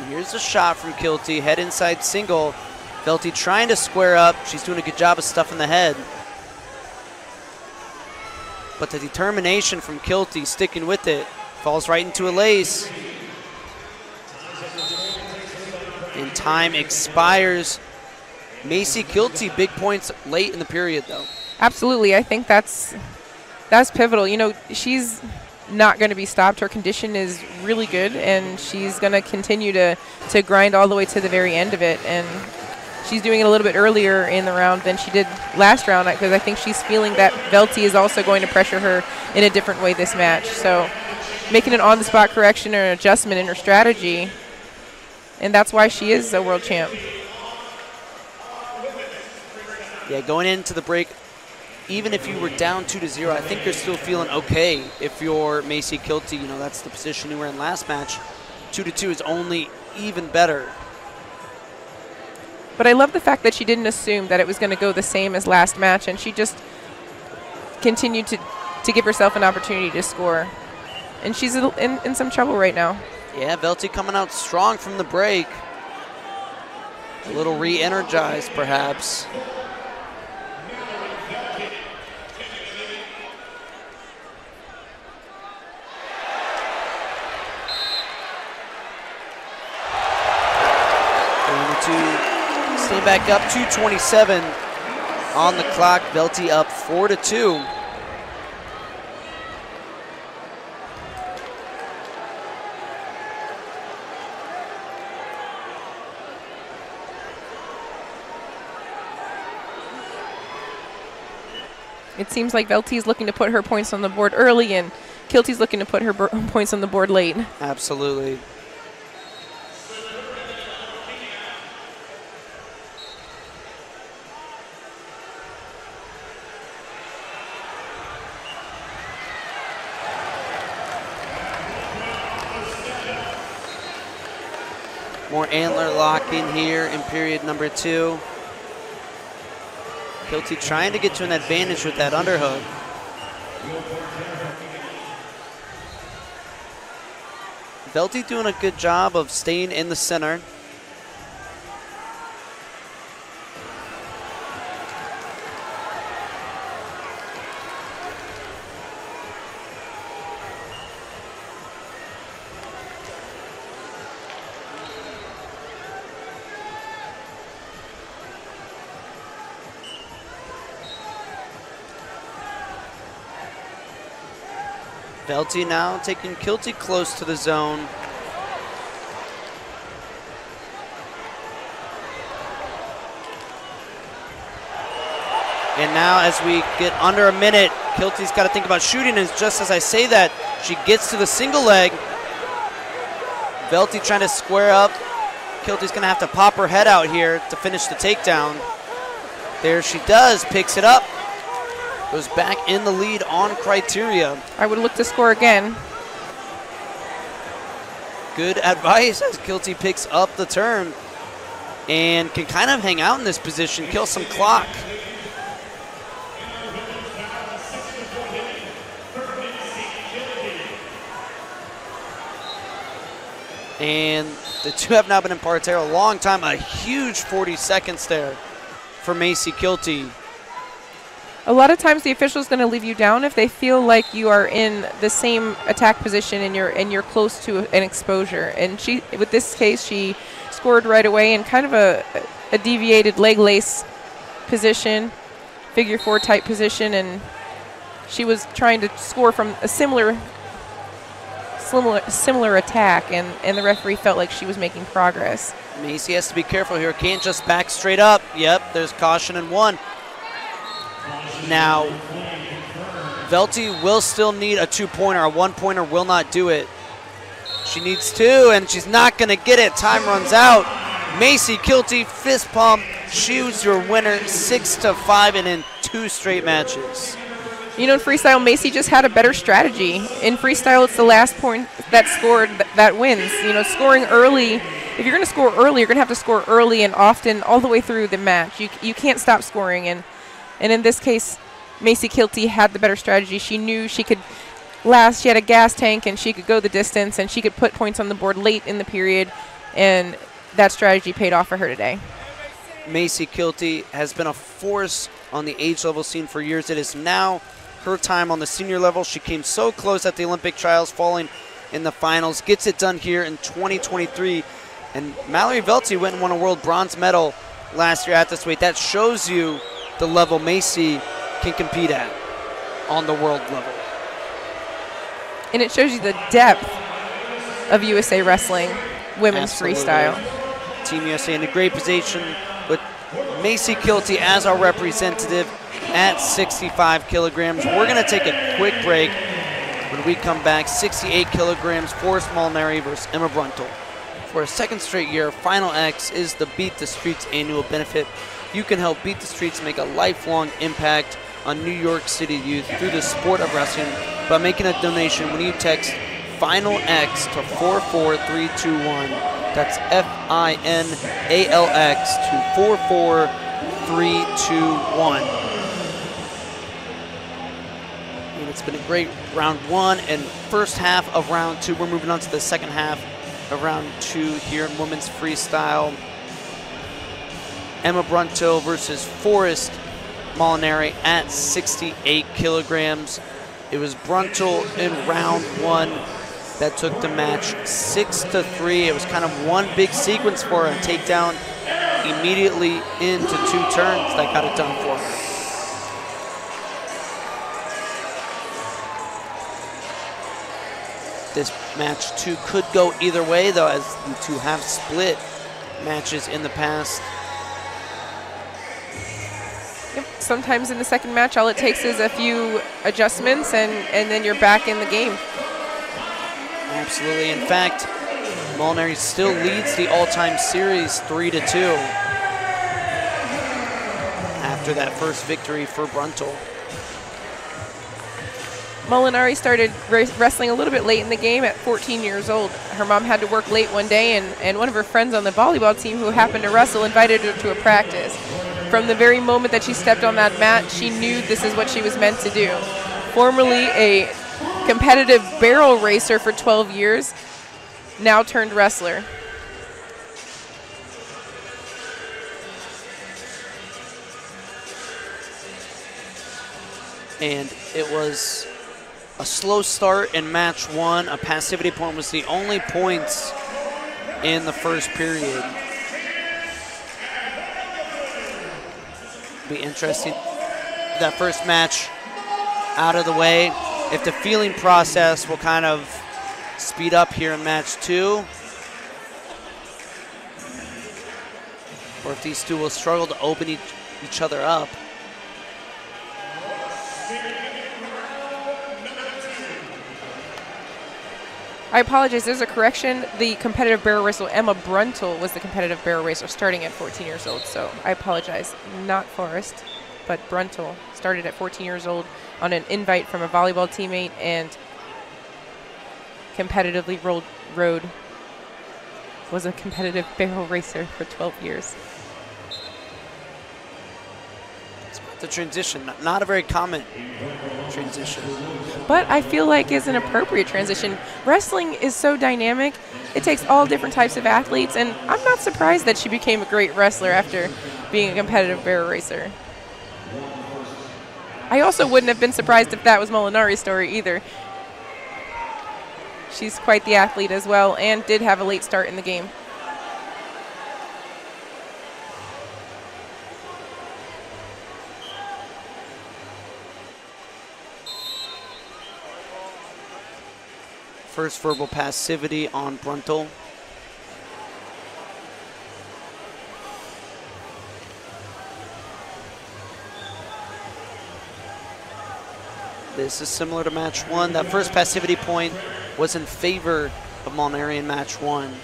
Here's a shot from Kilty, head inside single. Velti trying to square up. She's doing a good job of stuffing the head. But the determination from Kilty, sticking with it, falls right into a lace. And time expires. Macy Kilty, big points late in the period, though. Absolutely, I think that's pivotal. You know, she's not going to be stopped. Her condition is really good, and she's going to continue to grind all the way to the very end of it. And she's doing it a little bit earlier in the round than she did last round, because I think she's feeling that Velti is also going to pressure her in a different way this match. So making an on-the-spot correction or an adjustment in her strategy, and that's why she is a world champ. Yeah, going into the break, even if you were down 2-0, I think you're still feeling okay if you're Macy Kilty. You know, that's the position you were in last match. 2-2 is only even better. But I love the fact that she didn't assume that it was going to go the same as last match, and she just continued to give herself an opportunity to score. And she's in some trouble right now. Yeah, Velti coming out strong from the break. A little re-energized, perhaps. Stay back up, 2:27 on the clock. Velti up 4-2. It seems like Velti's looking to put her points on the board early, and Kilty's looking to put her points on the board late. Absolutely. More antler locking here in period number 2. Kilty trying to get to an advantage with that underhook. Velti doing a good job of staying in the center. Velti now taking Kilty close to the zone. And now as we get under a minute, Kilty's got to think about shooting, and just as I say that, she gets to the single leg. Velti trying to square up. Kilty's going to have to pop her head out here to finish the takedown. There she does, picks it up. goes back in the lead on criteria. I would look to score again. Good advice as Kilty picks up the turn and can kind of hang out in this position, kill some clock. And the two have now been in parterre a long time. A huge 40 seconds there for Macy Kilty. A lot of times the official is going to leave you down if they feel like you are in the same attack position and you're close to an exposure. And she, with this case, she scored right away in kind of a deviated leg lace position, figure 4 type position, and she was trying to score from a similar attack, and the referee felt like she was making progress. Macy has to be careful here. Can't just back straight up. Yep, there's caution in 1. Now, Velty will still need a 2-pointer. A 1-pointer will not do it. She needs 2, and she's not going to get it. Time runs out. Macy Kilty, fist pump. She was your winner, 6-5, and in 2 straight matches. You know, in freestyle, Macy just had a better strategy. In freestyle, it's the last point that's scored that wins. You know, scoring early, if you're going to score early, you're going to have to score early and often all the way through the match. You can't stop scoring. And in this case, Macy Kilty had the better strategy. She knew she could last. She had a gas tank, and she could go the distance, and she could put points on the board late in the period. And that strategy paid off for her today. Macy Kilty has been a force on the age level scene for years. It is now her time on the senior level. She came so close at the Olympic trials, falling in the finals. Gets it done here in 2023. And Mallory Velty went and won a world bronze medal last year at this weight. That shows you the level Macy can compete at on the world level. And it shows you the depth of USA Wrestling women's freestyle. Team USA in a great position with Macy Kilty as our representative at 65 kilograms. We're going to take a quick break. When we come back, 68 kilograms, Forrest Molinari versus Emma Bruntel. For a second straight year, Final X is the Beat the Streets annual benefit. You can help Beat the Streets make a lifelong impact on New York City youth through the sport of wrestling by making a donation when you text Final X to 44321. That's FINALX to 44321. And it's been a great round 1 and first half of round 2. We're moving on to the second half of round 2 here in women's freestyle. Emma Bruntel versus Forrest Molinari at 68 kilograms. It was Bruntel in round 1 that took the match 6-3. It was kind of one big sequence for her, a takedown immediately into 2 turns that got it done for her. This match 2 could go either way, though, as the 2 have split matches in the past. Yep. Sometimes in the second match, all it takes is a few adjustments, and then you're back in the game. Absolutely. In fact, Molinari still leads the all-time series 3-2 after that first victory for Bruntel. Molinari started wrestling a little bit late in the game at 14 years old. Her mom had to work late one day, and one of her friends on the volleyball team who happened to wrestle invited her to a practice. From the very moment that she stepped on that mat, she knew this is what she was meant to do. Formerly a competitive barrel racer for 12 years, now turned wrestler. And it was a slow start in match 1. A passivity point was the only points in the first period. Be interesting. That first match out of the way. If the feeling process will kind of speed up here in match 2, or if these 2 will struggle to open each other up. I apologize, there's a correction. The competitive barrel racer, Emma Bruntel, was the competitive barrel racer starting at 14 years old, so I apologize. Not Forrest. but Bruntel started at 14 years old on an invite from a volleyball teammate and competitively rode, was a competitive barrel racer for 12 years. The transition, not a very common transition. But I feel like it's an appropriate transition. Wrestling is so dynamic. It takes all different types of athletes, and I'm not surprised that she became a great wrestler after being a competitive barrel racer. I also wouldn't have been surprised if that was Molinari's story either. She's quite the athlete as well and did have a late start in the game. First verbal passivity on Bruntel. This is similar to match one. That first passivity point was in favor of Molinari in match one.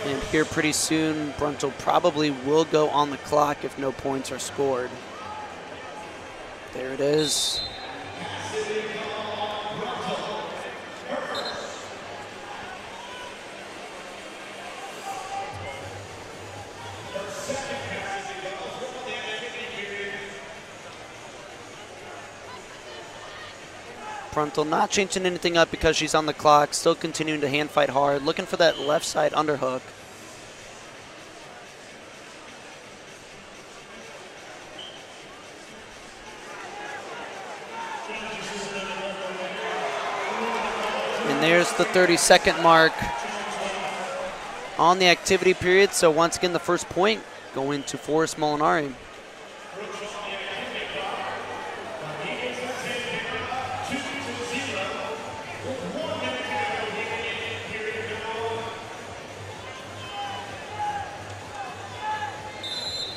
And here pretty soon, Bruntel probably will go on the clock if no points are scored. There it is. Bruntel not changing anything up because she's on the clock, still continuing to hand fight hard, looking for that left side underhook. And there's the 30-second mark on the activity period. So once again, the first point going to Forrest Molinari.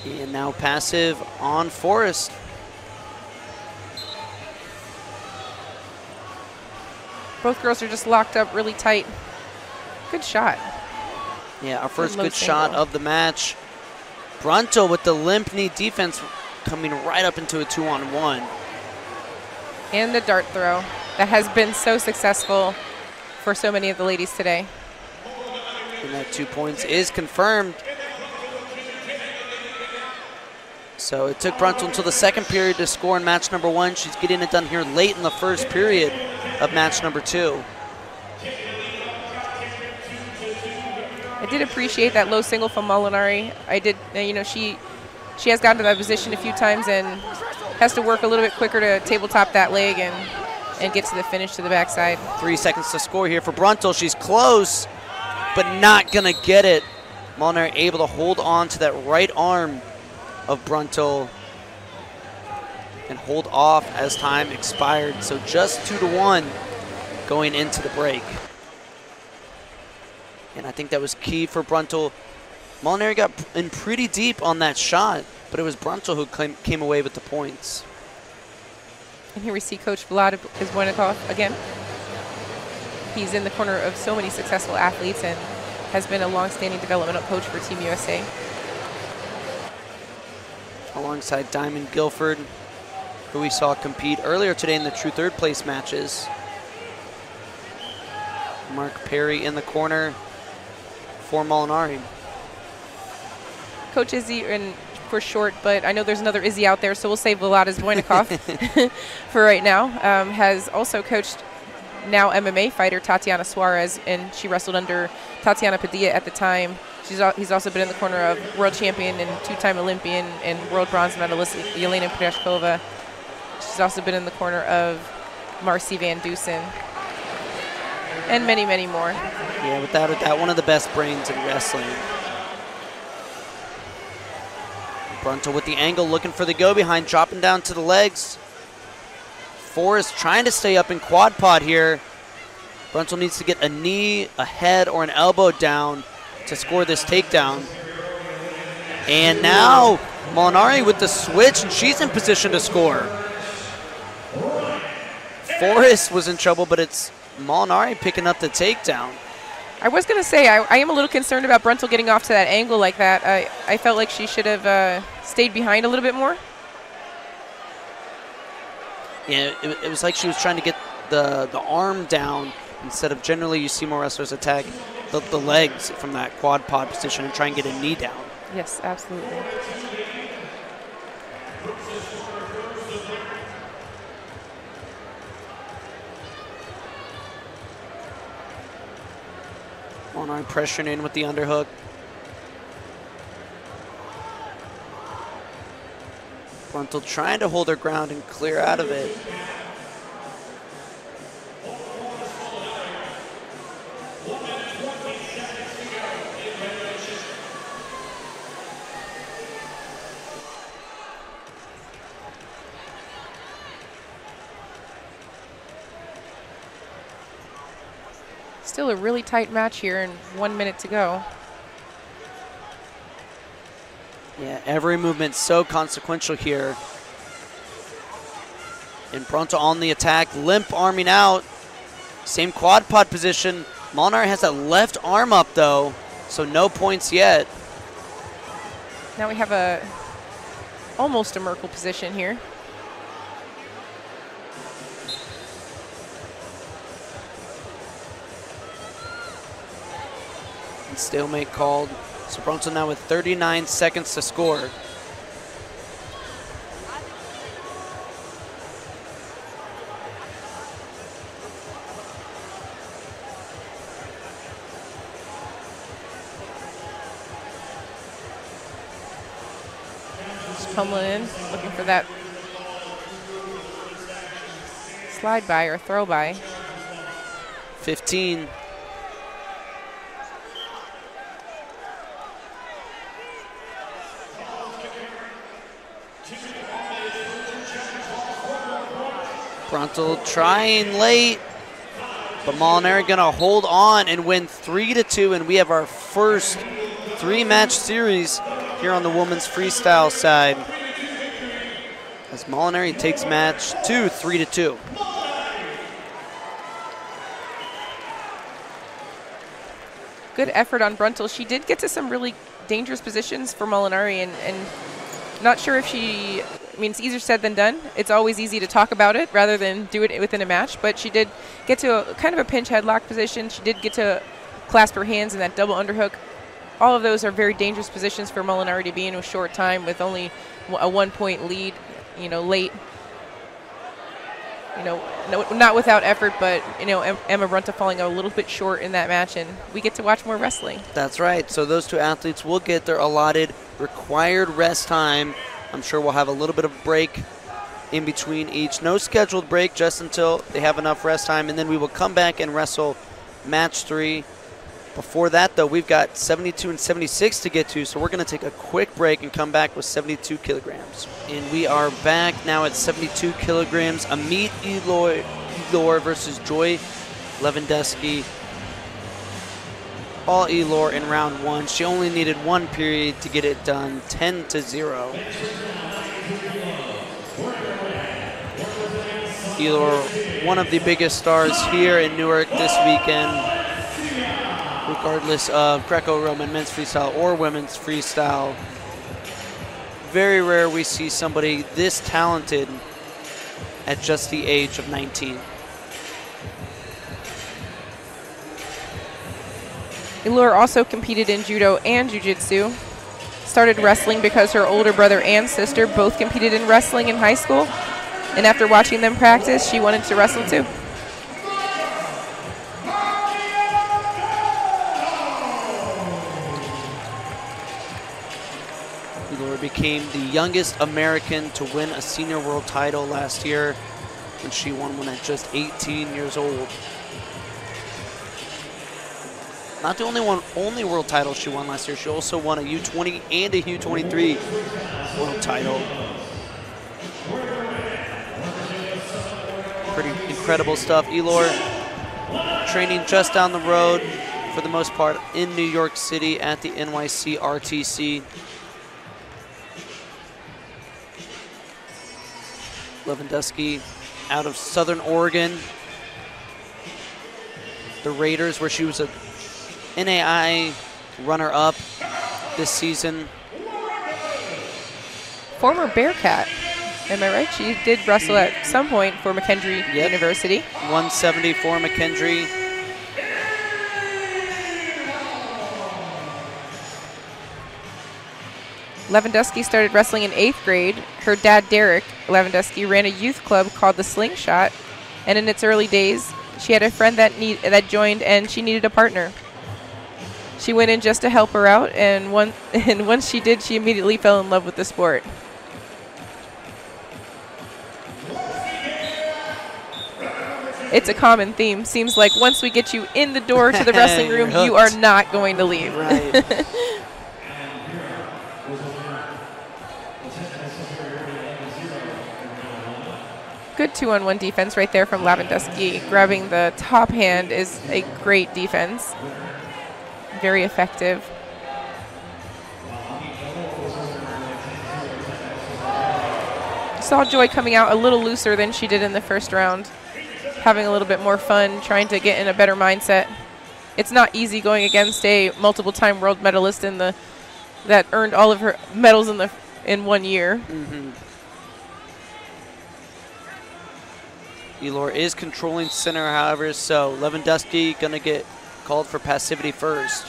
And now passive on Forrest. Both girls are just locked up really tight. Good shot. Yeah, our first good shot of the match. Bruntel with the limp knee defense coming right up into a 2-on-1. And the dart throw that has been so successful for so many of the ladies today. And that 2 points is confirmed. So it took Bruntel until the second period to score in match number one. She's getting it done here late in the first period of match number two. I did appreciate that low single from Molinari. I did, you know, she has gotten to that position a few times and has to work a little bit quicker to tabletop that leg and get to the finish to the backside. 3 seconds to score here for Bruntel. She's close, but not gonna get it. Molinari able to hold on to that right arm of Bruntel and hold off as time expired. So just 2-1 going into the break. And I think that was key for Bruntel. Molinari got in pretty deep on that shot, but it was Bruntel who came away with the points. And here we see Coach Vlad Izvoinikov again. He's in the corner of so many successful athletes and has been a long-standing developmental coach for Team USA. Alongside Diamond Guilford, who we saw compete earlier today in the true third place matches. Mark Perry in the corner for Molinari. Coach Izzy for short, but I know there's another Izzy out there, so we'll save Vlad Izvoinikov for right now. Has also coached now MMA fighter Tatiana Suarez, and she wrestled under Tatiana Padilla at the time. He's also been in the corner of world champion and two-time Olympian and world bronze medalist Yelena Pryashkova. She's also been in the corner of Marcy Van Dusen and many, many more. Yeah, without a doubt, one of the best brains in wrestling. Bruntel with the angle, looking for the go-behind, dropping down to the legs. Forrest trying to stay up in quad pod here. Bruntel needs to get a knee, a head, or an elbow down to score this takedown. And now Molinari with the switch, and she's in position to score. Forrest was in trouble, but it's Molinari picking up the takedown. I was going to say, I am a little concerned about Bruntel getting off to that angle like that. I felt like she should have stayed behind a little bit more. Yeah, it was like she was trying to get the arm down instead of generally you see more wrestlers attack the legs from that quad pod position and try and get a knee down. Yes, absolutely. Molinari pressuring in with the underhook. Bruntel trying to hold her ground and clear out of it. Still a really tight match here and 1 minute to go. Yeah, every movement so consequential here. And Bruntel on the attack, limp arming out. Same quad pod position. Molinari has that left arm up though, so no points yet. Now we have almost a Merkle position here. And stalemate called. So Bruntel now with 39 seconds to score. Just pummeling in, looking for that slide by or throw by. 15. Bruntel trying late, but Molinari gonna hold on and win 3-2, and we have our first 3-match series here on the women's freestyle side. As Molinari takes match 2, 3-2. Good effort on Bruntel. She did get to some really dangerous positions for Molinari, and not sure if she, I mean, it's easier said than done. It's always easy to talk about it rather than do it within a match, but she did get to a kind of a pinch headlock position. She did get to clasp her hands in that double underhook. All of those are very dangerous positions for Molinari to be in a short time with only a 1-point lead, you know, late. You know, not without effort, but, you know, Emma Bruntel falling a little bit short in that match, and we get to watch more wrestling. That's right. So those two athletes will get their allotted required rest time. I'm sure we'll have a little bit of break in between each. No scheduled break, just until they have enough rest time, and then we will come back and wrestle match 3. Before that, though, we've got 72 and 76 to get to, so we're going to take a quick break and come back with 72 kilograms. And we are back now at 72 kilograms. Amit Elor versus Joy Lewandowski. All Elor in round 1. She only needed 1 period to get it done, 10-0. Elor, one of the biggest stars here in Newark this weekend, regardless of Greco-Roman men's freestyle or women's freestyle. Very rare we see somebody this talented at just the age of 19. Elor also competed in judo and jiu-jitsu. Started wrestling because her older brother and sister both competed in wrestling in high school. And after watching them practice, she wanted to wrestle too. Elor became the youngest American to win a senior world title last year when she won one at just 18 years old. Not the only world title she won last year. She also won a U20 and a U23 world title. Pretty incredible stuff. Elor training just down the road for the most part in New York City at the NYC RTC. Lewandowski out of Southern Oregon. The Raiders, where she was a NAI runner-up this season. Former Bearcat. Am I right? She did wrestle at some point for McKendree University. 170 for McKendree. Lewandowski started wrestling in 8th grade. Her dad, Derek Lewandowski, ran a youth club called the Slingshot. And in its early days, she had a friend that joined, and she needed a partner. She went in just to help her out, and once she did, she immediately fell in love with the sport. It's a common theme. Seems like once we get you in the door to the wrestling room, you are not going to leave. Right. Good 2-on-1 defense right there from Lewandowski. Grabbing the top hand is a great defense. Very effective. Saw Joy coming out a little looser than she did in the first round. Having a little bit more fun, trying to get in a better mindset. It's not easy going against a multiple-time world medalist that earned all of her medals in 1 year. Mm-hmm. Elor is controlling center, however, so Lewandowski gonna get called for passivity first.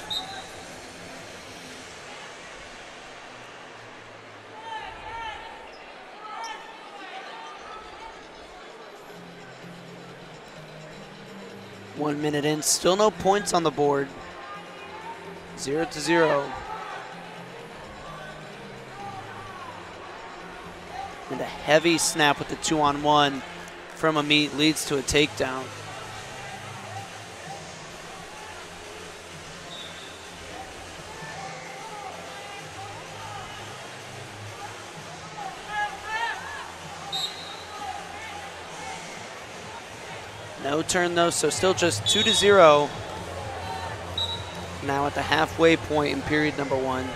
One minute in, still no points on the board. 0-0. And a heavy snap with the 2-on-1 from Amit leads to a takedown. No turn though, so still just 2-0. Now at the halfway point in period number 1.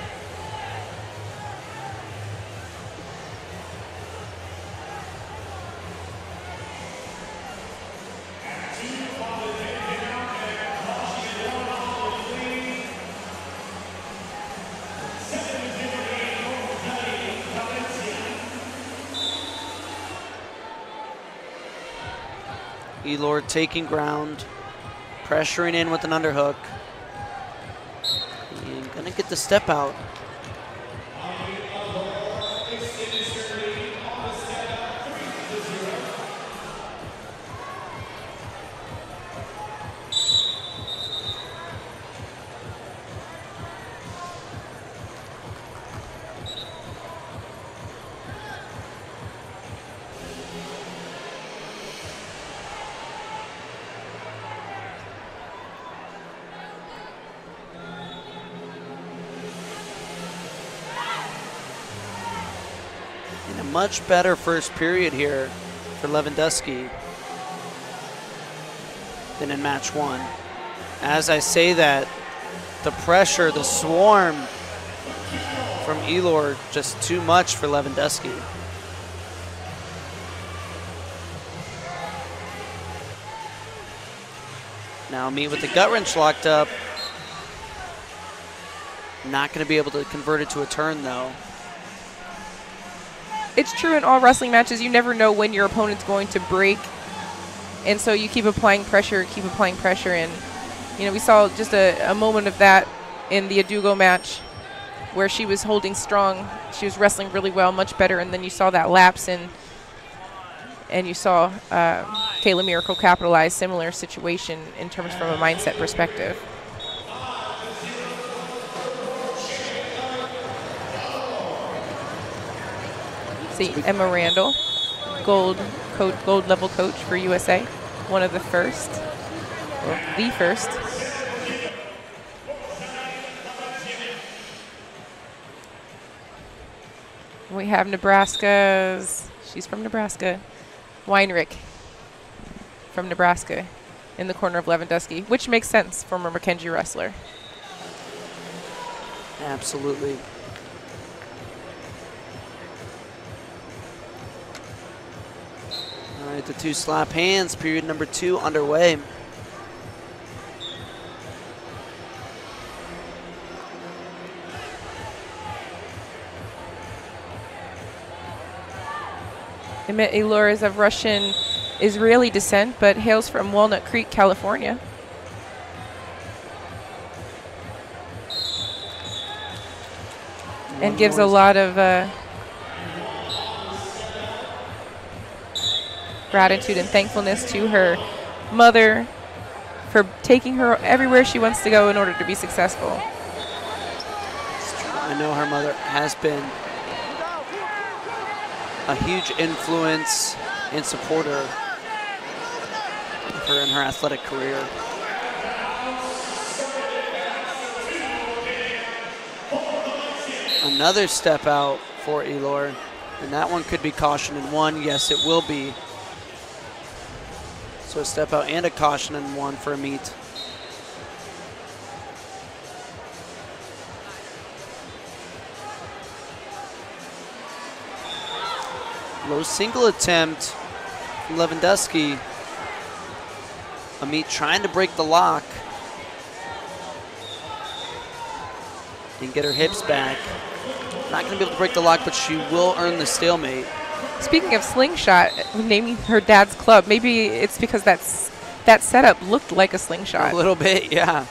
Elor taking ground, pressuring in with an underhook. And gonna get the step out. Much better first period here for Lewandowski than in match 1. As I say that, the pressure, the swarm from Elor, just too much for Lewandowski. Now Meet with the gut wrench locked up. Not going to be able to convert it to a turn though. It's true in all wrestling matches, you never know when your opponent's going to break. And so you keep applying pressure, and we saw just a moment of that in the Adugo match where she was holding strong. She was wrestling really well, much better, and then you saw that lapse and you saw Kayla Miracle capitalize similar situation in terms from a mindset perspective. See, Emma Randall, gold level coach for USA, one of the first, or the first. We have Nebraska's, she's from Nebraska, Weinrich from Nebraska in the corner of Lewandowski, which makes sense from a McKendree wrestler. Absolutely. right, the 2 slap hands, period number 2 underway. Emmett Elor is of Russian Israeli descent, but hails from Walnut Creek, California. And gives a lot of gratitude and thankfulness to her mother for taking her everywhere she wants to go in order to be successful. I know her mother has been a huge influence and supporter of her in her athletic career. Another step out for Elor, and that one could be caution in 1. Yes, it will be. So a step out and a caution in 1 for Amit. Low single attempt from Lewandowski. Amit trying to break the lock and get her hips back. Not going to be able to break the lock, but she will earn the stalemate. Speaking of slingshot, naming her dad's club, maybe it's because that setup looked like a slingshot. A little bit, yeah.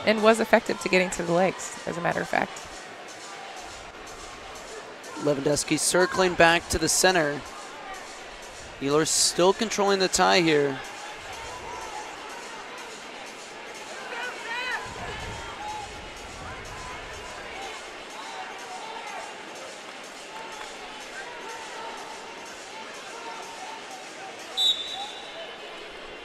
And was effective to getting to the legs, as a matter of fact. Lewandowski circling back to the center. Elor still controlling the tie here.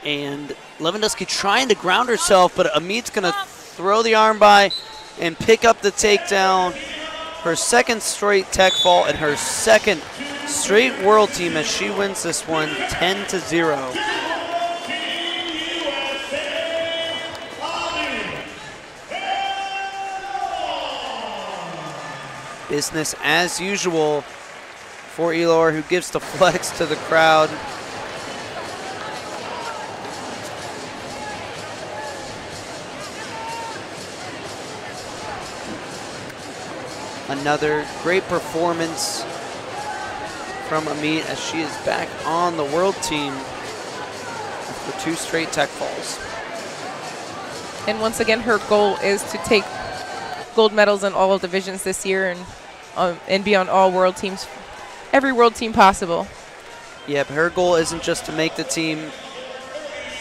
And Lewandowski trying to ground herself, but Amit's going to throw the arm by and pick up the takedown. Her second straight tech fall and her second straight world team as she wins this one 10-0. Business as usual for Elor, who gives the flex to the crowd. Another great performance from Amit as she is back on the world team after 2 straight tech falls. And once again, her goal is to take gold medals in all divisions this year and be on all world teams, every world team possible. Yeah, but her goal isn't just to make the team,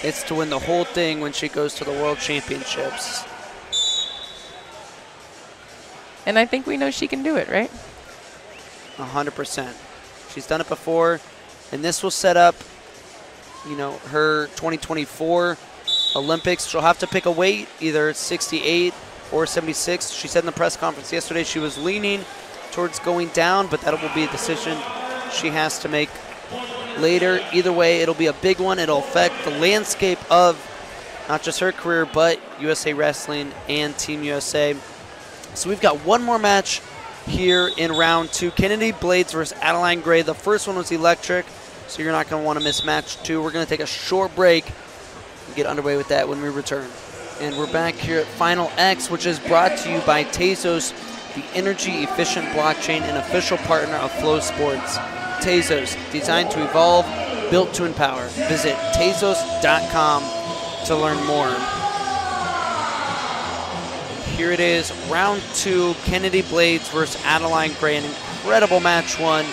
it's to win the whole thing when she goes to the World Championships. And I think we know she can do it, right? 100%. She's done it before, and this will set up, you know, her 2024 Olympics. She'll have to pick a weight, either 68 or 76. She said in the press conference yesterday she was leaning towards going down, but that will be a decision she has to make later. Either way, it'll be a big one. It'll affect the landscape of not just her career, but USA Wrestling and Team USA. So we've got one more match here in round 2. Kennedy Blades versus Adeline Gray. The first one was electric, so you're not going to want to miss match 2. We're going to take a short break and get underway with that when we return. And we're back here at Final X, which is brought to you by Tezos, the energy-efficient blockchain and official partner of Flow Sports. Tezos, designed to evolve, built to empower. Visit Tezos.com to learn more. Here it is, round 2, Kennedy Blades versus Adeline Gray. An incredible match 1.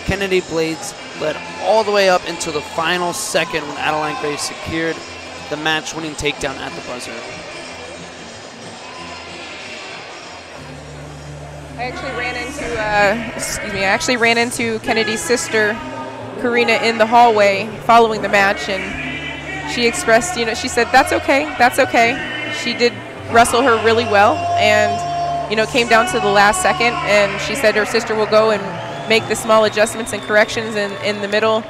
Kennedy Blades led all the way up into the final second when Adeline Gray secured the match-winning takedown at the buzzer. I actually ran into Kennedy's sister, Karina, in the hallway following the match, and she expressed, she said, that's okay, that's okay. She did wrestle her really well, and came down to the last second, and she said her sister will go and make the small adjustments and corrections in the middle,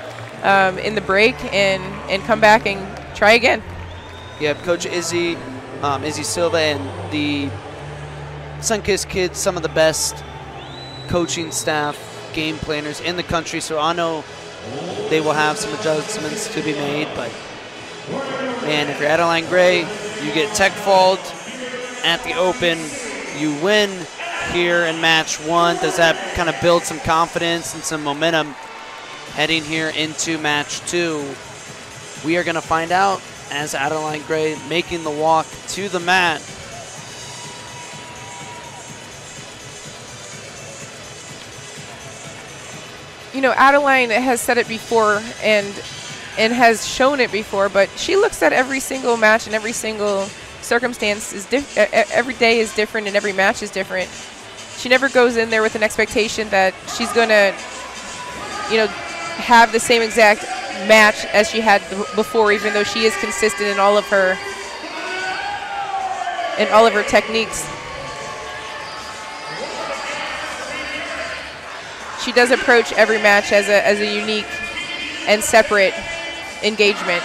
in the break, and come back and try again. You have Coach Izzy, Izzy Silva, and the Sunkist kids, some of the best coaching staff, game planners in the country. So I know they will have some adjustments to be made. But, man, if you're Adeline Gray, you get tech fault at the Open. You win here in match 1. Does that kind of build some confidence and some momentum heading here into match 2? We are going to find out as Adeline Gray making the walk to the mat. You know, Adeline has said it before and has shown it before, but she looks at every single match and every single circumstance is every day is different and every match is different. She never goes in there with an expectation that she's going to, you know, have the same exact match as she had before, even though she is consistent in all of her techniques. She does approach every match as a unique and separate engagement.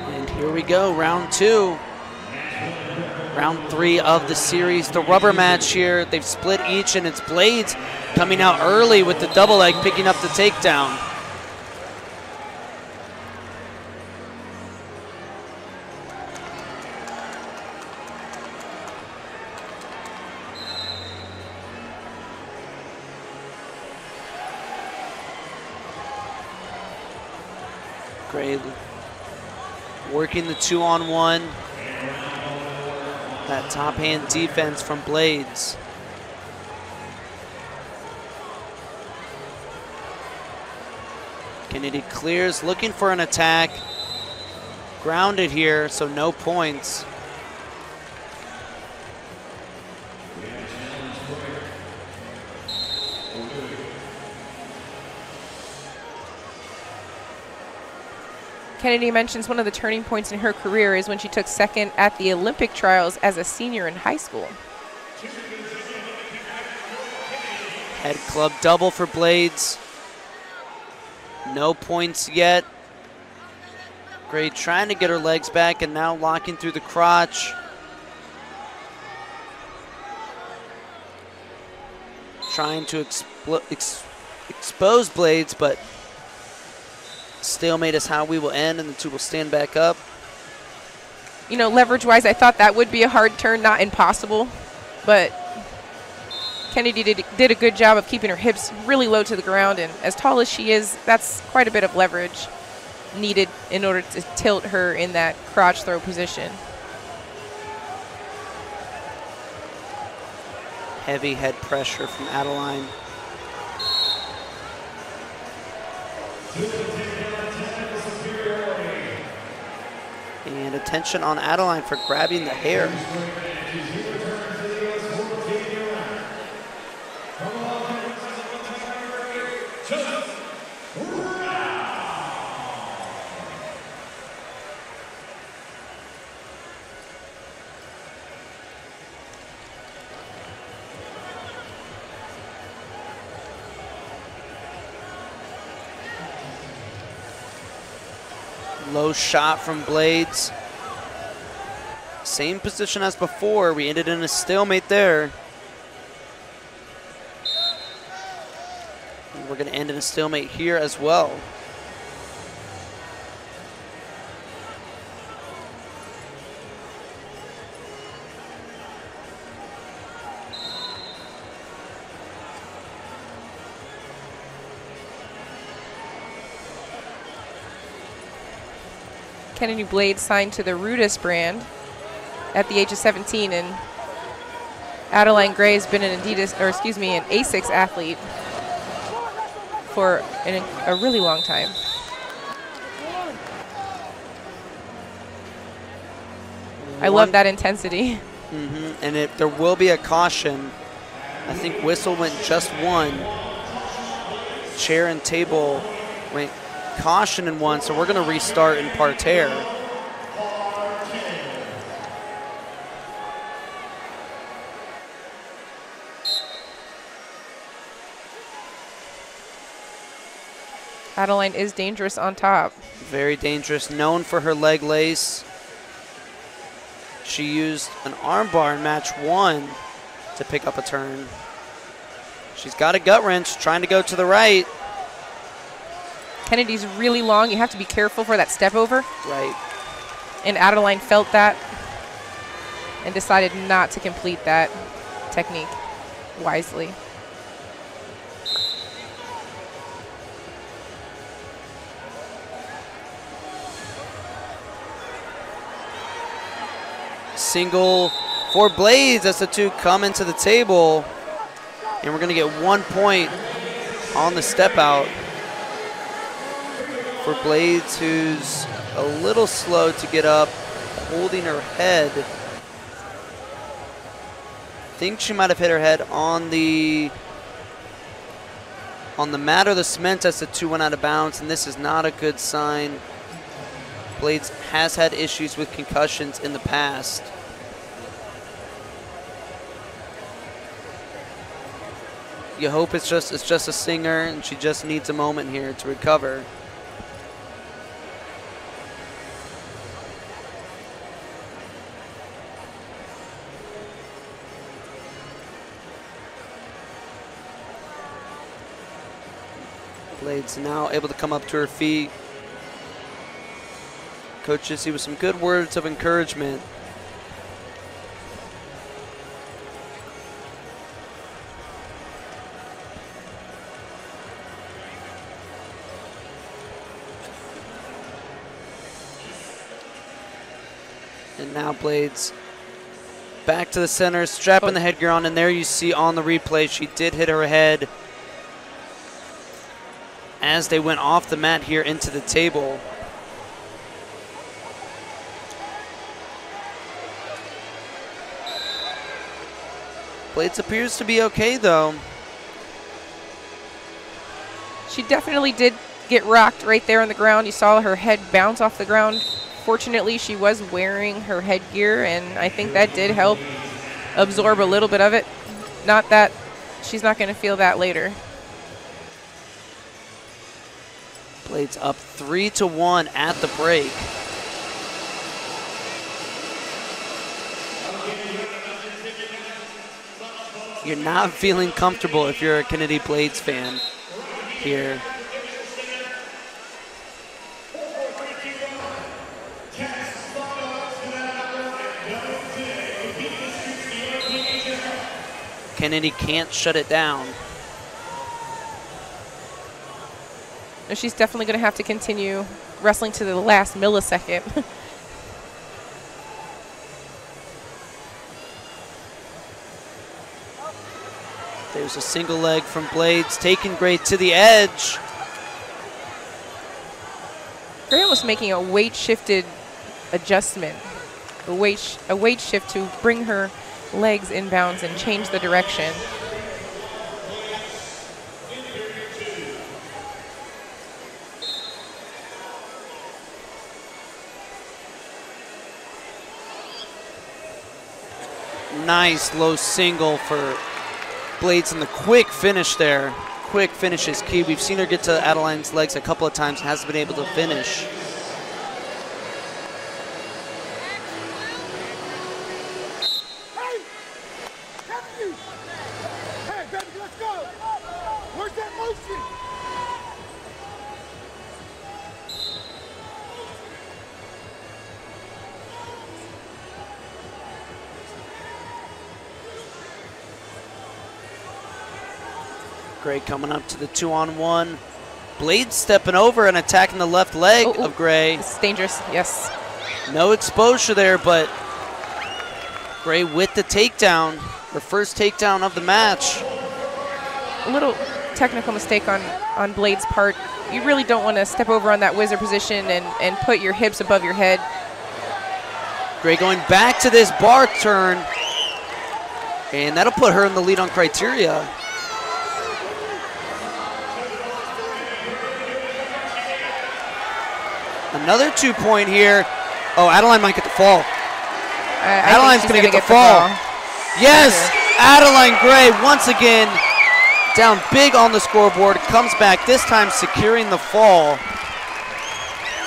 And here we go, round 2. Round 3 of the series, the rubber match here. They've split each, and it's Blades coming out early with the double leg, picking up the takedown. Gray working the 2-on-1. That top hand defense from Blades. Kennedy clears, looking for an attack. Grounded here, so no points. Kennedy mentions one of the turning points in her career is when she took second at the Olympic trials as a senior in high school. Head club double for Blades. No points yet. Gray trying to get her legs back and now locking through the crotch. Trying to expose Blades, but stalemate is how we will end, and the two will stand back up. You know, leverage-wise, I thought that would be a hard turn, not impossible, but Kennedy did a good job of keeping her hips really low to the ground, and as tall as she is, that's quite a bit of leverage needed in order to tilt her in that crotch throw position. Heavy head pressure from Adeline. And attention on Adeline for grabbing the hair. Low shot from Blades. Same position as before. We ended in a stalemate there. And we're going to end in a stalemate here as well. Kennedy Blades signed to the Rudis brand at the age of 17, and Adeline Gray has been an ASICS athlete for a really long time. I love that intensity. And there will be a caution. I think whistle went just one. Chair and table went caution in one, so we're going to restart in parterre. Adeline is dangerous on top. Very dangerous, known for her leg lace. She used an armbar in match 1 to pick up a turn. She's got a gut wrench, trying to go to the right. Kennedy's really long. You have to be careful for that step over. Right. And Adeline felt that and decided not to complete that technique wisely. Single for Blades as the two come into the table. And we're going to get 1 point on the step out for Blades, who's a little slow to get up, holding her head. I think she might have hit her head on the mat or the cement as the two went out of bounds, and this is not a good sign. Blades has had issues with concussions in the past. You hope it's just a singer and she just needs a moment here to recover. Blades now able to come up to her feet. Coach Jissy with some good words of encouragement. And now Blades back to the center, strapping the headgear on, and there you see on the replay she did hit her head as they went off the mat here into the table. Blades appears to be okay though. She definitely did get rocked right there on the ground. You saw her head bounce off the ground. Fortunately, she was wearing her headgear, and I think that did help absorb a little bit of it. Not that she's not going to feel that later. Blades up 3-1 at the break. You're not feeling comfortable if you're a Kennedy Blades fan here. Kennedy can't shut it down. And she's definitely going to have to continue wrestling to the last millisecond. There's a single leg from Blades, taking Gray to the edge. Gray was making a weight-shifted adjustment, a weight shift to bring her legs inbounds and change the direction. Nice low single for Blades, and the quick finish there. Quick finish is key. We've seen her get to Adeline's legs a couple of times, hasn't been able to finish. Hey, baby, let's go. Where's that motion? Gray coming up to the 2-on-1. Blades stepping over and attacking the left leg of Gray. It's dangerous, yes. No exposure there, but Gray with the takedown. Her first takedown of the match. A little technical mistake on Blades' part. You really don't want to step over on that wizard position and put your hips above your head. Gray going back to this bar turn, and that'll put her in the lead on criteria. Another 2-point here. Oh, Adeline might get the fall. Adeline's going to get the fall. Yes, Adeline Gray once again Down big on the scoreboard, comes back, this time securing the fall.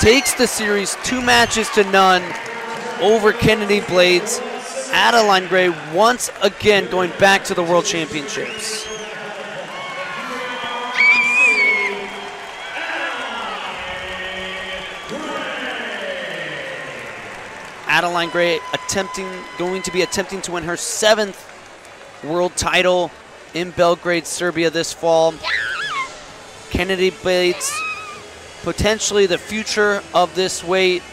Takes the series 2-0 over Kennedy Blades. Adeline Gray once again going back to the World Championships. Adeline Gray going to be attempting to win her 7th world title in Belgrade, Serbia this fall. Kennedy Blades, potentially the future of this weight.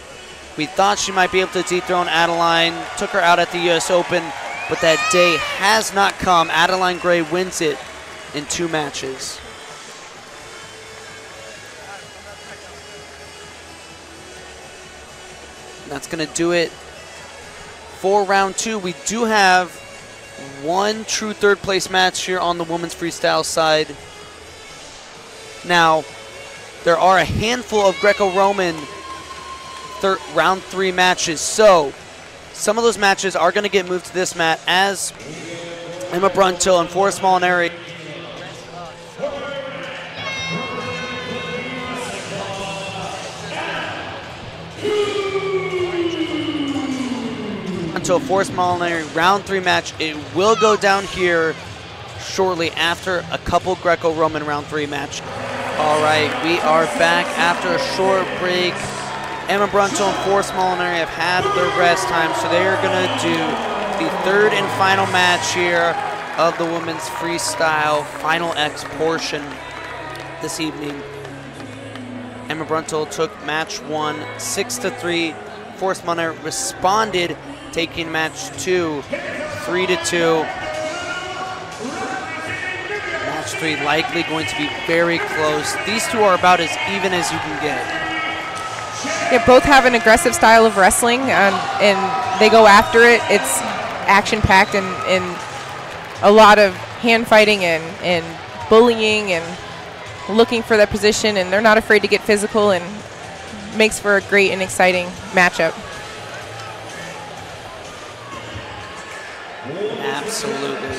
We thought she might be able to dethrone Adeline, took her out at the US Open, but that day has not come. Adeline Gray wins it in 2 matches. That's going to do it for round 2. We do have one true third place match here on the women's freestyle side. Now, there are a handful of Greco-Roman round 3 matches, so some of those matches are going to get moved to this mat as Emma Bruntill and Forrest Molinari until Forrest Molinari round 3 match. It will go down here shortly after a couple Greco-Roman round 3 match. All right, we are back after a short break. Emma Bruntill and Forrest Molinari have had their rest time, so they are going to do the 3rd and final match here of the women's freestyle Final X portion this evening. Emma Bruntill took match 1 6-3. Forrest Molinari responded, taking match 2 3-2. Match 3 likely going to be very close. These two are about as even as you can get. Yeah, both have an aggressive style of wrestling, and they go after it. It's action-packed and a lot of hand fighting and bullying and looking for that position, and they're not afraid to get physical, and makes for a great and exciting matchup. Absolutely.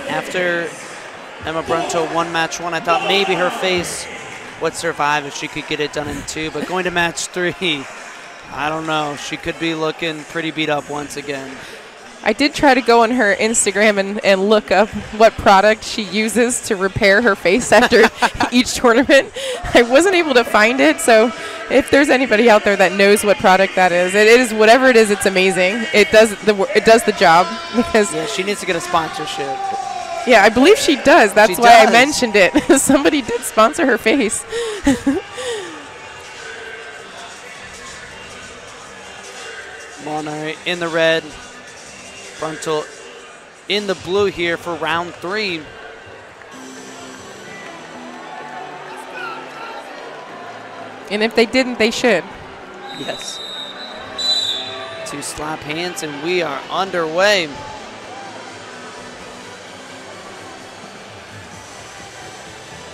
After Emma Bruntill won match 1, I thought maybe her face would survive if she could get it done in 2, but going to match 3, I don't know. She could be looking pretty beat up once again. I did try to go on her Instagram and look up what product she uses to repair her face after each tournament. I wasn't able to find it, so if there's anybody out there that knows what product that is, it is whatever it is. It's amazing. It does the job, because yeah, she needs to get a sponsorship. Yeah, I believe she does. That's why I mentioned it. Somebody did sponsor her face. Molinari in the red. Bruntill in the blue here for round 3. And if they didn't, they should. Yes. 2 slap hands, and we are underway.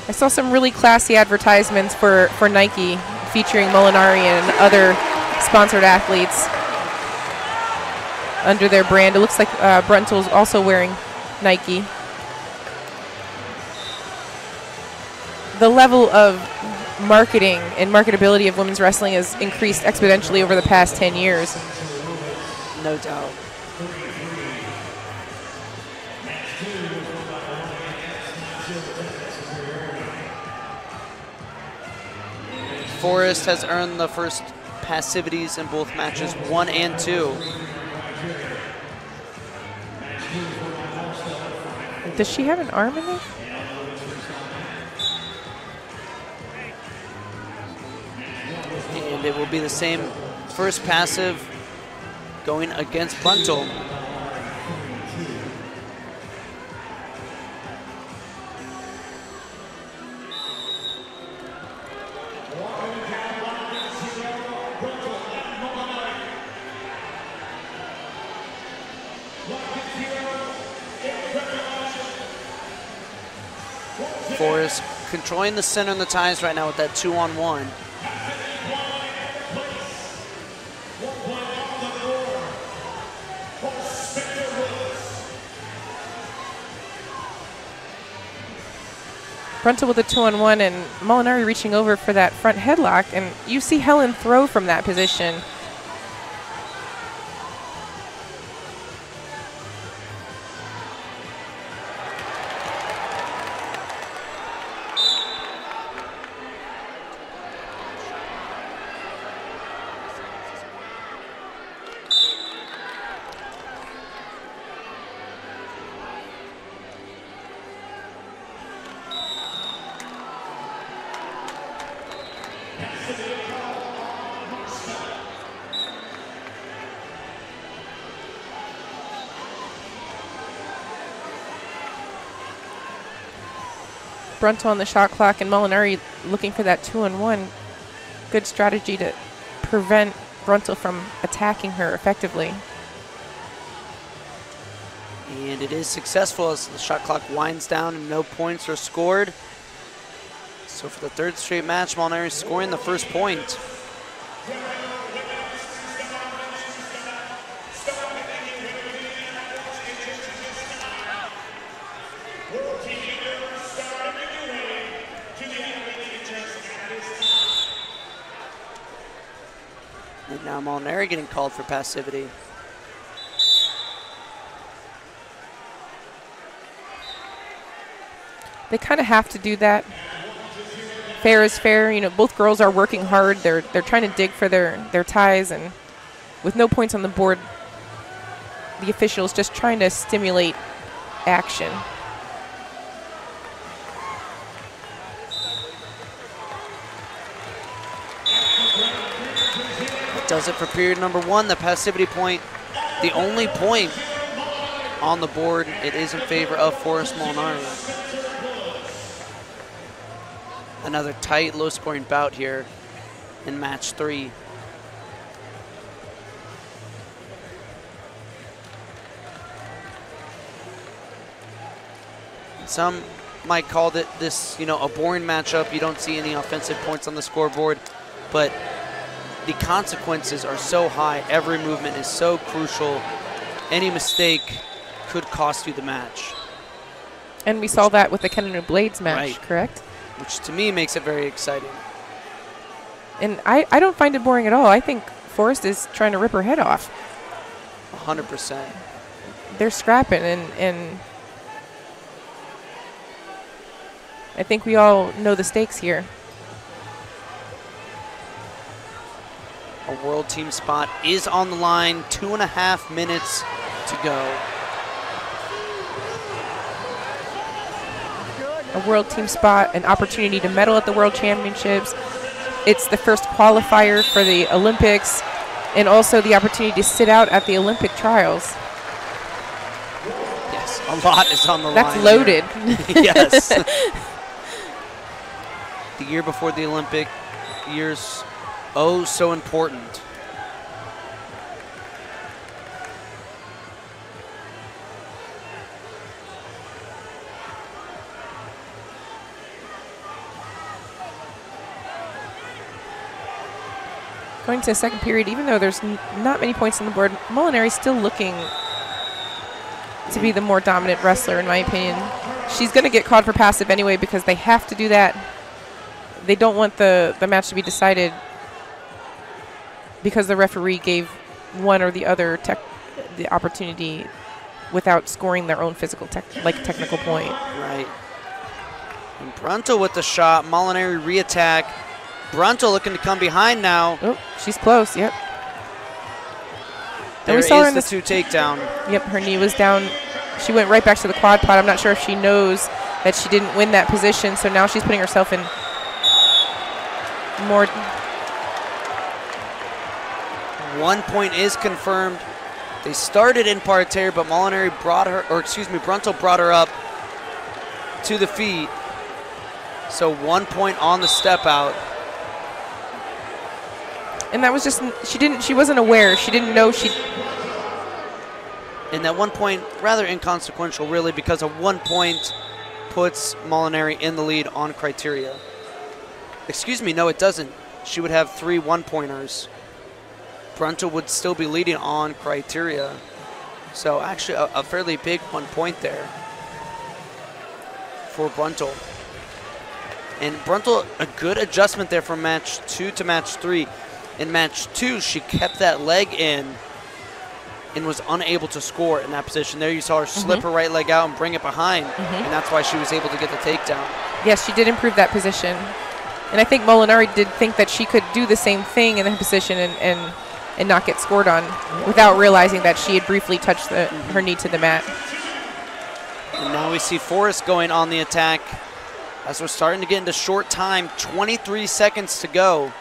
I saw some really classy advertisements for Nike featuring Molinari and other sponsored athletes under their brand. It looks like Bruntill's also wearing Nike. The level of marketing and marketability of women's wrestling has increased exponentially over the past 10 years. No doubt. Forrest has earned the first passivities in both matches 1 and 2. Does she have an arm in there? And it will be the same first passive going against Bruntill. Forrest controlling the center and the ties right now with that 2-on-1. Bruntel with a 2-on-1 and Molinari reaching over for that front headlock. And you see Helen throw from that position. Bruntel on the shot clock and Molinari looking for that 2-on-1. Good strategy to prevent Bruntel from attacking her effectively. And it is successful as the shot clock winds down and no points are scored. So for the third straight match, Molinari scoring the first point. And now Molinari getting called for passivity. They kind of have to do that. Fair is fair. You know, both girls are working hard. They're trying to dig for their ties, and with no points on the board, the officials just trying to stimulate action. That does it for period number one. The passivity point, the only point on the board. It is in favor of Forrest Molinari. Another tight, low-scoring bout here in match 3. Some might call this, you know, a boring matchup. You don't see any offensive points on the scoreboard, but the consequences are so high. Every movement is so crucial. Any mistake could cost you the match. And we saw that with the Kenenu Blades match, right, correct? Which to me makes it very exciting. And I don't find it boring at all. I think Forrest is trying to rip her head off. 100%. They're scrapping, and I think we all know the stakes here. A world team spot is on the line. 2.5 minutes to go. A world team spot, an opportunity to medal at the World Championships. It's the first qualifier for the Olympics, and also the opportunity to sit out at the Olympic trials. Yes, a lot is on the line. That's loaded. Yes. The year before the Olympic years, oh so important. Going to the second period, even though there's not many points on the board, Molinari's still looking to be the more dominant wrestler, in my opinion. She's going to get called for passive anyway because they have to do that. They don't want the match to be decided because the referee gave one or the other the opportunity without scoring their own physical technical point. Right. And Bruntel with the shot. Molinari re-attack. Bruntel looking to come behind now. Oh, she's close, yep. There is the 2 takedown. Yep, her knee was down. She went right back to the quad pod. I'm not sure if she knows that she didn't win that position, so now she's putting herself in more. 1 point is confirmed. They started in parterre, but Molinari brought her, or excuse me, Bruntel brought her up to the feet. So 1 point on the step out. And that was just, she wasn't aware. She didn't know she. And that 1 point, rather inconsequential really, because a 1 point puts Molinari in the lead on criteria. Excuse me, no it doesn't. She would have 3 1-pointers. Bruntel would still be leading on criteria. So actually a fairly big 1 point there for Bruntel. And Bruntel, a good adjustment there from match 2 to match 3. In match 2, she kept that leg in and was unable to score in that position. There you saw her slip her right leg out and bring it behind, and that's why she was able to get the takedown. Yes, she did improve that position. And I think Molinari did think that she could do the same thing in her position and not get scored on without realizing that she had briefly touched her knee to the mat. And now we see Forrest going on the attack as we're starting to get into short time, 23 seconds to go.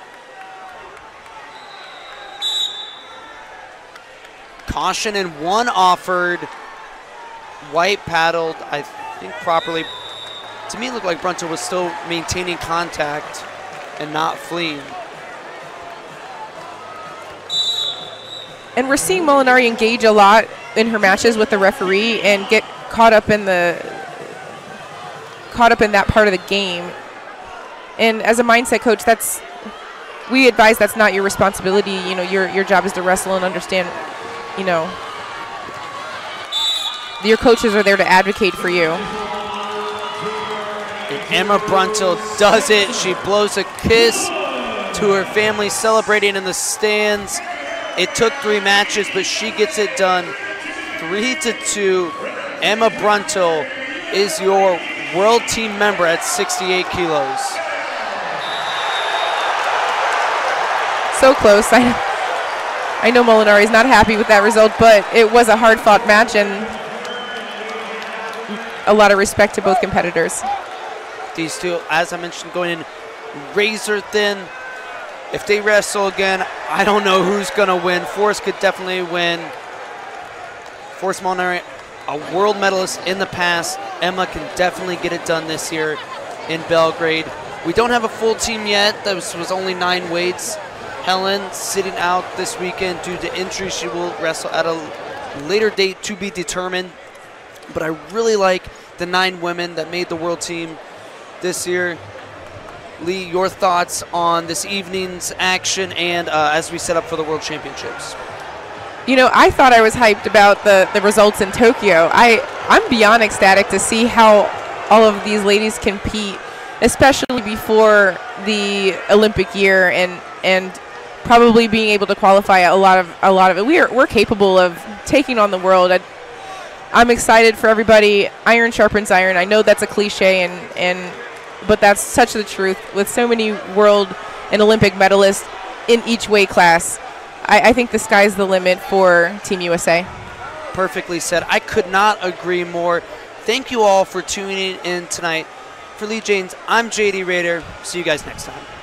Caution and 1 offered. White paddled, I think properly. To me, it looked like Bruntel was still maintaining contact and not fleeing. And we're seeing Molinari engage a lot in her matches with the referee and get caught up in that part of the game. And as a mindset coach, we advise that's not your responsibility. You know, your job is to wrestle and understand, you know, your coaches are there to advocate for you. And Emma Bruntel does it. She blows a kiss to her family celebrating in the stands. It took 3 matches, but she gets it done 3-2. Emma Bruntel is your world team member at 68 kilos. So close. I know Molinari is not happy with that result, but it was a hard-fought match and a lot of respect to both competitors. These two, as I mentioned, going in razor thin. If they wrestle again, I don't know who's going to win. Forrest could definitely win. Forrest Molinari, a world medalist in the past. Emma can definitely get it done this year in Belgrade. We don't have a full team yet. This was only 9 weights. Helen sitting out this weekend due to injury. She will wrestle at a later date to be determined. But I really like the 9 women that made the world team this year. Lee, your thoughts on this evening's action and as we set up for the World Championships? You know, I thought I was hyped about the results in Tokyo. I'm beyond ecstatic to see how all of these ladies compete, especially before the Olympic year and probably being able to qualify a lot of it. We're capable of taking on the world. I'm excited for everybody. Iron sharpens iron. I know that's a cliche, but that's such the truth. With so many world and Olympic medalists in each weight class, I think the sky's the limit for Team USA. Perfectly said. I could not agree more. Thank you all for tuning in tonight. For Lee Janes, I'm JD Rader. See you guys next time.